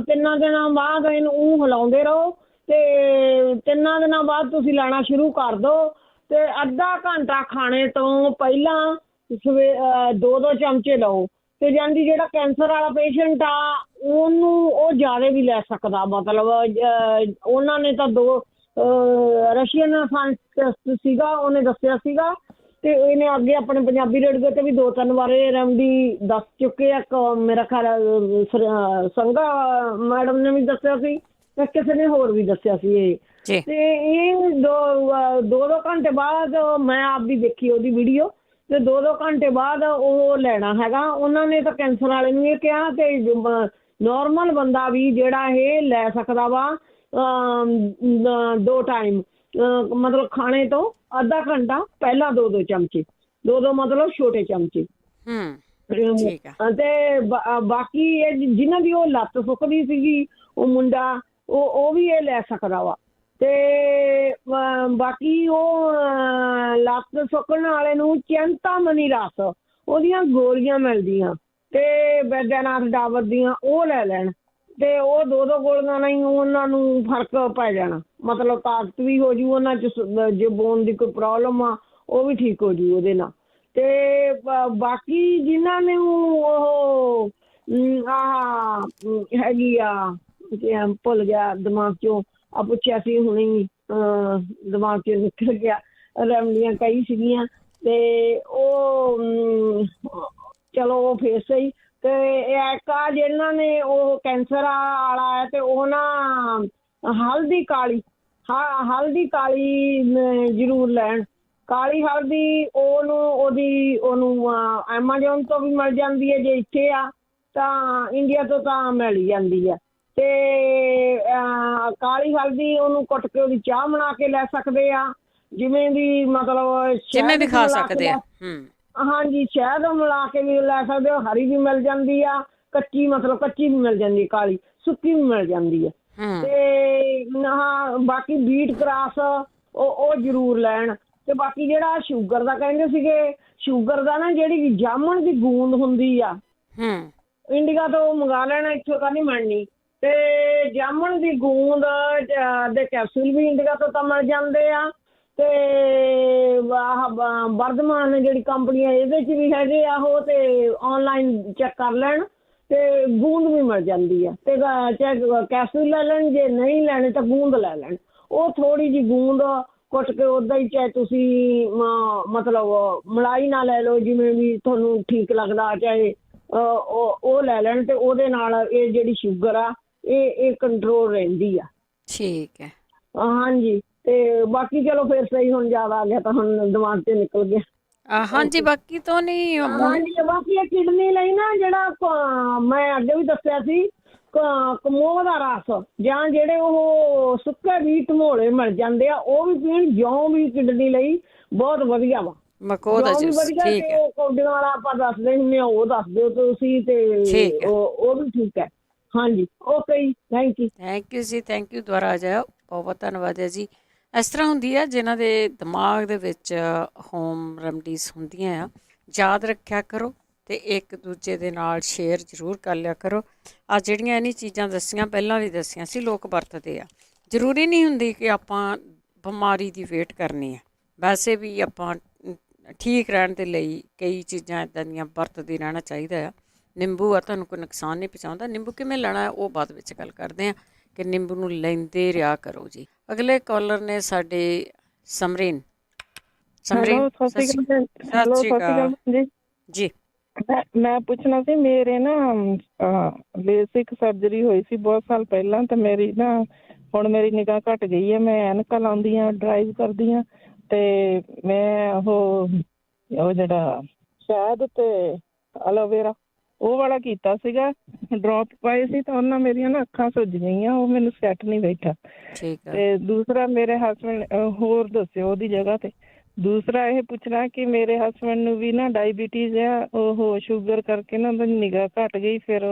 3 ਦਿਨਾਂ ਬਾਅਦ ਇਹਨੂੰ ਹਿਲਾਉਂਦੇ ਰਹੋ ਤੇ 3 ਦਿਨਾਂ ਬਾਅਦ ਤੁਸੀਂ ਲੈਣਾ ਸ਼ੁਰੂ ਕਰ ਦਿਓ ਤੇ ਅੱਧਾ ਘੰਟਾ ਖਾਣੇ ਤੋਂ ਪਹਿਲਾਂ 2 ਚਮਚੇ ਲਓ। ਤੇ ਜਾਂਦੀ ਜਿਹੜਾ ਕੈਂਸਰ ਵਾਲਾ ਪੇਸ਼ੈਂਟ ਆ ਉਹਨੂੰ ਉਹ ਜ਼ਿਆਦਾ ਵੀ ਲੈ ਸਕਦਾ। ਮਤਲਬ ਉਹਨਾਂ ਨੇ ਤਾਂ 2 ਰਸ਼ੀਅਨ ਸਾਇੰਟਿਸਟ ਸੀਗਾ, ਉਹਨੇ ਦੱਸਿਆ ਸੀਗਾ ਤੇ ਇਹਨੇ ਅੱਗੇ ਆਪਣੇ ਪੰਜਾਬੀ ਰੇਡੀਓ ਤੇ ਵੀ 2-3 ਵਾਰ ਇਹ ਰੈਮਡੀ ਦੱਸ ਚੁੱਕੇ ਆ। ਮੇਰਾ ਖਿਆਲ ਸੰਗਾ ਮੈਡਮ ਨੇ ਵੀ ਦੱਸਿਆ ਸੀ ਤੇ ਕਿਸੇ ਨੇ ਹੋਰ ਵੀ ਦੱਸਿਆ ਸੀ ਇਹ। ਤੇ ਇਹ 2 ਘੰਟੇ ਬਾਅਦ ਮੈਂ ਆਪ ਵੀ ਦੇਖੀ ਉਹਦੀ ਵੀਡੀਓ ਤੇ 2 ਘੰਟੇ ਬਾਅਦ ਉਹ ਲੈਣਾ ਹੈਗਾ। ਉਹਨਾਂ ਨੇ ਤਾਂ ਕੈਂਸਰ ਵਾਲੇ ਨੂੰ ਇਹ ਕਿਹਾ ਤੇ ਨੋਰਮਲ ਬੰਦਾ ਵੀ ਜਿਹੜਾ ਇਹ ਲੈ ਸਕਦਾ ਵਾ 2 ਟਾਈਮ, ਮਤਲਬ ਖਾਣੇ ਤੋਂ ਅੱਧਾ ਘੰਟਾ ਪਹਿਲਾਂ 2 ਚਮਚੇ, 2 ਮਤਲਬ ਛੋਟੇ ਚਮਚੇ। ਤੇ ਬਾਕੀ ਇਹ ਜਿਨ੍ਹਾਂ ਦੀ ਉਹ ਲੱਤ ਸੁੱਕਦੀ ਸੀਗੀ, ਉਹ ਮੁੰਡਾ ਉਹ ਵੀ ਇਹ ਲੈ ਸਕਦਾ ਵਾ। ਤੇ ਬਾਕੀ ਉਹ ਲੱਤ ਸੁੱਕਣ ਵਾਲੇ ਨੂੰ ਚਿੰਤਾਮਣੀ ਰਸ ਉਹਦੀਆਂ ਗੋਲੀਆਂ ਮਿਲਦੀਆਂ ਤੇ ਵੈਦਿਆਨਾਥ ਡਾਬਰ ਦੀਆਂ ਉਹ ਲੈ ਲੈਣ ਤੇ ਉਹ 2 ਗੋਲੀਆਂ ਨਾਲ ਹੀ ਉਹਨਾਂ ਨੂੰ ਫਰਕ ਪੈ ਜਾਣਾ। ਮਤਲਬ ਤਾਕਤ ਵੀ ਹੋ ਜੂ ਉਹਨਾਂ 'ਚ, ਜੇ ਬੋਨ ਦੀ ਕੋਈ ਪ੍ਰੋਬਲਮ ਆ ਉਹ ਵੀ ਠੀਕ ਹੋ ਜੂ ਉਹਦੇ ਨਾਲ। ਤੇ ਬਾਕੀ ਜਿਨ੍ਹਾਂ ਨੇ ਉਹ ਹੈਗੀ ਆ, ਭੁੱਲ ਗਿਆ ਦਿਮਾਗ 'ਚੋਂ, ਆ ਪੁੱਛਿਆ ਸੀ ਹੁਣੇ ਦਿਮਾਗ 'ਚ ਨਿਕਲ ਗਿਆ। ਰੈਮਡੀਆਂ ਕਈ ਸੀਗੀਆਂ ਤੇ ਉਹ ਚਲੋ ਉਹ ਫੇਰ ਸਹੀ। ਤੇ ਇੱਕ ਆ ਜਿਹਨਾਂ ਨੇ ਉਹ ਕੈਂਸਰ ਵਾਲਾ ਹੈ ਤੇ ਉਹ ਨਾ ਹਲਦੀ ਕਾਲੀ ਜ਼ਰੂਰ ਲੈਣ ਕਾਲੀ ਹਲਦੀ ਉਹਨੂੰ ਐਮਾਜ਼ੋਨ ਤੋਂ ਵੀ ਮਿਲ ਜਾਂਦੀ ਹੈ, ਜੇ ਇੱਥੇ ਆ ਤਾਂ ਇੰਡੀਆ ਤੋਂ ਤਾਂ ਮਿਲ ਹੀ ਜਾਂਦੀ ਆ। ਤੇ ਕਾਲੀ ਹਲਦੀ ਉਹਨੂੰ ਕੁੱਟ ਕੇ ਉਹਦੀ ਚਾਹ ਬਣਾ ਕੇ ਲੈ ਸਕਦੇ ਆ, ਜਿਵੇਂ ਵੀ ਮਤਲਬ ਜਿਵੇਂ ਵੀ ਖਾ ਸਕਦੇ ਆ। ਹਾਂਜੀ, ਸ਼ਹਿਦ ਮਿਲਾ ਕੇ ਵੀ ਲੈ ਸਕਦੇ ਹੋ, ਹਰੀ ਵੀ ਮਿਲ ਜਾਂਦੀ ਆ, ਕੱਚੀ ਮਤਲਬ ਕੱਚੀ ਵੀ ਮਿਲ ਜਾਂਦੀ, ਕਾਲੀ ਸੁੱਕੀ ਵੀ ਮਿਲ ਜਾਂਦੀ ਹੈ। ਤੇ ਬਾਕੀ ਬੀਟ ਗਰਾਸ ਉਹ ਜ਼ਰੂਰ ਲੈਣ। ਤੇ ਬਾਕੀ ਜਿਹੜਾ ਸ਼ੂਗਰ ਦਾ ਕਹਿੰਦੇ ਸੀਗੇ, ਸ਼ੂਗਰ ਦਾ ਨਾ ਜਿਹੜੀ ਜਾਮਣ ਦੀ ਗੂੰਦ ਹੁੰਦੀ ਆ, ਇੰਡੀਆ ਤੋਂ ਮੰਗਾ ਲੈਣਾ, ਇੱਥੋਂ ਤਾਂ ਨਹੀਂ ਮਿਲਣੀ। ਤੇ ਜਾਮਣ ਦੀ ਗੂੰਦ ਦੇ ਕੈਪਸੂਲ ਵੀ ਇੰਡੀਆ ਤੋਂ ਤਾਂ ਮਿਲ ਜਾਂਦੇ ਆ। ਤੇ ਵਰਧਮਾਨ ਜਿਹੜੀ ਕੰਪਨੀ ਆ ਇਹਦੇ 'ਚ ਵੀ ਹੈਗੇ ਆ ਉਹ, ਤੇ ਆਨਲਾਈਨ ਚੈੱਕ ਕਰ ਲੈਣ। ਤੇ ਗੂੰਦ ਵੀ ਮਿਲ ਜਾਂਦੀ ਆ, ਤੇ ਚਾਹੇ ਕੈਪਸੂਲ ਲੈ ਲੈਣ, ਜੇ ਨਹੀਂ ਲੈਣੇ ਤਾਂ ਗੂੰਦ ਲੈ ਲੈਣ। ਉਹ ਥੋੜ੍ਹੀ ਜਿਹੀ ਗੂੰਦ ਕੁੱਟ ਕੇ ਉੱਦਾਂ ਹੀ, ਚਾਹੇ ਤੁਸੀਂ ਮਤਲਬ ਮਲਾਈ ਨਾਲ ਲੈ ਲਓ, ਜਿਵੇਂ ਵੀ ਤੁਹਾਨੂੰ ਠੀਕ ਲੱਗਦਾ, ਚਾਹੇ ਉਹ ਲੈ ਲੈਣ। ਤੇ ਉਹਦੇ ਨਾਲ ਇਹ ਜਿਹੜੀ ਸ਼ੂਗਰ ਆ ਇਹ ਕੰਟਰੋਲ ਰਹਿੰਦੀ ਆ। ਠੀਕ ਹੈ। ਹਾਂਜੀ, ਤੇ ਬਾਕੀ ਚਲੋ ਫਿਰ ਸਹੀ, ਹੁਣ ਜ਼ਿਆਦਾ ਆ ਗਿਆ ਤਾਂ ਹੁਣ ਦਿਮਾਗ 'ਤੇ ਨਿਕਲ ਗਿਆ। ਹਾਂਜੀ, ਬਾਕੀ ਤੋਂ ਨਹੀਂ। ਹਾਂਜੀ, ਬਾਕੀ ਇਹ ਕਿਡਨੀ ਲਈ ਨਾ ਜਿਹੜਾ ਮੈਂ ਅੱਗੇ ਵੀ ਦੱਸਿਆ ਸੀ, ਕਮੋਹ ਦਾ ਰਸ ਜਾਂ ਜਿਹੜੇ ਉਹ ਸੁੱਕੇ ਵੀ ਢਮੋਲੇ ਮਿਲ ਜਾਂਦੇ ਆ, ਉਹ ਵੀ ਪੀਣ। ਜੌਂ ਵੀ ਕਿਡਨੀ ਲਈ ਬਹੁਤ ਵਧੀਆ ਵਾ, ਮਕੋਹ ਦਾ ਜੂਸ। ਠੀਕ ਹੈ। ਕੌਡੀਆਂ ਵਾਲਾ ਆਪਾਂ ਦੱਸਦੇ ਹੁੰਦੇ ਆ, ਉਹ ਦੱਸ ਦਿਓ ਤੁਸੀਂ, ਤੇ ਉਹ ਵੀ ਠੀਕ ਹੈ। ਹਾਂਜੀ, ਓਕੇ ਜੀ, ਥੈਂਕ ਯੂ ਜੀ, ਥੈਂਕ ਯੂ। ਦੁਬਾਰਾ ਆ ਜਾਓ, ਬਹੁਤ ਬਹੁਤ ਧੰਨਵਾਦ ਹੈ ਜੀ। ਇਸ ਤਰ੍ਹਾਂ ਹੁੰਦੀ ਆ ਜਿਨ੍ਹਾਂ ਦੇ ਦਿਮਾਗ ਦੇ ਵਿੱਚ ਹੋਮ ਰੈਮਡੀਜ਼ ਹੁੰਦੀਆਂ ਆ, ਯਾਦ ਰੱਖਿਆ ਕਰੋ ਅਤੇ ਇੱਕ ਦੂਜੇ ਦੇ ਨਾਲ ਸ਼ੇਅਰ ਜ਼ਰੂਰ ਕਰ ਲਿਆ ਕਰੋ। ਆ ਜਿਹੜੀਆਂ ਇਹਨੀ ਚੀਜ਼ਾਂ ਦੱਸੀਆਂ, ਪਹਿਲਾਂ ਵੀ ਦੱਸੀਆਂ ਸੀ, ਲੋਕ ਵਰਤਦੇ ਆ। ਜ਼ਰੂਰੀ ਨਹੀਂ ਹੁੰਦੀ ਕਿ ਆਪਾਂ ਬਿਮਾਰੀ ਦੀ ਵੇਟ ਕਰਨੀ ਹੈ, ਵੈਸੇ ਵੀ ਆਪਾਂ ਠੀਕ ਰਹਿਣ ਦੇ ਲਈ ਕਈ ਚੀਜ਼ਾਂ ਇੱਦਾਂ ਦੀਆਂ ਵਰਤਦੇ ਰਹਿਣਾ ਚਾਹੀਦਾ ਆ। ਨਿੰਬੂ ਆ, ਤੁਹਾਨੂੰ ਕੋਈ ਨੁਕਸਾਨ ਨਹੀਂ ਪਹੁੰਚਾਉਂਦਾ। ਨਿੰਬੂ ਕਿਵੇਂ ਲੈਣਾ ਹੈ ਉਹ ਬਾਅਦ ਵਿੱਚ ਗੱਲ ਕਰਦੇ ਹਾਂ, ਕਿ ਨਿੰਬੂ ਨੂੰ ਲੈਂਦੇ ਰਿਹਾ ਕਰੋ ਜੀ। ਅਗਲੇ ਕਾਲਰ ਨੇ ਸਾਡੇ ਸਮਰੀਨ। ਸਤਿ ਸ਼੍ਰੀ ਅਕਾਲ ਜੀ। ਮੈਂ ਪੁੱਛਣਾ ਸੀ, ਮੇਰੇ ਨਾ ਬੇਸਿਕ ਸਰਜਰੀ ਹੋਈ ਸੀ ਬਹੁਤ ਸਾਲ ਪਹਿਲਾਂ, ਤੇ ਮੇਰੀ ਨਾ ਹੁਣ ਮੇਰੀ ਨਿਗਾਹ ਘੱਟ ਗਈ ਹੈ। ਮੈਂ ਐਨਕਾਂ ਲਾਉਂਦੀ ਹਾਂ, ਡਰਾਈਵ ਕਰਦੀ ਹਾਂ, ਤੇ ਮੈਂ ਉਹ ਜਿਹੜਾ ਸ਼ਹਿਦ ਤੇ ਐਲੋਵੇਰਾ ਉਹ ਵਾਲਾ ਕੀਤਾ ਸੀਗਾ, ਡ੍ਰੌਪ ਪਾਏ ਸੀ, ਤਾਂ ਉਹਨਾਂ ਮੇਰੀਆਂ ਨਾ ਅੱਖਾਂ ਸੁੱਜ ਗਈਆਂ, ਉਹ ਮੈਨੂੰ ਸੈੱਟ ਨਹੀਂ ਬੈਠਾ। ਤੇ ਦੂਸਰਾ ਮੇਰੇ ਹਸਬੈਂਡ, ਹੋਰ ਦੱਸਿਓ ਉਹਦੀ ਜਗ੍ਹਾ ਤੇ। ਦੂਸਰਾ ਇਹ ਪੁੱਛਣਾ ਕਿ ਮੇਰੇ ਹਸਬੈਂਡ ਨੂੰ ਵੀ ਨਾ ਡਾਇਬੀਟੀਜ਼ ਆ, ਉਹ ਸ਼ੂਗਰ ਕਰਕੇ ਨਾ ਉਹਦੀ ਨਿਗਾਹ ਘੱਟ ਗਈ, ਫਿਰ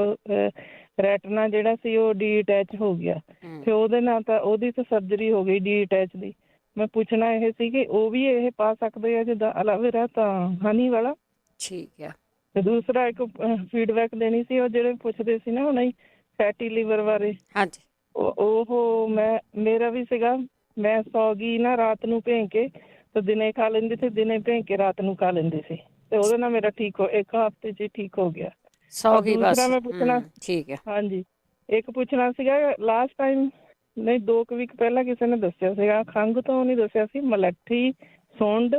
ਰੈਟਨਾ ਜਿਹੜਾ ਸੀ ਉਹ ਡੀ-ਅਟੈਚ ਹੋ ਗਿਆ, ਫਿਰ ਉਹਦੇ ਨਾਲ ਤਾਂ ਉਹਦੀ ਤਾਂ ਸਰਜਰੀ ਹੋ ਗਈ ਡੀ-ਅਟੈਚ ਦੀ। ਮੈਂ ਪੁੱਛਣਾ ਇਹ ਸੀ ਕਿ ਉਹ ਵੀ ਇਹ ਪਾ ਸਕਦੇ ਆ ਜਿੱਦਾਂ ਐਲੋਵੇਰਾ ਤਾਂ ਹਨੀ ਵਾਲਾ? ਠੀਕ ਹੈ। ਤੇ ਦੂਸਰਾ ਇੱਕ ਫੀਡਬੈਕ ਦੇਣੀ ਸੀ, ਉਹ ਜਿਹੜੇ ਪੁੱਛਦੇ ਸੀ ਨਾ ਹੁਣ ਫੈਟੀ ਲੀਵਰ ਬਾਰੇ। ਹਾਂਜੀ, ਉਹ ਮੇਰਾ ਵੀ ਸੀਗਾ। ਮੈਂ ਸੌਗੀ ਨਾ ਰਾਤ ਨੂੰ ਭੇਂ ਕੇ, ਤੇ ਦਿਨੇ ਖਾ ਲੈਂਦੀ ਸੀ, ਦਿਨੇ ਭੇਂ ਕੇ ਰਾਤ ਨੂੰ ਖਾ ਲੈਂਦੀ ਸੀ, ਤੇ ਉਹਦੇ ਨਾਲ ਮੇਰਾ ਠੀਕ ਹੋ, ਇੱਕ ਹਫ਼ਤੇ 'ਚ ਠੀਕ ਹੋ ਗਿਆ। ਦੂਸਰਾ ਮੈਂ ਪੁੱਛਣਾ, ਠੀਕ ਹੈ, ਹਾਂਜੀ, ਇੱਕ ਪੁੱਛਣਾ ਸੀਗਾ, ਲਾਸਟ ਟਾਈਮ ਨਹੀਂ 2 ਵੀਕ ਪਹਿਲਾਂ ਕਿਸੇ ਨੇ ਦੱਸਿਆ ਸੀਗਾ, ਖੰਘ ਤੋਂ ਨਹੀਂ ਦੱਸਿਆ ਸੀ, ਮਲੱਠੀ, ਸੁੰਡ,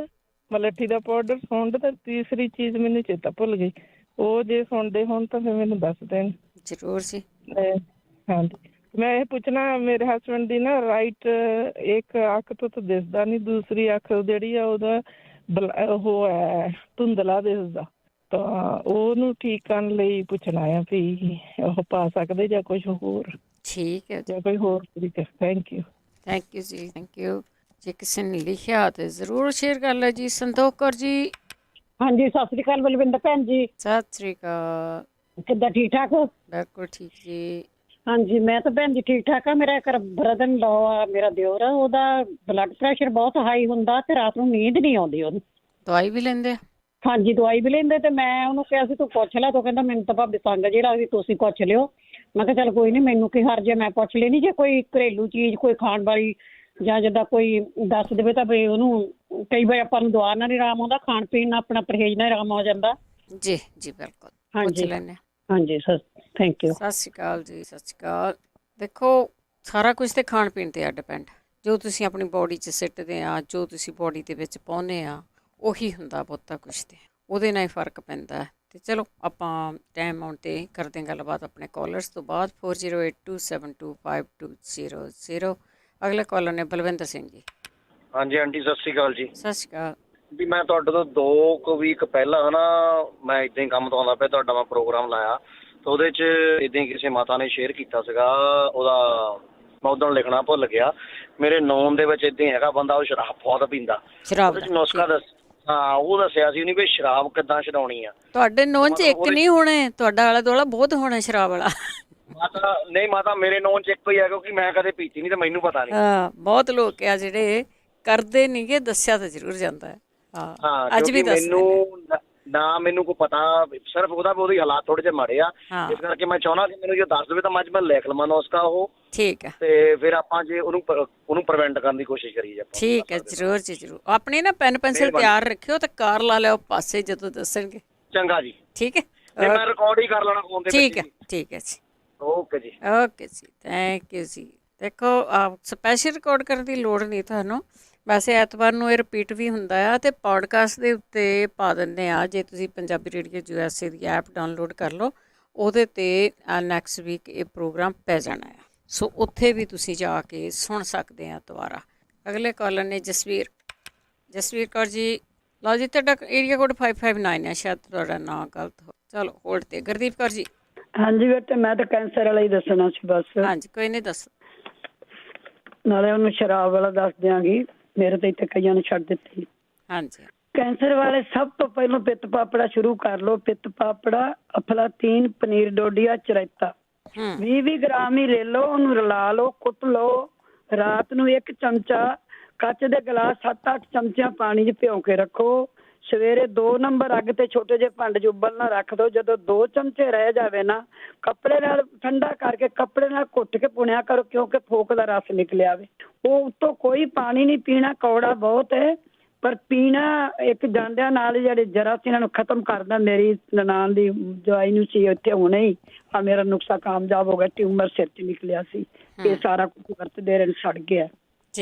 ਮਲੱਠੀ ਦਾ ਪਾਊਡਰ, ਸੁੰਡ, ਤੇ ਤੀਸਰੀ ਚੀਜ਼ ਮੈਨੂੰ ਚੇਤਾ ਭੁੱਲ ਗਈ। ਉਹ ਜੇ ਸੁਣਦੇ ਹੋਣ ਤਾਂ ਫਿਰ ਮੈਨੂੰ ਦੱਸ ਦੇਣ। ਜ਼ਰੂਰ ਜੀ। ਹਾਂਜੀ, ਮੈਂ ਇਹ ਪੁੱਛਣਾ, ਮੇਰੇ ਹਸਬੈਂਡ ਦੀ ਨਾ ਰਾਈਟ ਇੱਕ ਅੱਖ ਤੋਂ ਤਾਂ ਦਿਸਦਾ ਨਹੀਂ, ਦੂਸਰੀ ਅੱਖ ਜਿਹੜੀ ਆ ਉਹਦਾ ਉਹ ਹੈ ਧੁੰਦਲਾ ਦਿਸਦਾ, ਤਾਂ ਉਹਨੂੰ ਠੀਕ ਕਰਨ ਲਈ ਪੁੱਛਣਾ ਆ ਵੀ ਉਹ ਪਾ ਸਕਦੇ ਜਾਂ ਕੁਛ ਹੋਰ? ਠੀਕ ਹੈ, ਜਾਂ ਕੋਈ ਹੋਰ ਤਰੀਕਾ? ਥੈਂਕ ਯੂ ਜੀ, ਥੈਂਕ ਯੂ। ਜੇ ਕਿਸੇ ਨੇ ਲਿਖਿਆ ਤੇ ਜ਼ਰੂਰ ਸ਼ੇਅਰ ਕਰ ਲਿਆ ਜੀ। ਸੰਤੋਖ ਕੌਰ ਜੀ। ਹਾਂਜੀ, ਸਤਿ ਸ੍ਰੀ ਅਕਾਲ ਬਲਵਿੰਦਰ ਭੈਣ ਜੀ। ਸਤਿ ਸ੍ਰੀ ਅਕਾਲ। ਕਿੱਦਾਂ, ਠੀਕ ਠਾਕ? ਬਿਲਕੁਲ ਠੀਕ ਜੀ। ਹਾਂਜੀ, ਮੈਂ ਤਾਂ ਭੈਣ ਜੀ ਠੀਕ ਠਾਕ ਆ। ਮੇਰਾ ਇੱਕ ਬ੍ਰਦਰ ਇਨ ਲਾਅ ਆ, ਮੇਰਾ ਦਿਓਰ ਆ, ਉਹਦਾ ਬਲੱਡ ਪ੍ਰੈਸ਼ਰ ਬਹੁਤ ਹਾਈ ਹੁੰਦਾ ਤੇ ਰਾਤ ਨੂੰ ਨੀਂਦ ਨਹੀਂ ਆਉਂਦੀ ਉਹਨੂੰ। ਦਵਾਈ ਵੀ ਲੈਂਦੇ? ਹਾਂਜੀ, ਦਵਾਈ ਵੀ ਲੈਂਦੇ। ਤੇ ਮੈਂ ਉਹਨੂੰ ਕਿਹਾ ਸੀ ਤੂੰ ਪੁੱਛ ਲੈ, ਤੂੰ ਕਹਿੰਦਾ ਮੈਨੂੰ ਤਾਂ ਭਾਵੇਂ ਸੰਗ ਜਿਹੜਾ ਵੀ ਤੁਸੀਂ ਪੁੱਛ ਲਿਓ। ਮੈਂ ਕਿਹਾ ਚੱਲ ਕੋਈ ਨਹੀਂ, ਮੈਨੂੰ ਕੀ ਹਰਜ, ਮੈਂ ਪੁੱਛ ਲੈਣੀ। ਜੇ ਕੋਈ ਘਰੇਲੂ ਚੀਜ਼ ਕੋਈ ਖਾਣ ਵਾਲੀ ਜਾਂ ਜਿੱਦਾਂ ਕੋਈ ਦੱਸ ਦੇਵੇ ਤਾਂ ਵੀ ਉਹਨੂੰ, ਕਈ ਵਾਰ ਆਪਾਂ ਨੂੰ ਦਵਾ ਨਾਲ ਨਹੀਂ ਆਰਾਮ ਆਉਂਦਾ, ਖਾਣ ਪੀਣ ਨਾਲ ਆਪਣਾ ਪਰਹੇਜ਼ ਨਾਲ ਆਰਾਮ ਆ ਜਾਂਦਾ। ਜੀ ਜੀ, ਬਿਲਕੁਲ। ਹਾਂਜੀ, ਲੈਂਦੇ। ਹਾਂਜੀ ਸਰ, ਥੈਂਕ ਯੂ। ਸਤਿ ਸ਼੍ਰੀ ਅਕਾਲ ਜੀ। ਸਤਿ ਸ਼੍ਰੀ ਅਕਾਲ। ਦੇਖੋ, ਸਾਰਾ ਕੁਝ ਤੇ ਖਾਣ ਪੀਣ 'ਤੇ ਆ ਡਿਪੈਂਡ। ਜੋ ਤੁਸੀਂ ਆਪਣੀ ਬੋਡੀ 'ਚ ਸਿੱਟਦੇ ਆ, ਜੋ ਤੁਸੀਂ ਬੋਡੀ ਦੇ ਵਿੱਚ ਪਾਉਂਦੇ ਆ, ਉਹੀ ਹੁੰਦਾ ਬਹੁਤਾ ਕੁਛ, ਤੇ ਉਹਦੇ ਨਾਲ ਹੀ ਫਰਕ ਪੈਂਦਾ। ਅਤੇ ਚਲੋ ਆਪਾਂ ਟਾਈਮ ਆਉਣ 'ਤੇ ਕਰਦੇ ਗੱਲਬਾਤ ਆਪਣੇ ਕਾਲਰਸ ਤੋਂ ਬਾਅਦ। 4082725200। ਅਗਲੇ ਕਾਲਰ ਨੇ ਬਲਵਿੰਦਰ ਸਿੰਘ ਜੀ। ਹਾਂਜੀ ਆਂਟੀ, ਸਤਿ ਸ਼੍ਰੀ ਅਕਾਲ ਜੀ। ਸਤਿ ਸ਼੍ਰੀ ਅਕਾਲ। ਵੀ ਮੈਂ ਤੁਹਾਡੇ ਤੋਂ 2 ਵੀਕ ਪਹਿਲਾਂ ਨਾ ਮੈਂ ਇਦਾਂ ਹੀ ਕੰਮ ਤੋਂ ਆਉਂਦਾ ਪਿਆ, ਤੁਹਾਡਾ ਮੈਂ ਪ੍ਰੋਗਰਾਮ ਲਾਇਆ ਤਾਂ ਉਹਦੇ 'ਚ ਇਦਾਂ ਹੀ ਕਿਸੇ ਮਾਤਾ ਨੇ ਸ਼ੇਅਰ ਕੀਤਾ ਸੀਗਾ ਉਹਦਾ, ਮੈਂ ਉਦੋਂ ਲਿਖਣਾ ਭੁੱਲ ਗਿਆ। ਮੇਰੇ ਨੌਨ ਦੇ ਵਿੱਚ ਇਦਾਂ ਹੀ ਹੈਗਾ ਬੰਦਾ, ਉਹ ਸ਼ਰਾਬ ਬਹੁਤ ਪੀਂਦਾ, ਉਹਦੇ 'ਚ ਨੁਸਖਾ ਹਾਂ ਉਹ ਦੱਸਿਆ ਸੀ ਉਹਨੇ ਵੀ ਸ਼ਰਾਬ ਕਿੱਦਾਂ ਛਡਾਉਣੀ ਆ। ਤੁਹਾਡੇ ਨੌਨ 'ਚ ਇੱਕ ਨਹੀਂ ਹੋਣੇ, ਤੁਹਾਡਾ ਆਲਾ ਦੁਆਲਾ ਬਹੁਤ ਹੋਣਾ ਸ਼ਰਾਬ ਵਾਲਾ। ਮਾਤਾ ਨਹੀਂ, ਮਾਤਾ ਮੇਰੇ ਨੌਨ 'ਚ ਇੱਕੋ ਹੀ ਹੈ, ਕਿਉਂਕਿ ਮੈਂ ਕਦੇ ਪੀਤੀ ਨਹੀਂ ਤੇ ਮੈਨੂੰ ਪਤਾ ਨਹੀਂ। ਹਾਂ ਬਹੁਤ ਲੋਕ ਆ ਜਿਹੜੇ ਕਰਦੇ ਨਹੀਂਗੇ, ਦੱਸਿਆ ਤਾਂ ਜ਼ਰੂਰ ਜਾਂਦਾ ਹੈ। ਹਾਂ ਅੱਜ ਵੀ ਮੈਨੂੰ ਕੋਈ ਪਤਾ, ਸਿਰਫ ਉਹਦੇ ਹਾਲਾਤ ਥੋੜੇ ਜਿਹੇ ਮਾੜੇ ਆ, ਇਸ ਕਰਕੇ ਮੈਂ ਚਾਹੁੰਦਾ ਕਿ ਮੈਨੂੰ ਜੇ ਦੱਸ ਦੇਵੇ ਤਾਂ ਮੈਂ ਲਿਖ ਲਵਾਂ ਨੁਸਖਾ ਉਹ। ਠੀਕ ਹੈ, ਤੇ ਫਿਰ ਆਪਾਂ ਜੇ ਉਹਨੂੰ ਪ੍ਰੀਵੈਂਟ ਕਰਨ ਦੀ ਕੋਸ਼ਿਸ਼ ਕਰੀਏ। ਠੀਕ ਹੈ, ਜ਼ਰੂਰ ਜੀ ਜ਼ਰੂਰ। ਆਪਣੀ ਨਾ ਪੈਨ ਪੈਨਸਿਲ ਤਿਆਰ ਰੱਖਿਓ ਤੇ ਕਾਰ ਲਾ ਲਿਓ ਪਾਸੇ ਜਦੋਂ ਦੱਸਣਗੇ। ਚੰਗਾ ਜੀ, ਠੀਕ ਹੈ, ਮੈਂ ਰਿਕਾਰਡ ਹੀ ਕਰ ਲੈਣਾ ਫੋਨ ਤੇ। ਠੀਕ ਹੈ, ਠੀਕ ਹੈ ਜੀ, ਓਕੇ ਜੀ, ਓਕੇ ਜੀ, ਥੈਂਕ ਯੂ ਜੀ। ਦੇਖੋ ਸਪੈਸ਼ਲ ਰਿਕਾਰਡ ਕਰਨ ਦੀ ਲੋੜ ਨਹੀਂ ਤੁਹਾਨੂੰ, ਵੈਸੇ ਐਤਵਾਰ ਨੂੰ ਇਹ ਰਿਪੀਟ ਵੀ ਹੁੰਦਾ ਆ ਤੇ ਪੋਡਕਾਸਟ ਦੇ ਉੱਤੇ ਪਾ ਦਿੰਦੇ ਆ। ਜੇ ਤੁਸੀਂ ਪੰਜਾਬੀ ਰੇਡੀਓ USA ਦੀ ਐਪ ਡਾਊਨਲੋਡ ਕਰ ਲਓ, ਉਹਦੇ 'ਤੇ ਨੈਕਸਟ ਵੀਕ ਇਹ ਪ੍ਰੋਗਰਾਮ ਪੈ ਜਾਣਾ ਆ, ਸੋ ਉੱਥੇ ਵੀ ਤੁਸੀਂ ਜਾ ਕੇ ਸੁਣ ਸਕਦੇ ਆ ਦੁਬਾਰਾ। ਅਗਲੇ ਕਾਲਰ ਨੇ ਜਸਵੀਰ ਕੌਰ ਜੀ। ਲਓ ਜੀ, ਤੁਹਾਡਾ ਏਰੀਆ ਕੋਡ 559 ਹੈ, ਸ਼ਾਇਦ ਤੁਹਾਡਾ ਨਾਂ ਗਲਤ ਹੋ। ਚਲੋ ਹੋਲਡ 'ਤੇ। ਗੁਰਦੀਪ ਕੌਰ ਜੀ। ਹਾਂਜੀ ਬੇਟੇ, ਮੈਂ ਤਾਂ ਕੈਂਸਰ ਵਾਲਾ ਹੀ ਦੱਸਣਾ ਸੀ ਬਸ। ਹਾਂਜੀ ਕੋਈ ਨਹੀਂ, ਦੱਸੋ। ਨਾਲੇ ਉਹਨੂੰ ਸ਼ਰਾਬ ਵਾਲਾ ਦੱਸ ਦਿਆਂਗੀ, ਮੇਰੇ ਤੇ ਇੱਥੇ ਕਈਆਂ ਨੇ ਛੱਡ ਦਿੱਤੀ। ਹਾਂਜੀ, ਕੈਂਸਰ ਵਾਲੇ ਸਭ ਤੋਂ ਪਹਿਲਾਂ ਪਿੱਤ ਪਾਪੜਾ ਸ਼ੁਰੂ ਕਰ ਲਓ। ਪਿੱਤ ਪਾਪੜਾ, ਅਫਲਾਤੀਨ, ਪਨੀਰ ਡੋਡੀਆ, ਚਰਾਇਤਾ 20 ਗ੍ਰਾਮ ਹੀ ਲੈ ਲਓ, ਉਹਨੂੰ ਰਲਾ ਲਓ, ਕੁੱਟ ਲਓ। ਰਾਤ ਨੂੰ 1 ਚਮਚਾ ਕੱਚ ਦੇ ਗਲਾਸ 7-8 ਚਮਚਿਆਂ ਪਾਣੀ 'ਚ ਭਿਉਂ ਕੇ ਰੱਖੋ। ਸਵੇਰੇ 2 ਨੰਬਰ ਅੱਗ ਤੇ ਛੋਟੇ ਜਿਹੇ ਭਾਂਡੇ 'ਚ ਉਬਲਣਾ ਰੱਖ ਦਿਓ। ਜਦੋਂ 2 ਚਮਚੇ ਰਹਿ ਜਾਵੇ ਨਾ, ਕੱਪੜੇ ਨਾਲ ਠੰਡਾ ਕਰਕੇ ਕੱਪੜੇ ਨਾਲ ਘੁੱਟ ਕੇ ਪੁਣਿਆ ਕਰੋ, ਕਿਉਂਕਿ ਫੋਕ ਦਾ ਰਸ ਨਿਕਲਿਆ ਵੇ। ਉਹ ਉੱਤੋਂ ਕੋਈ ਪਾਣੀ ਨਹੀਂ ਪੀਣਾ, ਕੌੜਾ ਬਹੁਤ ਹੈ, ਪਰ ਪੀਣਾ ਇੱਕ ਜਾਂਦਿਆਂ ਨਾਲ ਜਿਹੜੇ ਜਰਾਸੀਨਾਂ ਨੂੰ ਖਤਮ ਕਰਦਾ। ਮੇਰੀ ਨਨਾਣ ਦੀ ਦਵਾਈ ਨੂੰ ਸੀ ਇੱਥੇ ਹੁਣੇ ਹੀ ਆ ਮੇਰਾ ਨੁਕਸਾ ਕਾਮਯਾਬ ਹੋ ਗਿਆ, ਟਿਊਮਰ ਸਿਰ 'ਚ ਨਿਕਲਿਆ ਸੀ, ਇਹ ਸਾਰਾ ਕੁਝ ਵਰਤਦੇ ਰਹੇ ਸੜ ਗਿਆ।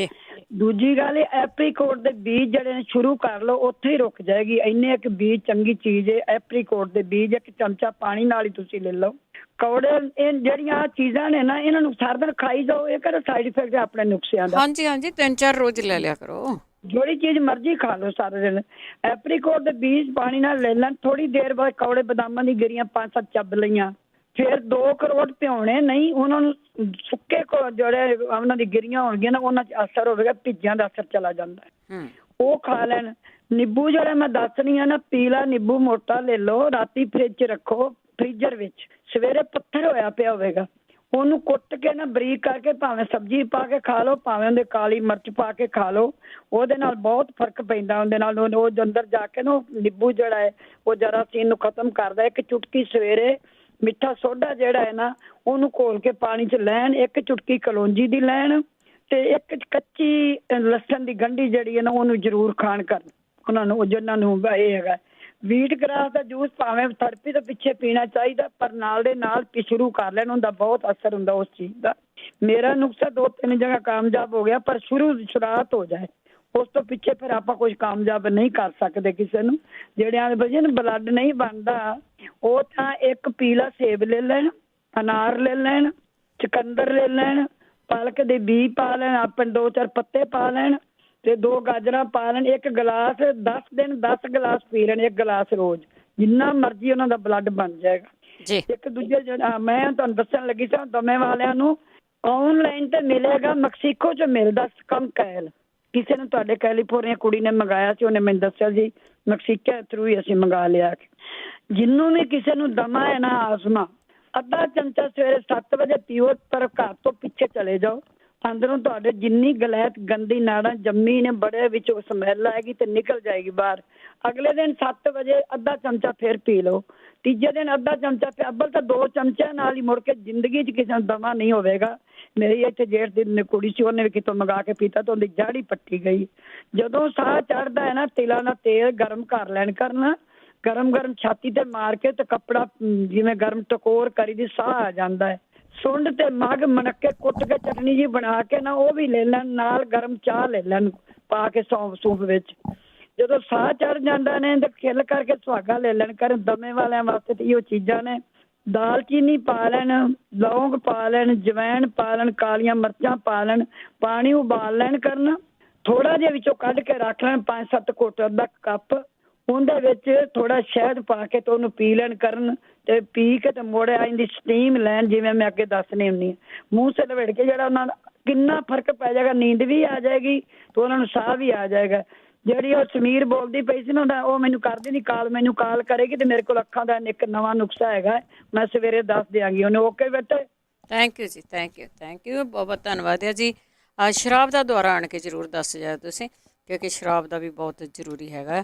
ਦੂਜੀ ਗੱਲ, ਐਪਰੀਕੋਟ ਦੇ ਬੀਜ ਜਿਹੜੇ ਨੇ ਸ਼ੁਰੂ ਕਰ ਲਓ, ਉੱਥੇ ਹੀ ਰੁਕ ਜਾਏਗੀ। ਇੰਨੇ ਇੱਕ ਬੀਜ ਚੰਗੀ ਚੀਜ਼ ਹੈ ਐਪਰੀਕੋਟ ਦੇ ਬੀਜ, 1 ਚਮਚਾ ਪਾਣੀ ਨਾਲ ਹੀ ਤੁਸੀਂ ਲੈ ਲਓ। ਕੌੜੇ ਇਹ ਜਿਹੜੀਆਂ ਚੀਜ਼ਾਂ ਨੇ ਨਾ, ਇਹਨਾਂ ਨੂੰ ਸਾਰਾ ਦਿਨ ਖਾਈ ਜਾਓ, ਇਹ ਕਿਹੜਾ ਸਾਈਡ ਇਫੈਕਟ ਹੈ ਆਪਣੇ ਨੁਕਸਿਆਂ ਦਾ। ਹਾਂਜੀ ਹਾਂਜੀ, 3-4 ਰੋਜ਼ ਲੈ ਲਿਆ ਕਰੋ, ਜਿਹੜੀ ਚੀਜ਼ ਮਰਜ਼ੀ ਖਾ ਲਓ ਸਾਰਾ ਦਿਨ। ਐਪਰੀਕੋਟ ਦੇ ਬੀਜ ਪਾਣੀ ਨਾਲ ਲੈ ਲੈਣ, ਥੋੜੀ ਦੇਰ ਬਾਅਦ ਕੌੜੇ ਬਦਾਮਾਂ ਦੀ ਗਿਰੀਆਂ 5-7 ਚੱਬ ਲਈਆਂ, ਫਿਰ 2 ਕਰੋੜ ਭਿਉਣੇ ਨਹੀਂ, ਉਹਨਾਂ ਨੂੰ ਸੁੱਕੇ ਜਿਹੜੇ ਉਹਨਾਂ ਦੀ ਗਿਰੀਆਂ ਹੋਣਗੀਆਂ ਨਾ, ਉਹਨਾਂ 'ਚ ਅਸਰ ਹੋਵੇਗਾ, ਭਿੱਜਿਆਂ ਦਾ ਅਸਰ ਚਲਾ ਜਾਂਦਾ, ਉਹ ਖਾ ਲੈਣ। ਨਿੰਬੂ ਜਿਹੜਾ ਮੈਂ ਦੱਸ ਰਹੀ ਹਾਂ ਨਾ, ਪੀਲਾ ਨਿੰਬੂ ਮੋਟਾ ਲੈ ਲਓ, ਰਾਤੀ ਫ੍ਰਿਜ 'ਚ ਰੱਖੋ, ਫ੍ਰੀਜ਼ਰ ਵਿੱਚ। ਸਵੇਰੇ ਪੱਥਰ ਹੋਇਆ ਪਿਆ ਹੋਵੇਗਾ, ਉਹਨੂੰ ਕੁੱਟ ਕੇ ਨਾ ਬਰੀਕ ਕਰਕੇ ਭਾਵੇਂ ਸਬਜ਼ੀ ਪਾ ਕੇ ਖਾ ਲਓ, ਭਾਵੇਂ ਉਹਦੇ ਕਾਲੀ ਮਿਰਚ ਪਾ ਕੇ ਖਾ ਲਓ, ਉਹਦੇ ਨਾਲ ਬਹੁਤ ਫਰਕ ਪੈਂਦਾ। ਉਹਦੇ ਨਾਲ ਉਹ ਅੰਦਰ ਜਾ ਕੇ ਨਾ ਨਿੰਬੂ ਜਿਹੜਾ ਹੈ ਉਹ ਜਰਾਸੀਨ ਨੂੰ ਖਤਮ ਕਰਦਾ। 1 ਚੁਟਕੀ ਸਵੇਰੇ ਮਿੱਠਾ ਸੋਡਾ ਜਿਹੜਾ ਹੈ ਨਾ, ਉਹਨੂੰ ਘੋਲ ਕੇ ਪਾਣੀ 'ਚ ਲੈਣ। 1 ਚੁਟਕੀ ਕਲੌਂਜੀ ਦੀ ਲੈਣ, ਤੇ 1 ਕੱਚੀ ਲਸਣ ਦੀ ਗੰਢੀ ਜਿਹੜੀ ਹੈ ਨਾ, ਉਹਨੂੰ ਜ਼ਰੂਰ ਖਾਣ ਕਰਨ ਉਹਨਾਂ ਨੂੰ, ਜਿਹਨਾਂ ਨੂੰ ਇਹ ਹੈਗਾ। ਵੀਟ ਗਰਾਸ ਦਾ ਜੂਸ ਭਾਵੇਂ ਥੈਰੇਪੀ ਤੋਂ ਪਿੱਛੇ ਪੀਣਾ ਚਾਹੀਦਾ, ਪਰ ਨਾਲ ਦੇ ਨਾਲ ਸ਼ੁਰੂ ਕਰ ਲੈਣ, ਉਹਦਾ ਬਹੁਤ ਅਸਰ ਹੁੰਦਾ ਉਸ ਚੀਜ਼ ਦਾ। ਮੇਰਾ ਨੁਕਸਾ 2-3 ਜਗ੍ਹਾ ਕਾਮਯਾਬ ਹੋ ਗਿਆ, ਪਰ ਸ਼ੁਰੂਆਤ ਹੋ ਜਾਏ, ਉਸ ਤੋਂ ਪਿੱਛੇ ਫਿਰ ਆਪਾਂ ਕੁਝ ਕਾਮਯਾਬ ਨਹੀਂ ਕਰ ਸਕਦੇ ਕਿਸੇ ਨੂੰ। ਜਿਹੜਿਆਂ ਦੇ ਬੱਚੇ ਨੂੰ ਬਲੱਡ ਨਹੀਂ ਬਣਦਾ, ਉਹ ਤਾਂ 1 ਪੀਲਾ ਸੇਬ ਲੈ ਲੈਣ, ਅਨਾਰ ਲੈ ਲੈਣ, ਚੁਕੰਦਰ ਲੈ ਲੈਣ, ਪਾਲਕ ਦੇ ਬੀਜ ਪਾ ਲੈਣ, ਆਪਣੇ 2-4 ਪੱਤੇ ਪਾ ਲੈਣ, ਤੇ 2 ਗਾਜਰਾਂ ਪਾ ਲੈਣ। 1 ਗਲਾਸ 10 ਦਿਨ 10 ਗਲਾਸ ਪੀ ਲੈਣ, 1 ਗਲਾਸ ਰੋਜ਼, ਜਿੰਨਾ ਮਰਜ਼ੀ ਉਹਨਾਂ ਦਾ ਬਲੱਡ ਬਣ ਜਾਏਗਾ। ਇੱਕ ਦੂਜੇ ਜਿਹੜਾ ਮੈਂ ਤੁਹਾਨੂੰ ਦੱਸਣ ਲੱਗੀ ਸਾਂ, ਦਮੇ ਵਾਲਿਆਂ ਨੂੰ ਆਨਲਾਈਨ ਤੇ ਮਿਲੇਗਾ, ਮੈਕਸੀਕੋ 'ਚ ਮਿਲਦਾ ਸਕੰਕੈਲ। ਕਿਸੇ ਨੇ ਤੁਹਾਡੇ ਕੈਲੀਫੋਰਨੀਆ ਕੁੜੀ ਨੇ ਮੰਗਾਇਆ ਸੀ, ਉਹਨੇ ਮੈਨੂੰ ਦੱਸਿਆ ਜੀ ਮੈਕਸੀਕੋ ਥਰੂ ਹੀ ਅਸੀਂ ਮੰਗਾ ਲਿਆ। ਜਿਹਨੂੰ ਵੀ ਕਿਸੇ ਨੂੰ ਦਮਾ ਹੈ ਨਾ, ਆਸਮਾ, ਅੱਧਾ ਚਮਚਾ ਸਵੇਰੇ 7 ਵਜੇ ਪੀਓ, ਪਰ ਘਰ ਤੋਂ ਪਿੱਛੇ ਚਲੇ ਜਾਓ। ਅੰਦਰੋਂ ਤੁਹਾਡੇ ਜਿੰਨੀ ਗਲੈਤ ਗੰਦੀ ਨਾੜਾਂ ਜੰਮੀ ਨੇ, ਬੜੇ ਵਿੱਚੋਂ ਸਮੈਲ ਆਏਗੀ ਤੇ ਨਿਕਲ ਜਾਏਗੀ ਬਾਹਰ। ਅਗਲੇ ਦਿਨ 7 ਵਜੇ ਅੱਧਾ ਚਮਚਾ ਫਿਰ ਪੀ ਲਓ, ਤੀਜੇ ਦਿਨ ਅੱਧਾ ਚਮਚਾ। ਅੱਬਲ ਤਾਂ 2 ਚਮਚਿਆਂ ਨਾਲ ਹੀ ਮੁੜ ਕੇ ਜ਼ਿੰਦਗੀ 'ਚ ਕਿਸੇ ਨੂੰ ਦਮਾ ਨਹੀਂ ਹੋਵੇਗਾ। ਮੇਰੀ ਇੱਥੇ ਜੇਠ ਦੀ ਕੁੜੀ ਸੀ, ਉਹਨੇ ਵੀ ਕਿਤੋਂ ਮੰਗਾ ਕੇ ਪੀਤਾ ਤਾਂ ਉਹਦੀ ਜੜ ਹੀ ਪੱਟੀ ਗਈ। ਜਦੋਂ ਸਾਹ ਚੜ੍ਹਦਾ ਹੈ ਨਾ, ਤਿਲਾਂ ਦਾ ਤੇਲ ਗਰਮ ਕਰ ਲੈਣ ਕਰਨਾ, ਗਰਮ ਛਾਤੀ ਤੇ ਮਾਰ ਕੇ ਤੇ ਕੱਪੜਾ ਜਿਵੇਂ ਗਰਮ ਟਕੋਰ ਕਰੀ ਦੀ, ਸਾਹ ਆ ਜਾਂਦਾ ਹੈ। ਸੁੰਡ ਤੇ ਮੱਗ ਮਣਕੇ ਕੁੱਟ ਕੇ ਚਟਨੀ ਜੀ ਬਣਾ ਕੇ ਨਾ, ਉਹ ਵੀ ਲੈ ਲੈਣ, ਨਾਲ ਗਰਮ ਚਾਹ ਲੈ ਲੈਣ ਪਾ ਕੇ ਸੂਪ ਵਿੱਚ। ਜਦੋਂ ਸਾਹ ਚੜ ਜਾਂਦਾ ਨੇ ਤੇ ਖਿੱਲ ਕਰਕੇ ਸੁਹਾਗਾ ਲੈ ਲੈਣ ਕਰਨ। ਦਮੇ ਵਾਲਿਆਂ ਵਾਸਤੇ ਤੇ ਇਹੋ ਚੀਜ਼ਾਂ ਨੇ। ਦਾਲਚੀਨੀ ਪਾ ਲੈਣ, ਲੌਂਗ ਪਾ ਲੈਣ, ਜਵੈਣ ਪਾ ਲੈਣ, ਕਾਲੀਆਂ ਮਿਰਚਾਂ ਪਾ ਲੈਣ, ਪਾਣੀ ਉਬਾਲ ਲੈਣ ਕਰਨ, ਥੋੜਾ ਜਿਹਾ ਵਿੱਚੋਂ ਕੱਢ ਕੇ ਰੱਖ ਲੈਣ 5-7 ਘੁੱਟ, ਅੱਧਾ ਕੱਪ, ਉਹਦੇ ਵਿੱਚ ਥੋੜਾ ਸ਼ਹਿਦ ਪਾ ਕੇ ਤੇ ਉਹਨੂੰ ਪੀ ਲੈਣ ਕਰਨ, ਤੇ ਪੀ ਕੇ ਤੇ ਮੋੜਿਆ ਇਹਦੀ ਸਟੀਮ ਲੈਣ, ਜਿਵੇਂ ਮੈਂ ਅੱਗੇ ਦੱਸਣੀ ਹੁੰਦੀ ਹਾਂ। ਮੂੰਹ ਸੇ ਲਵੇੜ ਕੇ ਜਿਹੜਾ ਉਹਨਾਂ ਦਾ ਕਿੰਨਾ ਫਰਕ ਪੈ ਜਾਏਗਾ, ਨੀਂਦ ਵੀ ਆ ਜਾਏਗੀ ਤੇ ਉਹਨਾਂ ਨੂੰ ਸਾਹ ਵੀ ਆ ਜਾਏਗਾ। ਜਿਹੜੀ ਉਹ ਸਮੀਰ ਬੋਲਦੀ ਪਈ ਸੀ ਨਾ, ਉਹ ਮੈਨੂੰ ਕਰਦੀ ਨਹੀਂ ਕਾਲ, ਮੈਨੂੰ ਕਾਲ ਕਰੇਗੀ ਤੇ ਮੇਰੇ ਕੋਲ ਅੱਖਾਂ ਦਾ ਇੱਕ ਨਵਾਂ ਨੁਕਸਾ ਹੈਗਾ, ਮੈਂ ਸਵੇਰੇ ਦੱਸ ਦਿਆਂਗੀ ਉਹਨੂੰ। ਓਕੇ ਬੇਟੇ, ਥੈਂਕ ਯੂ ਜੀ, ਥੈਂਕ ਯੂ, ਬਹੁਤ ਬਹੁਤ ਧੰਨਵਾਦ ਹੈ ਜੀ। ਸ਼ਰਾਬ ਦਾ ਦੁਆਰਾ ਆਣ ਕੇ ਜ਼ਰੂਰ ਦੱਸ ਜਾਓ ਤੁਸੀਂ, ਕਿਉਂਕਿ ਸ਼ਰਾਬ ਦਾ ਵੀ ਬਹੁਤ ਜ਼ਰੂਰੀ ਹੈਗਾ।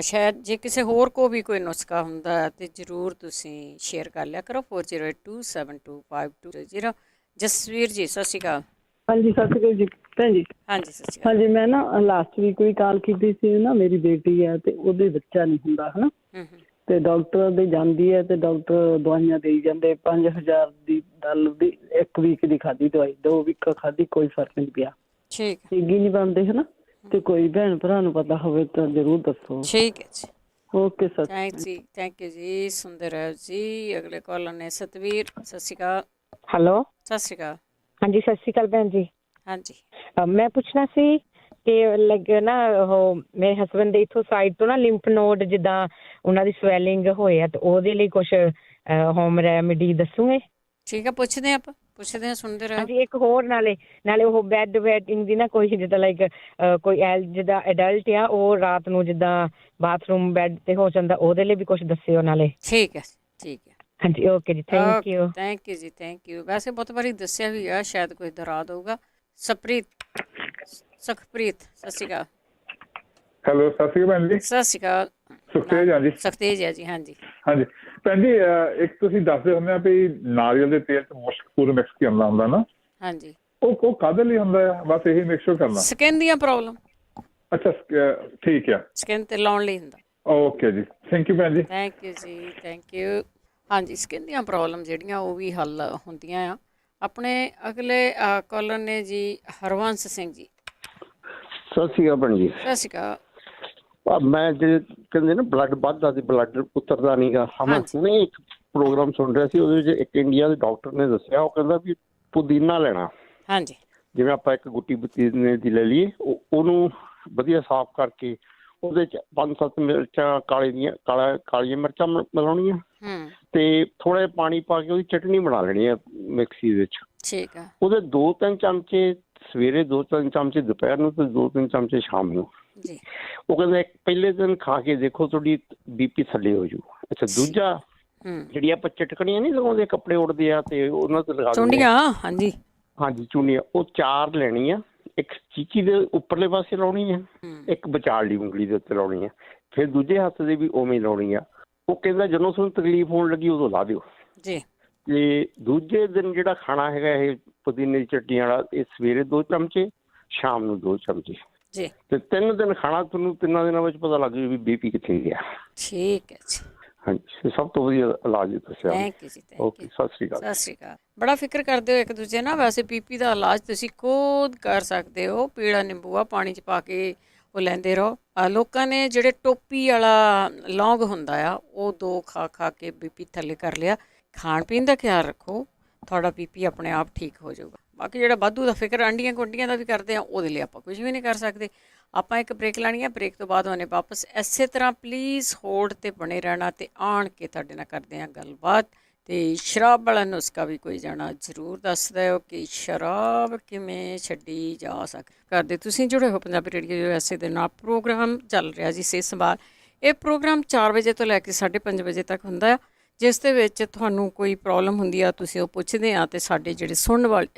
ਸ਼ਾਇਦ ਜੇ ਕਿਸੇ ਹੋਰ ਕੋ ਵੀ ਕੋਈ ਨੁਸਖਾ ਹੁੰਦਾ ਤੇ ਜ਼ਰੂਰ ਤੁਸੀਂ ਸ਼ੇਅਰ ਕਰ ਲਿਆ ਕਰੋ। 4082725200। ਜਸਵੀਰ ਜੀ ਸਤਿ ਸ਼੍ਰੀ ਅਕਾਲ। ਹਾਂਜੀ ਸਤਿ ਸ਼੍ਰੀ ਅਕਾਲ ਜੀ ਭੈਣ ਜੀ। ਹਾਂਜੀ ਸਤਿ ਸ਼੍ਰੀ ਅਕਾਲ। ਹਾਂਜੀ ਮੈਂ ਨਾ ਲਾਸਟ ਵੀਕ ਵੀ ਕਾਲ ਕੀਤੀ ਸੀ ਨਾ, ਮੇਰੀ ਬੇਟੀ ਹੈ ਤੇ ਉਹਦੇ ਬੱਚਾ ਨਹੀਂ ਹੁੰਦਾ ਹੈ ਨਾ, ਤੇ ਡਾਕਟਰ ਦੇ ਜਾਂਦੀ ਹੈ ਤੇ ਡਾਕਟਰ ਦਵਾਈਆਂ ਦੇਈ ਜਾਂਦੇ 5000 ਦੀ ਦਲ ਦੀ, 1 ਵੀਕ ਦੀ ਖਾਧੀ ਦਵਾਈ, 2 ਵੀਕ ਖਾਧੀ, ਕੋਈ ਫਰਕ ਨਹੀਂ ਪਿਆ। ਠੀਕ ਹੀ ਨਹੀਂ ਬਣਦੇ ਹੈ ਨਾ, ਤੇ ਕੋਈ ਭੈਣ ਭਰਾ ਨੂੰ ਪਤਾ ਹੋਵੇ ਤਾਂ ਜ਼ਰੂਰ ਦੱਸੋ। ਠੀਕ ਹੈ ਜੀ, ਓਕੇ ਸਰ। ਥੈਂਕ ਯੂ ਜੀ। ਸੁਣਦੇ ਰਹੋ ਜੀ। ਅਗਲੇ ਕਾਲਰ ਨੇ ਸਤਵੀਰ। ਸਤਿ ਸ਼੍ਰੀ ਅਕਾਲ। ਹੈਲੋ, ਸਤਿ ਸ਼੍ਰੀ ਅਕਾਲ। ਹਾਂਜੀ ਸਤਿ ਸ਼੍ਰੀ ਅਕਾਲ ਭੈਣ ਜੀ। ਹਾਂਜੀ ਮੈਂ ਪੁੱਛਣਾ ਸੀ ਕਿ ਲਾਈਕ ਨਾ ਉਹ ਮੇਰੇ ਹਸਬੈਂਡ ਦੇ ਇੱਥੋਂ ਸਾਈਡ ਤੋਂ ਨਾ ਲਿੰਫ ਨੋਡ ਜਿੱਦਾਂ ਉਹਨਾਂ ਦੀ ਸਵੈਲਿੰਗ ਹੋਏ ਆ, ਤੇ ਉਹਦੇ ਲਈ ਕੁਛ ਹੋਮ ਰੈਮੇਡੀ ਦੱਸੂਗੇ? ਠੀਕ ਹੈ, ਪੁੱਛਦੇ ਹਾਂ ਸੁਣਦੇ ਰਹੋ। ਹਾਂਜੀ, ਇੱਕ ਹੋਰ ਨਾਲੇ ਉਹ ਬੈੱਡ ਵੈਟਿੰਗ ਦੀ ਨਾ, ਕੋਈ ਜਿੱਦਾਂ ਲਾਈਕ ਕੋਈ ਜਿੱਦਾਂ ਅਡਲਟ ਆ ਉਹ ਰਾਤ ਨੂੰ ਜਿੱਦਾਂ ਬਾਥਰੂਮ ਬੈੱਡ ਤੇ ਹੋ ਜਾਂਦਾ, ਉਹਦੇ ਲਈ ਵੀ ਕੁਛ ਦੱਸਿਓ ਨਾਲੇ। ਠੀਕ ਹੈ ਠੀਕ ਹੈ। ਹਾਂਜੀ ਓਕੇ ਜੀ, ਥੈਂਕ ਯੂ। ਥੈਂਕ ਯੂ ਜੀ, ਥੈਂਕ ਯੂ। ਵੈਸੇ ਬਹੁਤ ਵਾਰੀ ਦੱਸਿਆ ਵੀ ਆ, ਸ਼ਾਇਦ ਕੋਈ ਦਰਾਦ ਹੋਊਗਾ। ਸੁਖਪ੍ਰੀਤ ਸਤਿ ਸ਼੍ਰੀ ਅਕਾਲ। ਹੈਲੋ ਸਤਿ ਸ਼੍ਰੀ ਅਕਾਲ ਭੈਣ ਜੀ। ਸਤਿ ਸ਼੍ਰੀ ਅਕਾਲ। ਸੁਖਤੇਜ ਹਾਂ ਜੀ। ਸੁਖਤੇਜ ਹੈ ਜੀ। ਹਾਂਜੀ ਹਾਂਜੀ ਭੈਣ ਜੀ, ਇੱਕ ਤੁਸੀਂ ਦੱਸਦੇ ਹੁੰਦੇ ਆ ਵੀ ਨਾਰੀਅਲ ਦੇ ਤੇਲ 'ਚ ਮੁਸ਼ਕ ਪੂਰਾ ਮਿਕਸ ਕਰਨਾ ਹੁੰਦਾ ਨਾ, ਹਾਂਜੀ, ਉਹ ਕਾਹਦੇ ਲਈ ਹੁੰਦਾ ਆ? ਬਸ ਇਹੀ ਮਿਕਸਚਰ ਕਰਨਾ? ਸਕਿਨ ਦੀਆਂ ਪ੍ਰੋਬਲਮ। ਅੱਛਾ ਠੀਕ ਆ, ਸਕਿਨ ਤੇ ਲਾਉਣ ਲਈ ਹੁੰਦਾ। ਓਕੇ ਜੀ, ਥੈਂਕ ਯੂ ਭੈਣ ਜੀ। ਥੈਂਕ ਯੂ ਜੀ, ਥੈਂਕ ਯੂ। ਹਾਂਜੀ, ਸਕਿਨ ਦੀਆਂ ਪ੍ਰੋਬਲਮ ਜਿਹੜੀਆਂ ਉਹ ਵੀ ਹੱਲ ਹੁੰਦੀਆਂ ਆ। ਆਪਣੇ ਅਗਲੇ ਕਾਲਰ ਨੇ ਜੀ ਹਰਵੰਸ ਸਿੰਘ ਜੀ। ਸਤਿ ਸ਼੍ਰੀ ਅਕਾਲ ਭੈਣ ਜੀ। ਸਤਿ ਸ਼੍ਰੀ ਅਕਾਲ। ਮੈਂ ਜੇ ਕਹਿੰਦੇ ਨਾ ਬਲੱਡ ਵੱਧਦਾ ਤੇ ਬਲੱਡ ਉਤਰਦਾ ਨੀਗਾ, ਮੈਂ ਹੁਣੇ ਇੱਕ ਪ੍ਰੋਗਰਾਮ ਸੁਣ ਰਿਹਾ ਸੀ, ਉਹਦੇ ਵਿੱਚ ਇੱਕ ਇੰਡੀਆ ਦੇ ਡਾਕਟਰ ਨੇ ਦੱਸਿਆ, ਉਹ ਕਹਿੰਦਾ ਵੀ ਪੁਦੀਨਾ ਲੈਣਾ। ਹਾਂਜੀ, ਜਿਵੇਂ ਆਪਾਂ ਇੱਕ ਗੁੱਟੀ ਪੁਦੀਨੇ ਦੀ ਲੈ ਲਈਏ, ਉਹਨੂੰ ਵਧੀਆ ਸਾਫ਼ ਕਰਕੇ ਉਹਦੇ 'ਚ 5-7 ਮਿਰਚਾਂ ਕਾਲੀਆਂ ਮਿਰਚਾਂ ਮਿਲਾਉਣੀਆਂ, ਤੇ ਥੋੜਾ ਜਿਹਾ ਪਾਣੀ ਪਾ ਕੇ ਉਹਦੀ ਚਟਨੀ ਬਣਾ ਲੈਣੀ ਆ ਮਿਕਸੀ ਵਿੱਚ। ਠੀਕ ਆ। ਉਹਦੇ 2-3 ਚਮਚੇ ਸਵੇਰੇ, 2-3 ਚਮਚੇ ਦੁਪਹਿਰ ਨੂੰ, ਤੇ 2-3 ਚਮਚੇ ਸ਼ਾਮ ਨੂੰ। ਉਹ ਕਹਿੰਦਾ ਪਹਿਲੇ ਦਿਨ ਖਾ ਕੇ ਦੇਖੋ, ਤੁਹਾਡੀ BP ਥੱਲੇ ਹੋ ਜੂ। ਅੱਛਾ, ਦੂਜਾ ਜਿਹੜੀ ਆਪਾਂ ਚਟਕਣੀਆਂ ਨਹੀਂ ਲਗਾਉਂਦੇ, ਕੱਪੜੇ ਉੱਡਦੇ ਆ ਤੇ ਉਹਨਾਂ ਤੇ ਲਗਾ ਚੁੰਡੀਆਂ। ਹਾਂਜੀ ਹਾਂਜੀ, ਚੁੰਡੀਆਂ, ਉਹ 4 ਲੈਣੀ ਆ। ਇੱਕ ਚੀਚੀ ਦੇ ਉੱਪਰਲੇ ਪਾਸੇ ਲਾਉਣੀ ਆ, ਇੱਕ ਵਿਚਾਲੜੀ ਉਂਗਲੀ ਦੇ ਉੱਤੇ ਲਾਉਣੀ ਆ, ਫਿਰ ਦੂਜੇ ਹੱਥ ਦੇ ਵੀ ਉਵੇਂ ਲਾਉਣੀ ਆ। ਉਹ ਕਹਿੰਦਾ ਜਦੋਂ ਤੁਹਾਨੂੰ ਤਕਲੀਫ ਹੋਣ ਲੱਗੀ ਉਦੋਂ ਲਾ ਦਿਓ ਜੀ। ਤੇ ਦੂਜੇ ਦਿਨ ਜਿਹੜਾ ਖਾਣਾ ਹੈਗਾ ਇਹ ਪੁਦੀਨੇ ਦੀ ਚਟਨੀ ਵਾਲਾ, ਇਹ ਸਵੇਰੇ 2 ਚਮਚੇ, ਸ਼ਾਮ ਨੂੰ 2 ਚਮਚੇ ਜੀ, ਤੇ 3 ਦਿਨ ਖਾਣਾ। ਤੁਹਾਨੂੰ 3 ਦਿਨਾਂ ਵਿੱਚ ਪਤਾ ਲੱਗ ਜੂ ਵੀ BP ਕਿੱਥੇ ਗਿਆ। ਠੀਕ ਹੈ ਜੀ। ਹਾਂਜੀ, ਸਭ ਤੋਂ ਵਧੀਆ ਇਲਾਜ ਦੱਸਿਆ। ਥੈਂਕ ਯੂ ਜੀ। ਓਕੇ, ਸਤਿ ਸ਼੍ਰੀ ਅਕਾਲ। ਸਤਿ ਸ਼੍ਰੀ ਅਕਾਲ। ਬੜਾ ਫਿਕਰ ਕਰਦੇ ਹੋ ਇੱਕ ਦੂਜੇ ਨਾਲ। ਵੈਸੇ BP ਦਾ ਇਲਾਜ ਤੁਸੀਂ ਖੁਦ ਕਰ ਸਕਦੇ ਹੋ। ਪੀਲਾ ਨਿੰਬੂ ਆ ਪਾਣੀ 'ਚ ਪਾ ਕੇ ਉਹ ਲੈਂਦੇ ਰਹੋ। ਲੋਕਾਂ ਨੇ ਜਿਹੜੇ ਟੋਪੀ ਵਾਲਾ ਲੌਂਗ ਹੁੰਦਾ ਆ, ਉਹ 2 ਖਾ ਕੇ BP ਥੱਲੇ ਕਰ ਲਿਆ। ਖਾਣ ਪੀਣ ਦਾ ਖਿਆਲ ਰੱਖੋ, ਤੁਹਾਡਾ BP ਆਪਣੇ ਆਪ ਠੀਕ ਹੋ ਜਾਊਗਾ। ਬਾਕੀ ਜਿਹੜਾ ਵਾਧੂ ਦਾ ਫਿਕਰ ਆਂਢੀਆਂ ਗੁਆਂਢੀਆਂ ਦਾ ਵੀ ਕਰਦੇ ਆ, ਉਹਦੇ ਲਈ ਆਪਾਂ ਕੁਝ ਵੀ ਨਹੀਂ ਕਰ ਸਕਦੇ। ਆਪਾਂ ਇੱਕ ਬ੍ਰੇਕ ਲੈਣੀ ਆ, ਬ੍ਰੇਕ ਤੋਂ ਬਾਅਦ ਉਹਨੇ ਵਾਪਸ ਇਸੇ ਤਰ੍ਹਾਂ ਪਲੀਜ਼ ਹੋਲਡ 'ਤੇ ਬਣੇ ਰਹਿਣਾ, ਤੇ ਆਣ ਕੇ ਤੁਹਾਡੇ ਨਾਲ ਕਰਦੇ ਹਾਂ ਗੱਲਬਾਤ। ਤੇ ਸ਼ਰਾਬ ਵਾਲਾ ਨੁਸਖਾ ਵੀ ਕੋਈ ਜਾਣਾ ਜ਼ਰੂਰ ਦੱਸ ਦਿਓ ਕਿ ਸ਼ਰਾਬ ਕਿਵੇਂ ਛੱਡੀ ਜਾ ਸਕਦੇ। ਤੁਸੀਂ ਜੁੜੇ ਹੋ ਪੰਜਾਬੀ ਰੇਡੀਓ USA ਦੇ ਨਾਲ। ਪ੍ਰੋਗਰਾਮ ਚੱਲ ਰਿਹਾ ਜੀ ਸਿਹਤ ਸੰਭਾਲ। ਇਹ ਪ੍ਰੋਗਰਾਮ 4 ਵਜੇ ਤੋਂ ਲੈ ਕੇ 5:30 ਵਜੇ ਤੱਕ ਹੁੰਦਾ ਆ, ਜਿਸ ਦੇ ਵਿੱਚ ਤੁਹਾਨੂੰ ਕੋਈ ਪ੍ਰੋਬਲਮ ਹੁੰਦੀ ਆ ਤੁਸੀਂ ਉਹ ਪੁੱਛਦੇ ਆ, ਤੇ ਸਾਡੇ ਜਿਹੜੇ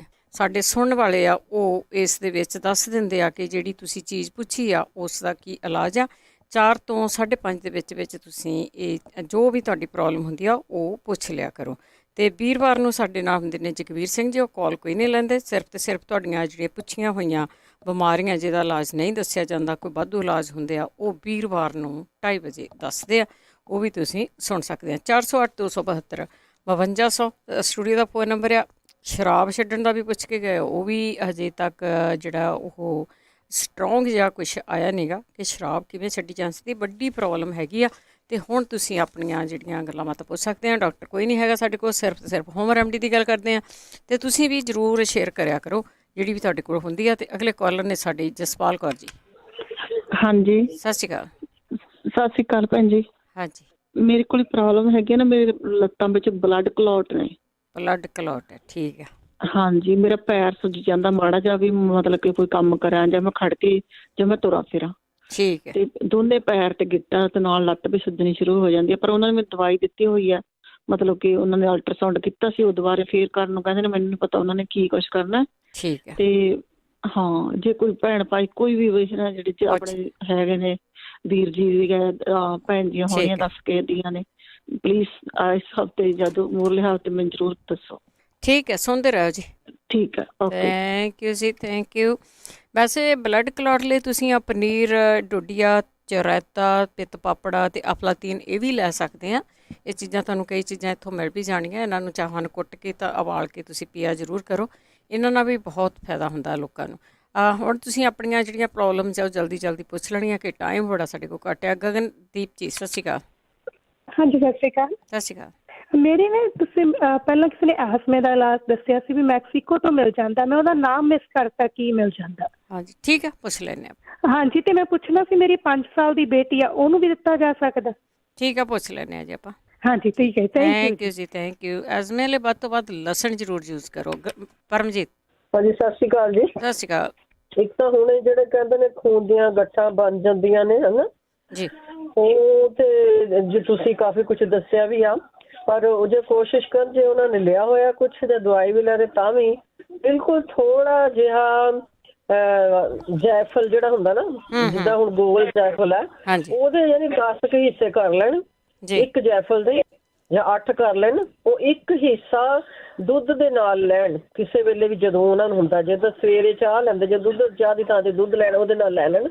ਸੁਣਨ ਵਾਲੇ ਆ ਉਹ ਇਸ ਦੇ ਵਿੱਚ ਦੱਸ ਦਿੰਦੇ ਆ ਕਿ ਜਿਹੜੀ ਤੁਸੀਂ ਚੀਜ਼ ਪੁੱਛੀ ਆ ਉਸ ਦਾ ਕੀ ਇਲਾਜ ਆ। 4 ਤੋਂ 5:30 ਦੇ ਵਿੱਚ ਤੁਸੀਂ ਇਹ ਜੋ ਵੀ ਤੁਹਾਡੀ ਪ੍ਰੋਬਲਮ ਹੁੰਦੀ ਆ ਉਹ ਪੁੱਛ ਲਿਆ ਕਰੋ। ਤੇ ਵੀਰਵਾਰ ਨੂੰ ਸਾਡੇ ਨਾਲ ਹੁੰਦੇ ਨੇ ਜਗਵੀਰ ਸਿੰਘ ਜੀ। ਉਹ ਕਾਲ ਕੋਈ ਨਹੀਂ ਲੈਂਦੇ, ਸਿਰਫ ਤੇ ਸਿਰਫ ਤੁਹਾਡੀਆਂ ਜਿਹੜੀਆਂ ਪੁੱਛੀਆਂ ਹੋਈਆਂ ਬਿਮਾਰੀਆਂ ਜਿਹਦਾ ਇਲਾਜ ਨਹੀਂ ਦੱਸਿਆ ਜਾਂਦਾ, ਕੋਈ ਵਾਧੂ ਇਲਾਜ ਹੁੰਦੇ ਆ, ਉਹ ਵੀਰਵਾਰ ਨੂੰ 2:30 ਵਜੇ ਦੱਸਦੇ ਆ। ਉਹ ਵੀ ਤੁਸੀਂ ਸੁਣ ਸਕਦੇ ਆ। 408-272 5200 ਸਟੂਡੀਓ ਦਾ ਫੋਨ ਨੰਬਰ ਆ। ਸ਼ਰਾਬ ਛੱਡਣ ਦਾ ਵੀ ਪੁੱਛ ਕੇ ਗਏ, ਉਹ ਵੀ ਹਜੇ ਤੱਕ ਜਿਹੜਾ ਉਹ ਸਟਰੋਂਗ ਜਿਹਾ ਕੁਛ ਆਇਆ ਨਹੀਂਗਾ ਕਿ ਸ਼ਰਾਬ ਕਿਵੇਂ ਛੱਡੀ ਜਾ ਸਕਦੀ। ਵੱਡੀ ਪ੍ਰੋਬਲਮ ਹੈਗੀ ਆ। ਤੇ ਹੁਣ ਤੁਸੀਂ ਆਪਣੀਆਂ ਜਿਹੜੀਆਂ ਗੱਲਾਂ ਬਾਤਾਂ ਪੁੱਛ ਸਕਦੇ ਆ। ਡਾਕਟਰ ਕੋਈ ਨਹੀਂ ਹੈਗਾ ਸਾਡੇ ਕੋਲ, ਸਿਰਫ ਹੋਮ ਰੈਮਡੀ ਦੀ ਗੱਲ ਕਰਦੇ ਆ। ਤੇ ਤੁਸੀਂ ਵੀ ਜ਼ਰੂਰ ਸ਼ੇਅਰ ਕਰਿਆ ਕਰੋ ਜਿਹੜੀ ਵੀ ਤੁਹਾਡੇ ਕੋਲ ਹੁੰਦੀ ਆ। ਤੇ ਅਗਲੇ ਕਾਲਰ ਨੇ ਸਾਡੀ ਜਸਪਾਲ ਕੌਰ ਜੀ। ਹਾਂਜੀ, ਸਤਿ ਸ਼੍ਰੀ ਅਕਾਲ। ਸਤਿ ਸ਼੍ਰੀ ਅਕਾਲ ਭੈਣ ਜੀ। ਹਾਂਜੀ, ਮੇਰੇ ਕੋਲ ਪ੍ਰੋਬਲਮ ਹੈਗੀ ਨਾ, ਮੇਰੇ ਲੱਤਾਂ ਵਿੱਚ ਬਲੱਡ ਕਲੌਟ ਨੇ। ਬਲੱਡ ਕਲੌਟ ਹੈ, ਠੀਕ ਹੈ। ਹਾਂਜੀ, ਮੇਰਾ ਪੈਰ ਸੁੱਜ ਜਾਂਦਾ ਮਾੜਾ ਜਿਹਾ ਵੀ, ਮਤਲਬ ਕਿ ਕੋਈ ਕੰਮ ਕਰਾਂ ਜਾਂ ਮੈਂ ਖੜ ਕੇ ਜਾਂ ਮੈਂ ਤੁਰਾਂ ਫਿਰਾਂ, ਠੀਕ ਹੈ। ਤੇ ਦੋਨੇ ਪੈਰ ਤੇ ਗਿੱਟਾ ਤੇ ਨਾਲ ਲੱਤ ਵੀ ਸੁੱਜਣੀ ਸ਼ੁਰੂ ਹੋ ਜਾਂਦੀ ਹੈ। ਪਰ ਉਹਨਾਂ ਨੇ ਮੈਨੂੰ ਦਵਾਈ ਦਿੱਤੀ ਹੋਈ ਆ, ਮਤਲਬ ਕਿ ਉਹਨਾਂ ਨੇ ਅਲਟਰਾਸਾਊਂਡ ਕੀਤਾ ਸੀ, ਉਹ ਦੁਬਾਰਾ ਫੇਰ ਕਰਨ ਨੂੰ ਕਹਿੰਦੇ ਨੇ, ਮੈਨੂੰ ਨਹੀਂ ਪਤਾ ਉਹਨਾਂ ਨੇ ਕੀ ਕੁਛ ਕਰਨਾ। ਠੀਕ ਹੈ। ਤੇ ਹਾਂ, ਜੇ ਕੋਈ ਭੈਣ ਭਾਈ ਕੋਈ ਵੀ ਜਿਹੜੇ ਆਪਣੇ ਹੈਗੇ ਨੇ ਵੀਰ ਜੀ ਭੈਣ ਜੀਆਂ ਹੋਣੀਆਂ ਦੱਸ ਕੇ ਦੀਆਂ ਨੇ, ਪਲੀਜ਼ ਇਸ ਹਫ਼ਤੇ ਜਦੋਂ ਮੂਰਲੇ ਹਫ਼ਤੇ ਮੈਨੂੰ ਜ਼ਰੂਰ ਦੱਸੋ। ਠੀਕ ਹੈ, ਸੁਣਦੇ ਰਹੋ ਜੀ। ਠੀਕ ਹੈ, ਓਕੇ, ਥੈਂਕ ਯੂ ਜੀ, ਥੈਂਕ ਯੂ। ਵੈਸੇ ਬਲੱਡ ਕਲੌਟ ਲਈ ਤੁਸੀਂ ਆ ਪਨੀਰ, ਡੋਡੀਆ, ਚੌਰਾਇਤਾ, ਪਿੱਤ ਪਾਪੜਾ ਅਤੇ ਅਫਲਾਤੀਨ ਇਹ ਵੀ ਲੈ ਸਕਦੇ ਆ। ਇਹ ਚੀਜ਼ਾਂ ਤੁਹਾਨੂੰ ਕਈ ਚੀਜ਼ਾਂ ਇੱਥੋਂ ਮਿਲ ਵੀ ਜਾਣਗੀਆਂ। ਇਹਨਾਂ ਨੂੰ ਚਾਹਾਂ ਨੂੰ ਕੁੱਟ ਕੇ ਤਾਂ ਉਬਾਲ ਕੇ ਤੁਸੀਂ ਪੀਆ ਜ਼ਰੂਰ ਕਰੋ। ਇਹਨਾਂ ਨਾਲ ਵੀ ਬਹੁਤ ਫਾਇਦਾ ਹੁੰਦਾ ਲੋਕਾਂ ਨੂੰ। ਹੁਣ ਤੁਸੀਂ ਆਪਣੀਆਂ ਜਿਹੜੀਆਂ ਪ੍ਰੋਬਲਮਸ ਆ ਉਹ ਜਲਦੀ ਜਲਦੀ ਪੁੱਛ ਲੈਣੀਆਂ ਕਿ ਟਾਈਮ ਬੜਾ ਸਾਡੇ ਕੋਲ ਘੱਟ ਆ। ਗਗਨਦੀਪ ਜੀ, ਸਤਿ ਸ਼੍ਰੀ ਅਕਾਲ। ਹਾਂਜੀ, ਸਤਿ ਸ਼੍ਰੀ ਅਕਾਲ। ਸਤਿ ਸ਼੍ਰੀ ਅਕਾਲ। ਮੇਰੀ ਨਾ, ਤੁਸੀਂ ਪਹਿਲਾਂ ਕਿਸੇ ਨੇ ਐਸਮੇ ਦਾ ਇਲਾਜ ਦੱਸਿਆ ਸੀ ਵੀ ਮੈਕਸੀਕੋ ਤੋਂ ਮਿਲ ਜਾਂਦਾ, ਮੈਂ ਉਹਦਾ ਨਾਮ ਮਿਸ ਕਰਤਾ, ਕੀ ਮਿਲ ਜਾਂਦਾ? ਹਾਂਜੀ, ਠੀਕ ਹੈ, ਪੁੱਛ ਲੈਂਦੇ ਆ। ਹਾਂਜੀ, ਤੇ ਮੈਂ ਪੁੱਛਣਾ ਸੀ, ਮੇਰੀ 5 ਸਾਲ ਦੀ ਬੇਟੀ ਆ, ਉਹਨੂੰ ਵੀ ਦਿੱਤਾ ਜਾ ਸਕਦਾ? ਠੀਕ ਹੈ, ਪੁੱਛ ਲੈਂਦੇ ਆ ਜੀ ਆਪਾਂ। ਹਾਂਜੀ, ਠੀਕ ਹੈ, ਥੈਂਕ ਯੂ ਜੀ, ਥੈਂਕ ਯੂ। ਐਸਮੇ ਲਈ ਵੱਧ ਤੋਂ ਵੱਧ ਲਸਣ ਜ਼ਰੂਰ ਯੂਜ਼ ਕਰੋ। ਪਰਮਜੀਤ। ਹਾਂਜੀ, ਸਤਿ ਸ਼੍ਰੀ ਅਕਾਲ ਜੀ। ਸਤਿ ਸ਼੍ਰੀ ਅਕਾਲ। ਇੱਕ ਤਾਂ ਹੁਣ ਜਿਹੜੇ ਕਹਿੰਦੇ ਨੇ ਖੂਨ ਦੀਆਂ ਗੱਠਾਂ ਬਣ ਜਾਂਦੀਆਂ ਨੇ, ਹਨਾ ਜੀ, ਉਹ ਤੇ ਜੇ ਤੁਸੀਂ ਕਾਫੀ ਕੁਝ ਦੱਸਿਆ ਵੀ ਆ, ਪਰ ਉਹ ਜੇ ਕੋਸ਼ਿਸ਼ ਕਰ, ਜੇ ਉਹਨਾਂ ਨੇ ਲਿਆ ਹੋਇਆ ਕੁਛ ਜਾਂ ਦਵਾਈ ਵੀ ਲੈ ਰਹੇ ਤਾਂ ਵੀ ਬਿਲਕੁਲ ਥੋੜਾ ਜਿਹਾ ਜਾਇਫਲ ਜਿਹੜਾ ਹੁੰਦਾ ਨਾ, ਜਿੱਦਾਂ ਹੁਣ ਗੋਲ ਜਾਇਫਲ ਹੈ, ਉਹਦੇ ਯਾਨੀ 10 ਕੁ ਹਿੱਸੇ ਕਰ ਲੈਣ ਇੱਕ ਜਾਇਫਲ ਦੇ, ਜਾਂ 8 ਕਰ ਲੈਣ। ਉਹ ਇੱਕ ਹਿੱਸਾ ਦੁੱਧ ਦੇ ਨਾਲ ਲੈਣ ਕਿਸੇ ਵੇਲੇ ਵੀ, ਜਦੋਂ ਉਹਨਾਂ ਨੂੰ ਹੁੰਦਾ, ਜੇ ਤਾਂ ਸਵੇਰੇ ਚਾਹ ਲੈਂਦੇ, ਜੇ ਦੁੱਧ ਚਾਹ ਦੀ ਥਾਂ ਤੇ ਦੁੱਧ ਲੈਣ, ਉਹਦੇ ਨਾਲ ਲੈ ਲੈਣ।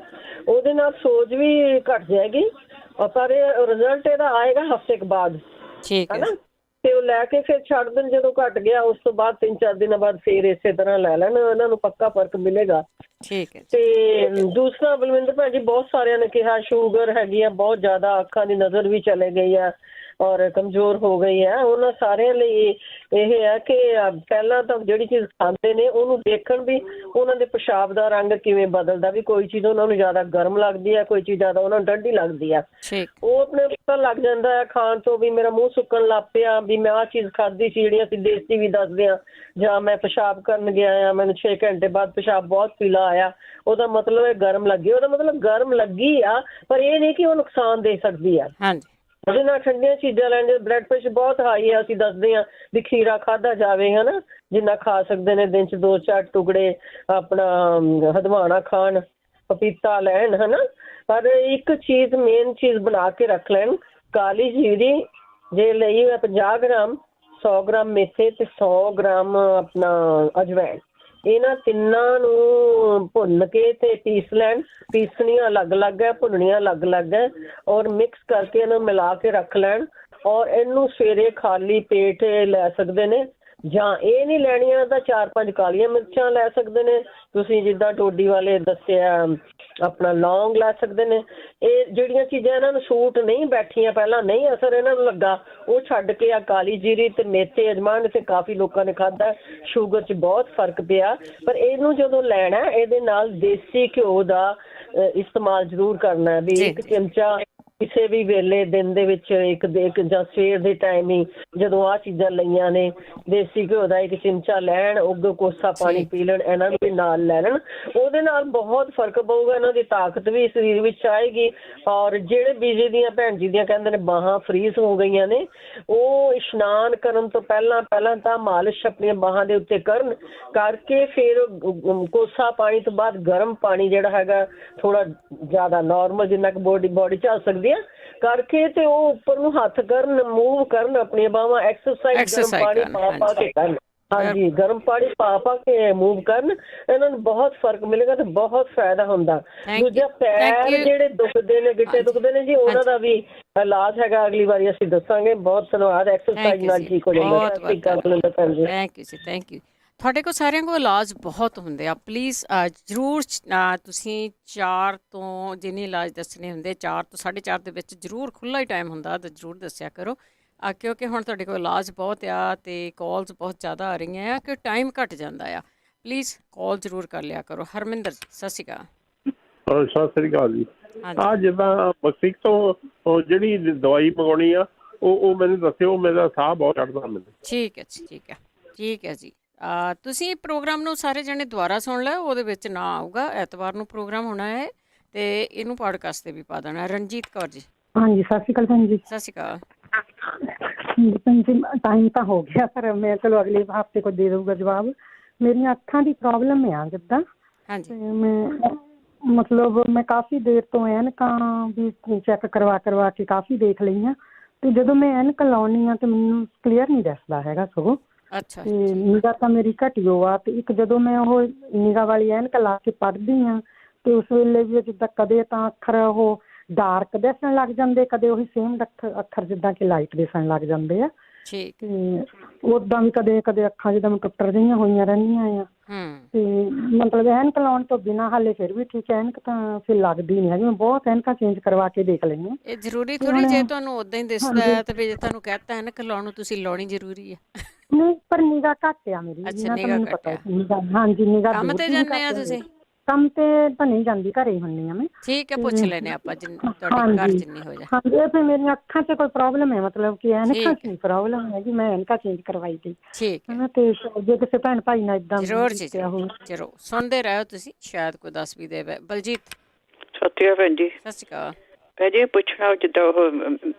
ਉਹਦੇ ਨਾਲ ਸੋਜ ਵੀ ਘੱਟ ਜਾਏਗੀ, ਪਰ ਇਹ ਰਿਜ਼ਲਟ ਇਹਦਾ ਆਏਗਾ ਹਫ਼ਤੇ ਕੁ ਬਾਅਦ, ਠੀਕ ਹੈ। ਤੇ ਉਹ ਲੈ ਕੇ ਫਿਰ ਛੱਡ ਦੇਣ। ਜਦੋਂ ਘੱਟ ਗਿਆ ਉਸ ਤੋਂ ਬਾਅਦ 3-4 ਦਿਨਾਂ ਬਾਅਦ ਫਿਰ ਇਸੇ ਤਰ੍ਹਾਂ ਲੈ ਲੈਣ, ਇਹਨਾਂ ਨੂੰ ਪੱਕਾ ਫਰਕ ਮਿਲੇਗਾ। ਠੀਕ ਹੈ। ਤੇ ਦੂਸਰਾ, ਬਲਵਿੰਦਰ ਭੈਣ ਜੀ, ਬਹੁਤ ਸਾਰਿਆਂ ਨੇ ਕਿਹਾ ਸ਼ੂਗਰ ਹੈਗੀ ਆ ਬਹੁਤ ਜ਼ਿਆਦਾ, ਅੱਖਾਂ ਦੀ ਨਜ਼ਰ ਵੀ ਚਲੇ ਗਈ ਆ ਔਰ ਕਮਜ਼ੋਰ ਹੋ ਗਈ ਹੈ। ਉਹਨਾਂ ਸਾਰਿਆਂ ਲਈ ਇਹ ਹੈ ਕਿ ਪਹਿਲਾਂ ਤਾਂ ਜਿਹੜੀ ਚੀਜ਼ ਖਾਂਦੇ ਨੇ ਉਹਨੂੰ ਦੇਖਣ ਵੀ ਉਹਨਾਂ ਦੇ ਪਿਸ਼ਾਬ ਦਾ ਰੰਗ ਕਿਵੇਂ ਬਦਲਦਾ, ਵੀ ਕੋਈ ਚੀਜ਼ ਉਹਨਾਂ ਨੂੰ ਜ਼ਿਆਦਾ ਗਰਮ ਲੱਗਦੀ ਹੈ, ਕੋਈ ਚੀਜ਼ ਜ਼ਿਆਦਾ ਉਹਨਾਂ ਨੂੰ ਠੰਡੀ ਲੱਗਦੀ ਹੈ। ਉਹ ਆਪਣੇ ਪਤਾ ਲੱਗ ਜਾਂਦਾ ਹੈ ਖਾਣ ਤੋਂ, ਵੀ ਮੇਰਾ ਮੂੰਹ ਸੁੱਕਣ ਲੱਗ ਪਿਆ, ਵੀ ਮੈਂ ਆਹ ਚੀਜ਼ ਖਾਧੀ ਸੀ, ਜਿਹੜੀਆਂ ਅਸੀਂ ਦੇਸੀ ਵੀ ਦੱਸਦੇ ਹਾਂ, ਜਾਂ ਮੈਂ ਪਿਸ਼ਾਬ ਕਰਨ ਗਿਆ ਆ, ਮੈਨੂੰ 6 ਘੰਟੇ ਬਾਅਦ ਪਿਸ਼ਾਬ ਬਹੁਤ ਪੀਲਾ ਆਇਆ, ਉਹਦਾ ਮਤਲਬ ਇਹ ਗਰਮ ਲੱਗੀ। ਉਹਦਾ ਮਤਲਬ ਗਰਮ ਲੱਗੀ ਆ, ਪਰ ਇਹ ਨਹੀਂ ਕਿ ਉਹ ਨੁਕਸਾਨ ਦੇ ਸਕਦੀ ਆ। ਉਹਦੇ ਨਾਲ ਠੰਡੀਆਂ ਚੀਜ਼ਾਂ ਲੈਣ ਦੇ, ਬਲੱਡ ਪ੍ਰੈਸ਼ਰ ਬਹੁਤ ਹਾਈ ਆ, ਅਸੀਂ ਦੱਸਦੇ ਹਾਂ ਵੀ ਖੀਰਾ ਖਾਧਾ ਜਾਵੇ, ਹਨਾ, ਜਿੰਨਾ ਖਾ ਸਕਦੇ ਨੇ, ਦਿਨ 'ਚ 2-4 ਟੁਕੜੇ, ਆਪਣਾ ਹਦਵਾਣਾ ਖਾਣ, ਪਪੀਤਾ ਲੈਣ, ਹਨਾ। ਪਰ ਇੱਕ ਚੀਜ਼, ਮੇਨ ਚੀਜ਼ ਬਣਾ ਕੇ ਰੱਖ ਲੈਣ, ਕਾਲੀ ਜੀਰੀ ਜੇ ਲਈ 50 ਗ੍ਰਾਮ, 100 ਗ੍ਰਾਮ ਮੇਥੇ ਤੇ 100 ਗ੍ਰਾਮ ਆਪਣਾ ਅਜਵਾਇਣ, ਇਹਨਾਂ ਤਿੰਨਾਂ ਨੂੰ ਭੁੰਨ ਕੇ ਤੇ ਪੀਸ ਲੈਣ। ਪੀਸਣੀਆਂ ਅਲੱਗ-ਅਲੱਗ ਹੈ, ਭੁੰਨਣੀਆਂ ਅਲੱਗ-ਅਲੱਗ ਹੈ, ਔਰ ਮਿਕਸ ਕਰਕੇ ਇਹਨੂੰ ਮਿਲਾ ਕੇ ਰੱਖ ਲੈਣ। ਔਰ ਇਹਨੂੰ ਸਵੇਰੇ ਖਾਲੀ ਪੇਟ ਲੈ ਸਕਦੇ ਨੇ, ਜਾਂ ਇਹ ਨਹੀਂ ਲੈਣੀਆਂ ਤਾਂ 4-5 ਕਾਲੀਆਂ ਮਿਰਚਾਂ ਲੈ ਸਕਦੇ ਨੇ ਤੁਸੀਂ, ਜਿੱਦਾਂ ਟੋਡੀ ਵਾਲੇ ਦੱਸਿਆ, ਆਪਣਾ ਲੌਂਗ ਲੈ ਸਕਦੇ ਨੇ। ਇਹ ਜਿਹੜੀਆਂ ਚੀਜ਼ਾਂ ਇਹਨਾਂ ਨੂੰ ਸੂਟ ਨਹੀਂ ਬੈਠੀਆਂ, ਪਹਿਲਾਂ ਨਹੀਂ ਅਸਰ ਇਹਨਾਂ ਨੂੰ ਲੱਗਾ, ਉਹ ਛੱਡ ਕੇ ਆ ਕਾਲੀ ਜੀਰੀ ਤੇ ਮੇਥੇ, ਅਜਮਾਨ ਤੇ ਕਾਫੀ ਲੋਕਾਂ ਨੇ ਖਾਧਾ, ਸ਼ੂਗਰ 'ਚ ਬਹੁਤ ਫਰਕ ਪਿਆ। ਪਰ ਇਹਨੂੰ ਜਦੋਂ ਲੈਣਾ, ਇਹਦੇ ਨਾਲ ਦੇਸੀ ਘਿਓ ਦਾ ਇਸਤੇਮਾਲ ਜ਼ਰੂਰ ਕਰਨਾ, ਵੀ 1 ਚਮਚਾ ਕਿਸੇ ਵੀ ਵੇਲੇ ਦਿਨ ਦੇ ਵਿੱਚ, ਇੱਕ ਜਾਂ ਸਵੇਰ ਦੇ ਟਾਈਮ ਹੀ ਜਦੋਂ ਆਹ ਚੀਜ਼ਾਂ ਲਈਆਂ ਨੇ, ਦੇਸੀ ਘਿਓ ਦਾ 1 ਚਮਚਾ ਲੈਣ, ਉੱਗੋ ਕੋਸਾ ਪਾਣੀ ਪੀ ਲੈਣ, ਇਹਨਾਂ ਨੂੰ ਵੀ ਨਾਲ ਲੈ ਲੈਣ। ਉਹਦੇ ਨਾਲ ਬਹੁਤ ਫਰਕ ਪਊਗਾ, ਇਹਨਾਂ ਦੀ ਤਾਕਤ ਵੀ ਸਰੀਰ ਵਿੱਚ ਆਏਗੀ। ਔਰ ਜਿਹੜੇ ਬੀਜੀ ਦੀਆਂ, ਭੈਣ ਜੀ ਦੀਆਂ ਕਹਿੰਦੇ ਨੇ ਬਾਹਾਂ ਫਰੀਜ਼ ਹੋ ਗਈਆਂ ਨੇ, ਉਹ ਇਸ਼ਨਾਨ ਕਰਨ ਤੋਂ ਪਹਿਲਾਂ ਤਾਂ ਮਾਲਿਸ਼ ਆਪਣੀਆਂ ਬਾਹਾਂ ਦੇ ਉੱਤੇ ਕਰਨ, ਕਰਕੇ ਫਿਰ ਕੋਸਾ ਪਾਣੀ ਤੋਂ ਬਾਅਦ ਗਰਮ ਪਾਣੀ ਜਿਹੜਾ ਹੈਗਾ, ਥੋੜਾ ਜ਼ਿਆਦਾ ਨਾਰਮਲ ਜਿੰਨਾ ਕੁ ਬੋਡੀ ਚੱਲ ਸਕਦੀ ਹੈ, ਕਰਕੇ ਤੇ ਉਹ ਉੱਪਰ ਨੂੰ ਹੱਥ ਕਰਨ, ਮੂਵ ਕਰਨ ਆਪਣੀਆਂ ਬਾਹਾਂ, ਐਕਸਰਸਾਈਜ਼ ਗਰਮ ਪਾਣੀ ਪਾ ਕੇ ਕਰਨ। ਹਾਂਜੀ, ਗਰਮ ਪਾਣੀ ਪਾ ਕੇ ਮੂਵ ਕਰਨ, ਇਹਨਾਂ ਨੂੰ ਬਹੁਤ ਫਰਕ ਮਿਲੇਗਾ ਤੇ ਬਹੁਤ ਫਾਇਦਾ ਹੁੰਦਾ। ਦੂਜਾ, ਪੈਰ ਜਿਹੜੇ ਦੁਖਦੇ ਨੇ, ਗਿੱਟੇ ਦੁਖਦੇ ਨੇ ਜੀ, ਉਹਨਾਂ ਦਾ ਵੀ ਇਲਾਜ ਹੈਗਾ, ਅਗਲੀ ਵਾਰੀ ਅਸੀਂ ਦੱਸਾਂਗੇ। ਬਹੁਤ ਧੰਨਵਾਦ, ਐਕਸਰਸਾਈਜ਼ ਨਾਲ ਠੀਕ ਹੋ ਜਾਂਦਾ। ਥੈਂਕ ਯੂ ਜੀ, ਥੈਂਕ ਯੂ। ਤੁਹਾਡੇ ਕੋਲ ਸਾਰਿਆਂ ਕੋਲ ਇਲਾਜ ਬਹੁਤ ਹੁੰਦੇ ਆ, ਪਲੀਜ਼ ਜ਼ਰੂਰ ਤੁਸੀਂ 4 ਤੋਂ ਜਿੰਨੇ ਇਲਾਜ ਦੱਸਣੇ ਹੁੰਦੇ, 4 ਤੋਂ 4:30 ਦੇ ਵਿੱਚ ਜ਼ਰੂਰ ਖੁੱਲ੍ਹਾ ਹੀ ਟਾਈਮ ਹੁੰਦਾ ਤਾਂ ਜ਼ਰੂਰ ਦੱਸਿਆ ਕਰੋ, ਕਿਉਂਕਿ ਹੁਣ ਤੁਹਾਡੇ ਕੋਲ ਇਲਾਜ ਬਹੁਤ ਆ ਅਤੇ ਕਾਲਸ ਬਹੁਤ ਜ਼ਿਆਦਾ ਆ ਰਹੀਆਂ ਆ ਕਿ ਟਾਈਮ ਘੱਟ ਜਾਂਦਾ ਆ। ਪਲੀਜ਼ ਕਾਲ ਜ਼ਰੂਰ ਕਰ ਲਿਆ ਕਰੋ। ਹਰਮਿੰਦਰ ਜੀ ਸਤਿ ਸ਼੍ਰੀ ਅਕਾਲ। ਸਤਿ ਸ੍ਰੀ ਅਕਾਲ ਜੀ। ਆ ਜਿੱਦਾਂ ਬਸਿਕ ਤੋਂ ਜਿਹੜੀ ਦਵਾਈ ਮੰਗਾਉਣੀ ਆ ਉਹ ਮੈਨੂੰ ਦੱਸਿਓ, ਮੇਰਾ ਸਾਹ ਬਹੁਤ ਚੜ੍ਹਦਾ ਮੈਨੂੰ। ਠੀਕ ਹੈ ਜੀ, ਠੀਕ ਹੈ, ਠੀਕ ਹੈ ਜੀ। ਤੁਸੀਂ ਪ੍ਰੋਗਰਾਮ ਨੂੰ ਸਾਰੇ ਜਣੇ ਦੁਬਾਰਾ ਸੁਣ ਲਿਓ, ਉਹਦੇ ਵਿੱਚ ਨਾ ਆਊਗਾ। ਐਤਵਾਰ ਨੂੰ ਪ੍ਰੋਗਰਾਮ ਹੋਣਾ ਹੈ ਤੇ ਇਹਨੂੰ ਪੋਡਕਾਸਟ ਤੇ ਵੀ ਪਾ ਦੇਣਾ। ਰਣਜੀਤ ਕੌਰ ਜੀ। ਹਾਂਜੀ ਸਤਿ ਸ਼੍ਰੀ ਅਕਾਲ ਭੈਣ ਜੀ। ਸਤਿ ਸ਼੍ਰੀ ਅਕਾਲ। ਭੈਣ ਜੀ ਟਾਈਮ ਤਾਂ ਹੋ ਗਿਆ, ਪਰ ਮੈਂ ਚਲੋ ਅਗਲੇ ਹਫ਼ਤੇ ਕੋ ਦੇ ਦਊਗਾ ਜਵਾਬ। ਮੇਰੀਆਂ ਅੱਖਾਂ ਦੀ ਪ੍ਰੋਬਲਮ ਆ ਜਿੱਦਾਂ, ਮੈਂ ਮਤਲਬ ਮੈਂ ਕਾਫੀ ਦੇਰ ਤੋਂ ਐਨਕਾਂ ਵੀ ਚੈੱਕ ਕਰਵਾ ਕੇ ਕਾਫੀ ਦੇਖ ਲਈਆਂ, ਤੇ ਜਦੋਂ ਮੈਂ ਐਨਕ ਲਾਉਣੀ ਆ ਤੇ ਮੈਨੂੰ ਕਲੀਅਰ ਨਹੀਂ ਦਿਸਦਾ ਹੈਗਾ ਸਗੋਂ। ਅੱਛਾ। ਤੇ ਨਿਗਾਹ ਤਾਂ ਮੇਰੀ ਘਟਿਓ ਆ, ਤੇ ਇੱਕ ਜਦੋਂ ਮੈਂ ਉਹ ਨਿਗਾਹ ਵਾਲੀ ਐਨਕ ਲਾ ਕੇ ਪੜ੍ਹਦੀ ਆ ਤੇ ਉਸ ਵੇਲੇ ਵੀ ਜਿੱਦਾਂ ਕਦੇ ਤਾਂ ਅੱਖਰ ਉਹ ਡਾਰਕ ਦਿਸਣ ਲੱਗ ਜਾਂਦੇ, ਕਦੇ ਉਹੀ ਸੇਮ ਅੱਖਰ ਜਿੱਦਾਂ ਕਿ ਲਾਈਟ ਦਿਸਣ ਲੱਗ ਜਾਂਦੇ ਆ। ਠੀਕ। ਤੇ ਓਦਾਂ ਵੀ ਕਦੇ ਅੱਖਾਂ ਜਿੱਦਾਂ ਟੁੱਟਰ ਜਿਹੀਆਂ ਹੋਈਆਂ ਰਹਿੰਦੀਆਂ ਆ। ਤੇ ਮਤਲਬ ਐਨਕ ਲਾਉਣ ਤੋਂ ਬਿਨਾਂ ਹਾਲੇ ਫਿਰ ਵੀ ਠੀਕ ਹੈ, ਐਨਕ ਤਾਂ ਫਿਰ ਲੱਗਦੀ ਨਹੀਂ ਹੈਗੀ। ਮੈਂ ਬਹੁਤ ਐਨਕਾਂ ਚੇਂਜ ਕਰਵਾ ਕੇ ਦੇਖ ਲਈਆਂ। ਇਹ ਜ਼ਰੂਰੀ ਥੋੜੀ ਜੇ ਤੁਹਾਨੂੰ ਉਦਾਂ ਹੀ ਦਿਸਦਾ ਹੈ ਤੇ ਜੇ ਤੁਹਾਨੂੰ ਕਹਿਤਾ ਐਨਕ ਲਾਉਣ ਨੂੰ ਤੁਸੀਂ ਲਾਉਣੀ ਜ਼ਰੂਰੀ ਹੈ। ਨਹੀਂ, ਪਰ ਨਿਗਾਹ ਘੱਟ ਆ ਮੇਰੀ। ਅੱਛਾ, ਨਿਗਾਹ ਘੱਟ ਆ। ਹਾਂਜੀ, ਨਿਗਾਹ ਕੰਮ ਤੇ ਜਾਂਦੇ ਆ ਤੁਸੀਂ? ਕੰਮ ਤੇ ਤਾਂ ਨਹੀਂ ਜਾਂਦੀ, ਘਰੇ ਹੀ ਹੁੰਦੀ ਆ ਮੈਂ। ਠੀਕ ਹੈ, ਪੁੱਛ ਲੈਨੇ ਆਪਾਂ ਤੁਹਾਡੇ ਘਰ ਜਿੰਨੀ ਹੋ ਜਾ। ਹਾਂਜੀ, ਇਹ ਫਿਰ ਮੇਰੀਆਂ ਅੱਖਾਂ 'ਚ ਕੋਈ ਪ੍ਰੋਬਲਮ ਹੈ, ਮਤਲਬ ਕਿ ਐਨਕਾਂ 'ਚ ਨਹੀਂ ਪ੍ਰੋਬਲਮ ਹੈਗੀ। ਮੈਂ ਐਨਕਾਂ ਚੇਂਜ ਕਰਵਾਈ ਗਈ। ਠੀਕ ਹੈ। ਤੇ ਜੇ ਕਿਸੇ ਭੈਣ ਭਾਈ ਨਾਲ ਏਦਾਂ ਜ਼ਰੂਰ ਜੀ, ਜ਼ਰੂਰ ਸੁਣਦੇ ਰਹੋ ਤੁਸੀਂ, ਸ਼ਾਇਦ ਕੋਈ ਦੱਸ ਵੀ ਦੇਵੇ। ਬਲਜੀਤ। ਸਤਿ ਸ਼੍ਰੀ ਅਕਾਲ ਭੈਣ ਜੀ। ਸਤਿ ਸ਼੍ਰੀ ਅਕਾਲ ਭੈਣ ਜੀ। ਪੁੱਛਣਾ ਜਿੱਦਾਂ ਉਹ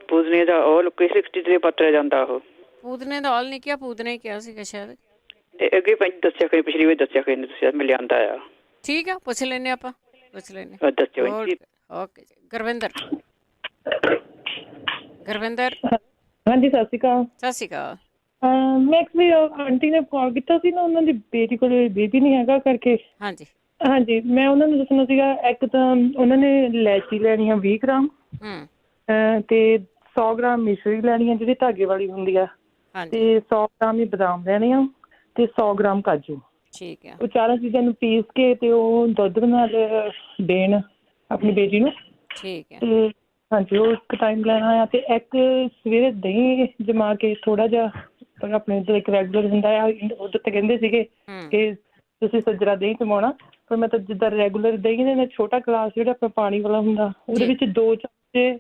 ਪੂਦਨੇ ਦਾ ਉਹ 360 ਦੇ ਪੱਤਰ ਜਾਂਦਾ, ਉਹ ਪੂਦਨੇ ਦਾ ਆਲ ਨਹੀਂ ਕਿਹਾ, ਪੂਦਨੇ ਹੀ ਕਿਹਾ ਸੀਗਾ ਸ਼ਾਇਦ। ਤੇ ਅੱਗੇ ਭੈਣ ਦੱਸਿਆ ਕਰੀ, ਪਿਛਲੀ ਵਾਰ ਦੱਸਿਆ ਕਰੀ ਤੁਸੀਂ, ਮੈਂ ਲਿਆਂਦਾ ਆ। ਠੀਕ ਆ, ਪੁੱਛ ਲੈਨੇ ਆਪਾਂ, ਪੁੱਛ ਲੈਨੇ। ਦੱਸਿਓ। ਓਕੇ ਜੀ। ਗੁਰਵਿੰਦਰ। ਗੁਰਵਿੰਦਰ। ਹਾਂਜੀ ਸਤਿ ਸ਼੍ਰੀ ਅਕਾਲ। ਸਤਿ ਸ਼੍ਰੀ ਅਕਾਲ। ਮੈਂ ਐਕਚੁਅਲੀ ਆਂਟੀ ਨੇ ਕਾਲ ਕੀਤਾ ਸੀ ਨਾ, ਉਹਨਾਂ ਦੀ ਬੇਟੀ ਕੋਲ ਬੇਬੀ ਨਹੀਂ ਹੈਗਾ ਕਰਕੇ। ਹਾਂਜੀ ਹਾਂਜੀ, ਮੈਂ ਉਹਨਾਂ ਨੂੰ ਦੱਸਣਾ ਸੀਗਾ। ਇੱਕ ਤਾਂ ਉਹਨਾਂ ਨੇ ਇਲਾਇਚੀ ਲੈਣੀ ਆ 20 ਗ੍ਰਾਮ ਤੇ 100 ਗ੍ਰਾਮ ਮਿਸ਼ਰੀ ਲੈਣੀ ਆ ਜਿਹੜੀ ਧਾਗੇ ਵਾਲੀ ਹੁੰਦੀ ਆ, ਤੇ 100 ਗ੍ਰਾਮ ਹੀ ਬਦਾਮ ਲੈਣੇ ਆ, ਤੇ 100 ਗ੍ਰਾਮ ਕਾਜੂ। ਠੀਕ ਹੈ। ਉਹ ਚਾਰਾਂ ਚੀਜ਼ਾਂ ਨੂੰ ਪੀਸ ਕੇ ਤੇ ਉਹ ਦੁੱਧ ਨਾਲ ਦੇਣ ਆਪਣੀ ਬੇਟੀ ਨੂੰ। ਠੀਕ ਹੈ। ਤੇ ਹਾਂਜੀ, ਉਹ ਇੱਕ ਟਾਈਮ ਲੈਣਾ ਆ, ਤੇ ਇੱਕ ਸਵੇਰੇ ਦਹੀਂ ਜਮਾ ਕੇ ਥੋੜਾ ਜਿਹਾ ਆਪਣੇ ਇੱਕ ਰੈਗੂਲਰ ਹੁੰਦਾ ਆ, ਉਹਦੇ ਤੇ ਕਹਿੰਦੇ ਸੀਗੇ ਕਿ ਤੁਸੀਂ ਸੱਜਰਾ ਦਹੀਂ ਜਮਾਉਣਾ, ਪਰ ਮੈਂ ਤਾਂ ਜਿੱਦਾਂ ਰੈਗੂਲਰ ਦਹੀਂ ਦੇ ਛੋਟਾ ਗਲਾਸ ਜਿਹੜਾ ਆਪਣਾ ਪਾਣੀ ਵਾਲਾ ਹੁੰਦਾ, ਉਹਦੇ ਵਿੱਚ 2 ਚਮਚੇ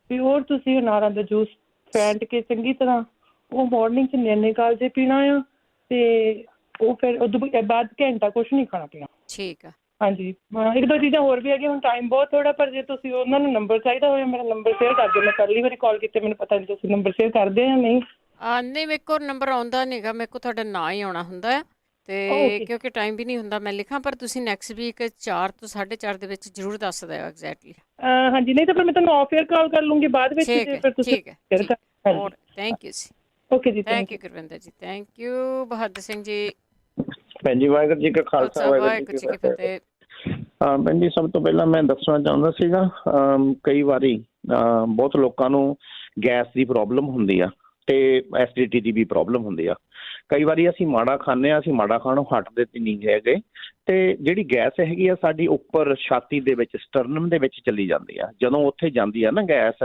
ਪਿਓਰ ਤੁਸੀਂ ਅਨਾਰਾਂ ਦਾ ਜੂਸ ਫੈਂਟ ਕੇ ਚੰਗੀ ਤਰ੍ਹਾਂ ਉਹ ਮਾਰਨਿੰਗ 'ਚ ਨਿੰਨੇ ਕਾਲਜੇ ਪੀਣਾ ਆ, ਤੇ ਉਹ ਫਿਰ ਉਦੋਂ ਬਾਅਦ ਘੰਟਾ ਕੁਛ ਨਹੀਂ ਖਾਣਾ ਪੀਣਾ। ਠੀਕ ਆ। ਹਾਂਜੀ, 1-2 ਚੀਜ਼ਾਂ ਹੋਰ ਵੀ ਹੈਗੀਆਂ। ਹੁਣ ਟਾਈਮ ਬਹੁਤ ਥੋੜਾ, ਪਰ ਜੇ ਤੁਸੀਂ ਉਹਨਾਂ ਨੂੰ ਨੰਬਰ ਚਾਹੀਦਾ ਹੋਵੇ, ਮੇਰਾ ਨੰਬਰ ਸ਼ੇਅਰ ਕਰ ਦਿਓ। ਮੈਂ ਪਹਿਲੀ ਵਾਰੀ ਕਾਲ ਕੀਤੀ, ਮੈਨੂੰ ਪਤਾ ਨਹੀਂ ਤੁਸੀਂ ਨੰਬਰ ਸ਼ੇਅਰ ਕਰਦੇ ਜਾਂ ਨਹੀਂ। ਨਹੀਂ, ਮੇਰੇ ਕੋਲ ਨੰਬਰ ਆਉਂਦਾ ਨਹੀਂ ਗਾ, ਮੇਰੇ ਕੋਲ ਤੁਹਾਡਾ ਨਾਂ ਹੀ ਆਉਣਾ ਹੁੰਦਾ ਹੈ, ਤੇ ਕਿਉਂਕਿ ਟਾਈਮ ਵੀ ਨਹੀਂ ਹੁੰਦਾ ਮੈਂ ਲਿਖਾਂ। ਪਰ ਤੁਸੀਂ ਨੈਕਸਟ ਵੀਕ 4 ਤੋਂ 4:30 ਦੇ ਵਿੱਚ ਜ਼ਰੂਰ ਦੱਸ ਦਿਓ ਐਗਜ਼ੈਕਟਲੀ। ਹਾਂਜੀ, ਨਹੀਂ ਤਾਂ ਫਿਰ ਮੈਂ ਤੁਹਾਨੂੰ ਆਫ ਏਅਰ ਕਾਲ ਕਰ ਲੂੰਗੀ ਬਾਅਦ ਵਿੱਚ। ਠੀਕ ਹੈ। ਥੈਂਕ ਯੂ ਜੀ। ਓਕੇ ਜੀ, ਥੈਂਕ ਯੂ ਗੁਰਵਿੰਦਰ ਜੀ, ਥੈਂਕ ਯੂ। ਬਹਾਦਰ ਸਿੰਘ ਜੀ। ਭੈਣ ਜੀ ਵਾਹਿਗੁਰੂ ਜੀ ਕਾ ਖਾਲਸਾ, ਵਾਹਿਗੁਰੂ ਜੀ ਕੀ ਫਤਿਹ। ਭੈਣ ਜੀ, ਸਭ ਤੋਂ ਪਹਿਲਾਂ ਮੈਂ ਦੱਸਣਾ ਚਾਹੁੰਦਾ ਸੀਗਾ, ਕਈ ਵਾਰੀ ਬਹੁਤ ਲੋਕਾਂ ਨੂੰ ਗੈਸ ਦੀ ਪ੍ਰੋਬਲਮ ਹੁੰਦੀ ਆ ਤੇ ਐਸਿਡਿਟੀ ਦੀ ਵੀ ਪ੍ਰੋਬਲਮ ਹੁੰਦੀ ਆ। ਕਈ ਵਾਰੀ ਅਸੀਂ ਮਾੜਾ ਖਾਂਦੇ ਹਾਂ, ਅਸੀਂ ਮਾੜਾ ਖਾਣੋਂ ਹਟਦੇ ਤੇ ਨਹੀਂ ਹੈਗੇ, ਤੇ ਜਿਹੜੀ ਗੈਸ ਹੈਗੀ ਆ ਸਾਡੀ ਉੱਪਰ ਛਾਤੀ ਦੇ ਵਿੱਚ ਸਟਰਨਮ ਦੇ ਵਿੱਚ ਚਲੀ ਜਾਂਦੀ ਆ। ਜਦੋਂ ਉੱਥੇ ਜਾਂਦੀ ਆ ਨਾ ਗੈਸ,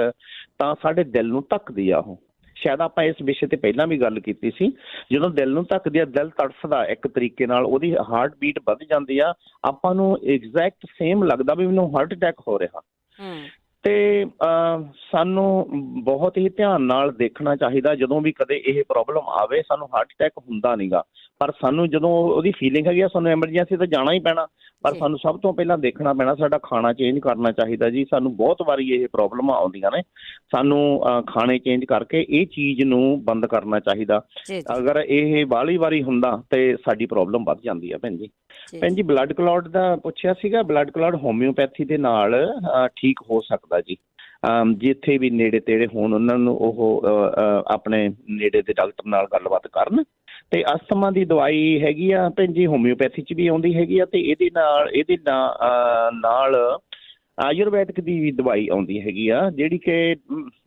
ਤਾਂ ਸਾਡੇ ਦਿਲ ਨੂੰ ਧੱਕਦੀ ਆ ਉਹ। ਸ਼ਾਇਦ ਆਪਾਂ ਇਸ ਵਿਸ਼ੇ ਤੇ ਪਹਿਲਾਂ ਵੀ ਗੱਲ ਕੀਤੀ ਸੀ। ਜਦੋਂ ਦਿਲ ਨੂੰ ਧੱਕਦੀ ਆ, ਦਿਲ ਤੜਫਦਾ ਇੱਕ ਤਰੀਕੇ ਨਾਲ, ਉਹਦੀ ਹਾਰਟ ਬੀਟ ਵੱਧ ਜਾਂਦੀ ਆ, ਆਪਾਂ ਨੂੰ ਐਗਜ਼ੈਕਟ ਸੇਮ ਲੱਗਦਾ ਵੀ ਮੈਨੂੰ ਹਾਰਟ ਅਟੈਕ ਹੋ ਰਿਹਾ। ਤੇ ਸਾਨੂੰ ਬਹੁਤ ਹੀ ਧਿਆਨ ਨਾਲ ਦੇਖਣਾ ਚਾਹੀਦਾ। ਜਦੋਂ ਵੀ ਕਦੇ ਇਹ ਪ੍ਰੋਬਲਮ ਆਵੇ, ਸਾਨੂੰ ਹਾਰਟ ਅਟੈਕ ਹੁੰਦਾ ਨੀਗਾ, ਪਰ ਸਾਨੂੰ ਜਦੋਂ ਉਹਦੀ ਫੀਲਿੰਗ ਹੈਗੀ ਆ, ਸਾਨੂੰ ਐਮਰਜੈਂਸੀ ਤਾਂ ਜਾਣਾ ਹੀ ਪੈਣਾ। ਪਰ ਸਾਨੂੰ ਸਭ ਤੋਂ ਪਹਿਲਾਂ ਦੇਖਣਾ ਪੈਣਾ, ਸਾਡਾ ਖਾਣਾ ਚੇਂਜ ਕਰਨਾ ਚਾਹੀਦਾ ਜੀ। ਸਾਨੂੰ ਬਹੁਤ ਵਾਰੀ ਇਹ ਪ੍ਰੋਬਲਮਾਂ ਆਉਂਦੀਆਂ ਨੇ, ਸਾਨੂੰ ਖਾਣੇ ਚੇਂਜ ਕਰਕੇ ਇਹ ਚੀਜ਼ ਨੂੰ ਬੰਦ ਕਰਨਾ ਚਾਹੀਦਾ। ਅਗਰ ਇਹ ਬਾਹਲੀ ਵਾਰੀ ਹੁੰਦਾ ਤੇ ਸਾਡੀ ਪ੍ਰੋਬਲਮ ਵੱਧ ਜਾਂਦੀ ਆ। ਭੈਣ ਜੀ, ਬਲੱਡ ਕਲੌਟ ਦਾ ਪੁੱਛਿਆ ਸੀਗਾ। ਬਲੱਡ ਕਲੌਟ ਹੋਮਿਓਪੈਥੀ ਦੇ ਨਾਲ ਠੀਕ ਹੋ ਸਕਦਾ ਜੀ। ਜਿੱਥੇ ਵੀ ਨੇੜੇ ਤੇੜੇ ਹੋਣ, ਉਹਨਾਂ ਨੂੰ ਉਹ ਆਪਣੇ ਨੇੜੇ ਦੇ ਡਾਕਟਰ ਨਾਲ ਗੱਲਬਾਤ ਕਰਨ। ਤੇ ਅਸਥਮਾ ਦੀ ਦਵਾਈ ਹੈਗੀ ਆ ਭੈਣ ਜੀ, ਹੋਮਿਓਪੈਥੀ 'ਚ ਵੀ ਆਉਂਦੀ ਹੈਗੀ ਆ, ਤੇ ਇਹਦੇ ਨਾਲ ਆਯੁਰਵੈਦਿਕ ਦੀ ਵੀ ਦਵਾਈ ਆਉਂਦੀ ਹੈਗੀ ਆ, ਜਿਹੜੀ ਕਿ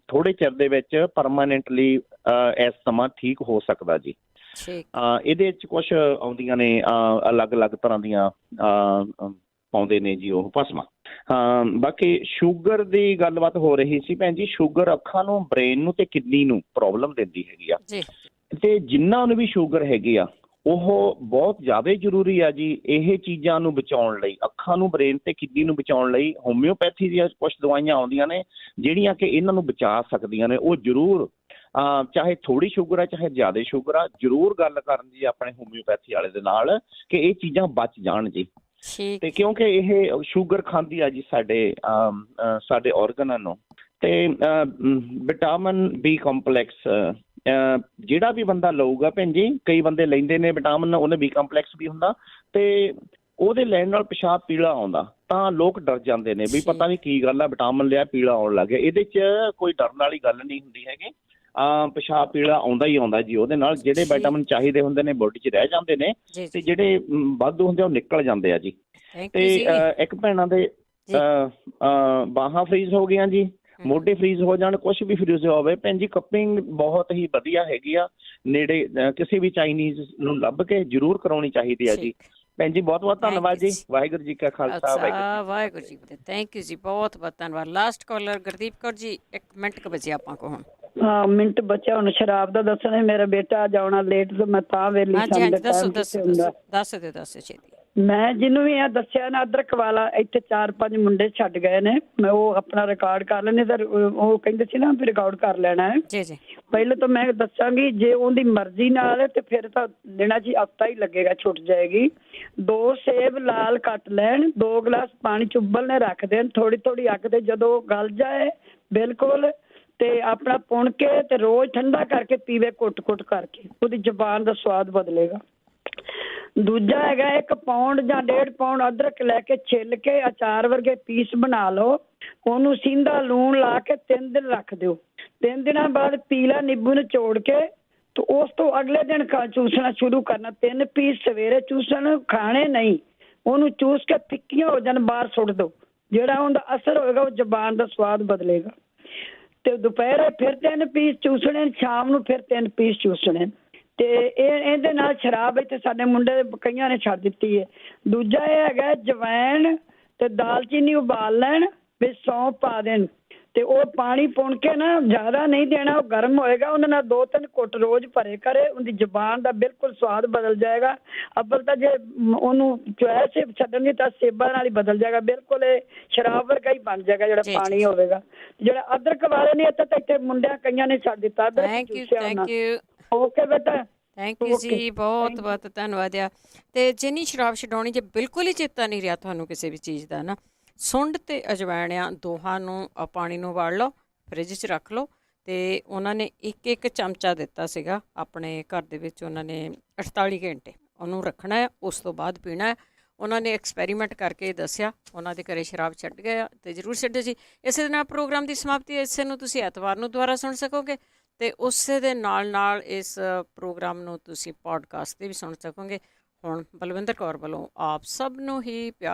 ਥੋੜੇ ਚਿਰ ਦੇ ਵਿੱਚ ਪਰਮਾਨੈਂਟਲੀ ਅਸਥਮਾ ਠੀਕ ਹੋ ਸਕਦਾ ਜੀ। ਇਹਦੇ 'ਚ ਕੁਛ ਆਉਂਦੀਆਂ ਨੇ ਅਲੱਗ-ਅਲੱਗ ਤਰ੍ਹਾਂ ਦੀਆਂ ਪਾਉਂਦੇ ਨੇ ਜੀ ਉਹ ਭਸਮਾਂ। ਬਾਕੀ ਸ਼ੂਗਰ ਦੀ ਗੱਲਬਾਤ ਹੋ ਰਹੀ ਸੀ ਭੈਣ ਜੀ। ਸ਼ੂਗਰ ਅੱਖਾਂ ਨੂੰ, ਬ੍ਰੇਨ ਨੂੰ ਤੇ ਕਿਡਨੀ ਨੂੰ ਪ੍ਰੋਬਲਮ ਦਿੰਦੀ ਹੈਗੀ ਆ, ਤੇ ਜਿਨ੍ਹਾਂ ਨੂੰ ਵੀ ਸ਼ੂਗਰ ਹੈਗੀ ਆ ਉਹ ਬਹੁਤ ਜ਼ਿਆਦਾ ਜ਼ਰੂਰੀ ਆ ਜੀ। ਇਹ ਚੀਜ਼ਾਂ ਨੂੰ ਬਚਾਉਣ ਲਈ, ਅੱਖਾਂ ਨੂੰ, ਬ੍ਰੇਨ ਤੇ ਕਿਡਨੀ ਨੂੰ ਬਚਾਉਣ ਲਈ ਹੋਮਿਓਪੈਥੀ ਦੀਆਂ ਕੁਝ ਦਵਾਈਆਂ ਆਉਂਦੀਆਂ ਨੇ ਜਿਹੜੀਆਂ ਕਿ ਇਹਨਾਂ ਨੂੰ ਬਚਾ ਸਕਦੀਆਂ ਨੇ। ਉਹ ਜ਼ਰੂਰ ਚਾਹੇ ਥੋੜੀ ਸ਼ੂਗਰ ਆ ਚਾਹੇ ਜ਼ਿਆਦਾ ਸ਼ੂਗਰ ਆ, ਜ਼ਰੂਰ ਗੱਲ ਕਰਨ ਜੀ ਆਪਣੇ ਹੋਮਿਓਪੈਥੀ ਵਾਲੇ ਦੇ ਨਾਲ ਕਿ ਇਹ ਚੀਜ਼ਾਂ ਬਚ ਜਾਣ ਜੀ। ਤੇ ਕਿਉਂਕਿ ਇਹ ਸ਼ੂਗਰ ਖਾਂਦੀ ਆ ਜੀ ਸਾਡੇ ਆਰਗਨਾਂ ਨੂੰ। ਤੇ ਵਿਟਾਮਿਨ ਬੀ ਕੰਪਲੈਕਸ ਜਿਹੜਾ ਵੀ ਬੰਦਾ ਲਊਗਾ ਭੈਣ ਜੀ, ਕਈ ਬੰਦੇ ਲੈਂਦੇ ਨੇ ਵਿਟਾਮਿਨ, ਉਹਨੇ ਬੀ ਕੰਪਲੈਕਸ ਵੀ ਹੁੰਦਾ ਤੇ ਉਹਦੇ ਲੈਣ ਨਾਲ ਪਿਸ਼ਾਬ ਪੀਲਾ ਆਉਂਦਾ ਤਾਂ ਲੋਕ ਡਰ ਜਾਂਦੇ ਨੇ ਵੀ ਪਤਾ ਨਹੀਂ ਕੀ ਗੱਲ ਆ, ਵਿਟਾਮਿਨ ਲਿਆ ਪੀਲਾ ਆਉਣ ਲੱਗ ਗਿਆ। ਇਹਦੇ 'ਚ ਕੋਈ ਡਰਨ ਵਾਲੀ ਗੱਲ ਨਹੀਂ ਹੁੰਦੀ ਹੈਗੀ। ਪਿਸ਼ਾਬ ਪੀਲਾ ਆਉਂਦਾ ਹੀ ਆਉਂਦਾ ਜੀ ਉਹਦੇ ਨਾਲ। ਜਿਹੜੇ ਵਿਟਾਮਿਨ ਚਾਹੀਦੇ ਹੁੰਦੇ ਨੇ ਬੋਡੀ 'ਚ ਰਹਿ ਜਾਂਦੇ ਨੇ ਤੇ ਜਿਹੜੇ ਵਾਧੂ ਹੁੰਦੇ ਉਹ ਨਿਕਲ ਜਾਂਦੇ ਆ ਜੀ। ਤੇ ਇੱਕ ਭੈਣਾਂ ਦੇ ਬਾਹਾਂ ਫਰੀਜ਼ ਹੋ ਗਈਆਂ ਜੀ, ਮੋਢੇ ਫਰੀਜ਼ ਹੋ ਜਾਣ, ਕੁਛ ਵੀ ਫਰੀਜ਼ ਹੋਵੇ ਭੈਣ ਜੀ, ਕੱਪਿੰਗ ਬਹੁਤ ਹੀ ਵਧੀਆ ਹੈਗੀ ਆ। ਨੇੜੇ ਕਿਸੇ ਵੀ ਚਾਈਨੀਜ਼ ਨੂੰ ਲੱਭ ਕੇ ਜ਼ਰੂਰ ਕਰਾਉਣੀ ਚਾਹੀਦੀ ਆ ਜੀ। ਭੈਣ ਜੀ ਬਹੁਤ ਬਹੁਤ ਧੰਨਵਾਦ ਜੀ। ਵਾਹਿਗੁਰੂ ਜੀ ਕਾ ਖਾਲਸਾ, ਵਾਹਿਗੁਰੂ ਜੀ ਕੀ ਫਤਿਹ। ਥੈਂਕ ਯੂ ਜੀ, ਬਹੁਤ ਬਹੁਤ ਧੰਨਵਾਦ। Last collar Gurdeep Kaur ji, 1 minute ਕੁ ਬਚਿਆ ਆਪਾਂ ਕੋ ਹੁਣ। ਹਾਂ, ਮਿੰਟ ਬਚਿਆ। ਹੁਣ ਸ਼ਰਾਬ ਦਾ ਦੱਸਣਾ, ਮੇਰਾ ਬੇਟਾ ਅੱਜ ਆਉਣਾ ਲੇਟ ਤੇ ਮੈਂ ਤਾਂ ਵੇਲੀ ਦੱਸੋ ਛੇਤੀ। ਮੈਂ ਜਿਹਨੂੰ ਵੀ ਇਹ ਦੱਸਿਆ ਨਾ ਅਦਰਕ ਵਾਲਾ, ਇੱਥੇ 4-5 ਮੁੰਡੇ ਛੱਡ ਗਏ ਨੇ। ਮੈਂ ਉਹ ਆਪਣਾ ਰਿਕਾਰਡ ਕਰ ਲੈਣੇ ਤੇ ਉਹ ਕਹਿੰਦੇ ਸੀ ਨਾ ਵੀ ਰਿਕਾਰਡ ਕਰ ਲੈਣਾ ਹੈ। ਜੀ ਜੀ। ਪਹਿਲੇ ਤਾਂ ਮੈਂ ਦੱਸਾਂਗੀ, ਜੇ ਉਹਦੀ ਮਰਜ਼ੀ ਨਾਲ ਤੇ ਫਿਰ ਤਾਂ ਦੇਣਾ ਜੀ ਹਫ਼ਤਾ ਹੀ ਲੱਗੇਗਾ, ਛੁੱਟ ਜਾਏਗੀ। 2 ਸੇਬ ਲਾਲ ਕੱਟ ਲੈਣ, 2 ਗਲਾਸ ਪਾਣੀ 'ਚ ਉਬਲਣੇ ਰੱਖ ਦੇਣ, ਥੋੜੀ ਥੋੜੀ ਅੱਗ ਤੇ ਜਦੋਂ ਗਲ ਜਾਏ ਬਿਲਕੁਲ ਤੇ ਆਪਣਾ ਪੁਣ ਕੇ ਤੇ ਰੋਜ਼ ਠੰਡਾ ਕਰਕੇ ਪੀਵੇ, ਘੁੱਟ-ਘੁੱਟ ਕਰਕੇ। ਉਹਦੀ ਜ਼ੁਬਾਨ ਦਾ ਸਵਾਦ ਬਦਲੇਗਾ। ਦੂਜਾ ਹੈਗਾ 1 ਪਾਉਂਡ ਜਾਂ 1.5 ਪਾਉਂਡ ਅਦਰਕ ਲੈ ਕੇ ਛਿੱਲ ਕੇ ਅਚਾਰ ਵਰਗੇ ਪੀਸ ਬਣਾ ਲਓ। ਉਹਨੂੰ ਸਿੰਧਾ ਲੂਣ ਲਾ ਕੇ 3 ਦਿਨ ਰੱਖ ਦਿਓ। 3 ਦਿਨਾਂ ਬਾਅਦ ਪੀਲਾ ਨਿੰਬੂ ਨਿਚੋੜ ਕੇ ਤੇ ਉਸ ਤੋਂ ਅਗਲੇ ਦਿਨ ਚੂਸਣਾ ਸ਼ੁਰੂ ਕਰਨਾ। 3 ਪੀਸ ਸਵੇਰੇ ਚੂਸਣ, ਖਾਣੇ ਨਹੀਂ। ਉਹਨੂੰ ਚੂਸ ਕੇ ਫਿੱਕੀਆਂ ਹੋ ਜਾਣ, ਬਾਹਰ ਸੁੱਟ ਦਿਓ। ਜਿਹੜਾ ਉਹਦਾ ਅਸਰ ਹੋਏਗਾ ਉਹ ਜ਼ੁਬਾਨ ਦਾ ਸਵਾਦ ਬਦਲੇਗਾ। ਤੇ ਦੁਪਹਿਰੇ ਫਿਰ 3 ਪੀਸ ਚੂਸਣੇ, ਸ਼ਾਮ ਨੂੰ ਫਿਰ 3 ਪੀਸ ਚੂਸਣੇ। ਤੇ ਇਹਦੇ ਨਾਲ ਸ਼ਰਾਬ ਇੱਥੇ ਸਾਡੇ ਮੁੰਡੇ ਕਈਆਂ ਨੇ ਛੱਡ ਦਿੱਤੀ ਹੈ। ਦੂਜਾ ਇਹ ਹੈਗਾ ਜਵੈਣ ਤੇ ਦਾਲਚੀਨੀ ਉਬਾਲ ਲੈਣ, ਵਿੱਚ ਸੌਂਫ ਪਾ ਦੇਣ ਤੇ ਉਹ ਪਾਣੀ ਪੁਣ ਕੇ ਨਾ ਜ਼ਿਆਦਾ ਨਹੀਂ ਦੇਣਾ, ਉਹ ਗਰਮ ਹੋਏਗਾ, ਉਹਦੇ ਨਾਲ 2-3 ਘੁੱਟ ਰੋਜ਼ ਭਰੇ ਕਰੇ। ਉਹਦੀ ਜ਼ੁਬਾਨ ਦਾ ਬਿਲਕੁਲ ਸਵਾਦ ਬਦਲ ਜਾਏਗਾ। ਅੱਬਲ ਤਾਂ ਜੇ ਉਹਨੂੰ ਚੁਆਇਸ ਛੱਡਣਗੇ ਤਾਂ ਸੇਬਾਂ ਨਾਲ ਹੀ ਬਦਲ ਜਾਏਗਾ, ਬਿਲਕੁਲ ਇਹ ਸ਼ਰਾਬ ਵਰਗਾ ਹੀ ਬਣ ਜਾਏਗਾ ਜਿਹੜਾ ਪਾਣੀ ਹੋਵੇਗਾ। ਜਿਹੜਾ ਅਦਰਕ ਵਾਲੇ ਨੇ ਇੱਥੇ ਮੁੰਡਿਆਂ ਕਈਆਂ ਨੇ ਛੱਡ ਦਿੱਤਾ ਅਦਰਕ। Thank you. ਓਕੇ ਬੇਟਾ, ਥੈਂਕ ਯੂ ਜੀ, ਬਹੁਤ ਬਹੁਤ ਧੰਨਵਾਦ ਆ। ਤੇ ਜਿੰਨੀ ਸ਼ਰਾਬ ਛਡਾਉਣੀ, ਜੇ ਬਿਲਕੁਲ ਹੀ ਚੇਤਾ ਨਹੀਂ ਰਿਹਾ ਤੁਹਾਨੂੰ ਕਿਸੇ ਵੀ ਚੀਜ਼ ਦਾ ਨਾ, ਸੁੰਡ ਤੇ ਅਜਵਾਇਣ ਦੋਹਾਂ ਨੂੰ ਪਾਣੀ ਨੂੰ ਉਬਾਲ ਲਓ, ਫਰਿੱਜ 'ਚ ਰੱਖ ਲਓ। ਤੇ ਉਹਨਾਂ ਨੇ 1-1 ਚਮਚਾ ਦਿੱਤਾ ਸੀਗਾ ਆਪਣੇ ਘਰ ਦੇ ਵਿੱਚ, ਉਹਨਾਂ ਨੇ 48 ਘੰਟੇ ਉਹਨੂੰ ਰੱਖਣਾ ਹੈ, ਉਸ ਤੋਂ ਬਾਅਦ ਪੀਣਾ ਹੈ। ਉਹਨਾਂ ਨੇ ਐਕਸਪੈਰੀਮੈਂਟ ਕਰਕੇ ਦੱਸਿਆ, ਉਹਨਾਂ ਦੇ ਘਰੇ ਸ਼ਰਾਬ ਛੱਡ ਗਿਆ ਤੇ ਜ਼ਰੂਰ ਛੱਡੋ ਜੀ। ਇਸੇ ਦੇ ਨਾਲ ਪ੍ਰੋਗਰਾਮ ਦੀ ਸਮਾਪਤੀ। ਇਸੇ ਨੂੰ ਤੁਸੀਂ ਐਤਵਾਰ ਨੂੰ ਦੁਬਾਰਾ ਸੁਣ ਸਕੋਗੇ ਤੇ ਉਸੇ ਦੇ ਨਾਲ ਨਾਲ ਇਸ ਪ੍ਰੋਗਰਾਮ ਨੂੰ ਤੁਸੀਂ ਪੋਡਕਾਸਟ 'ਤੇ ਵੀ ਸੁਣ ਸਕੋਗੇ। ਹੁਣ ਬਲਵਿੰਦਰ ਕੌਰ ਵੱਲੋਂ ਆਪ ਸਭ ਨੂੰ ਹੀ ਪਿਆਰ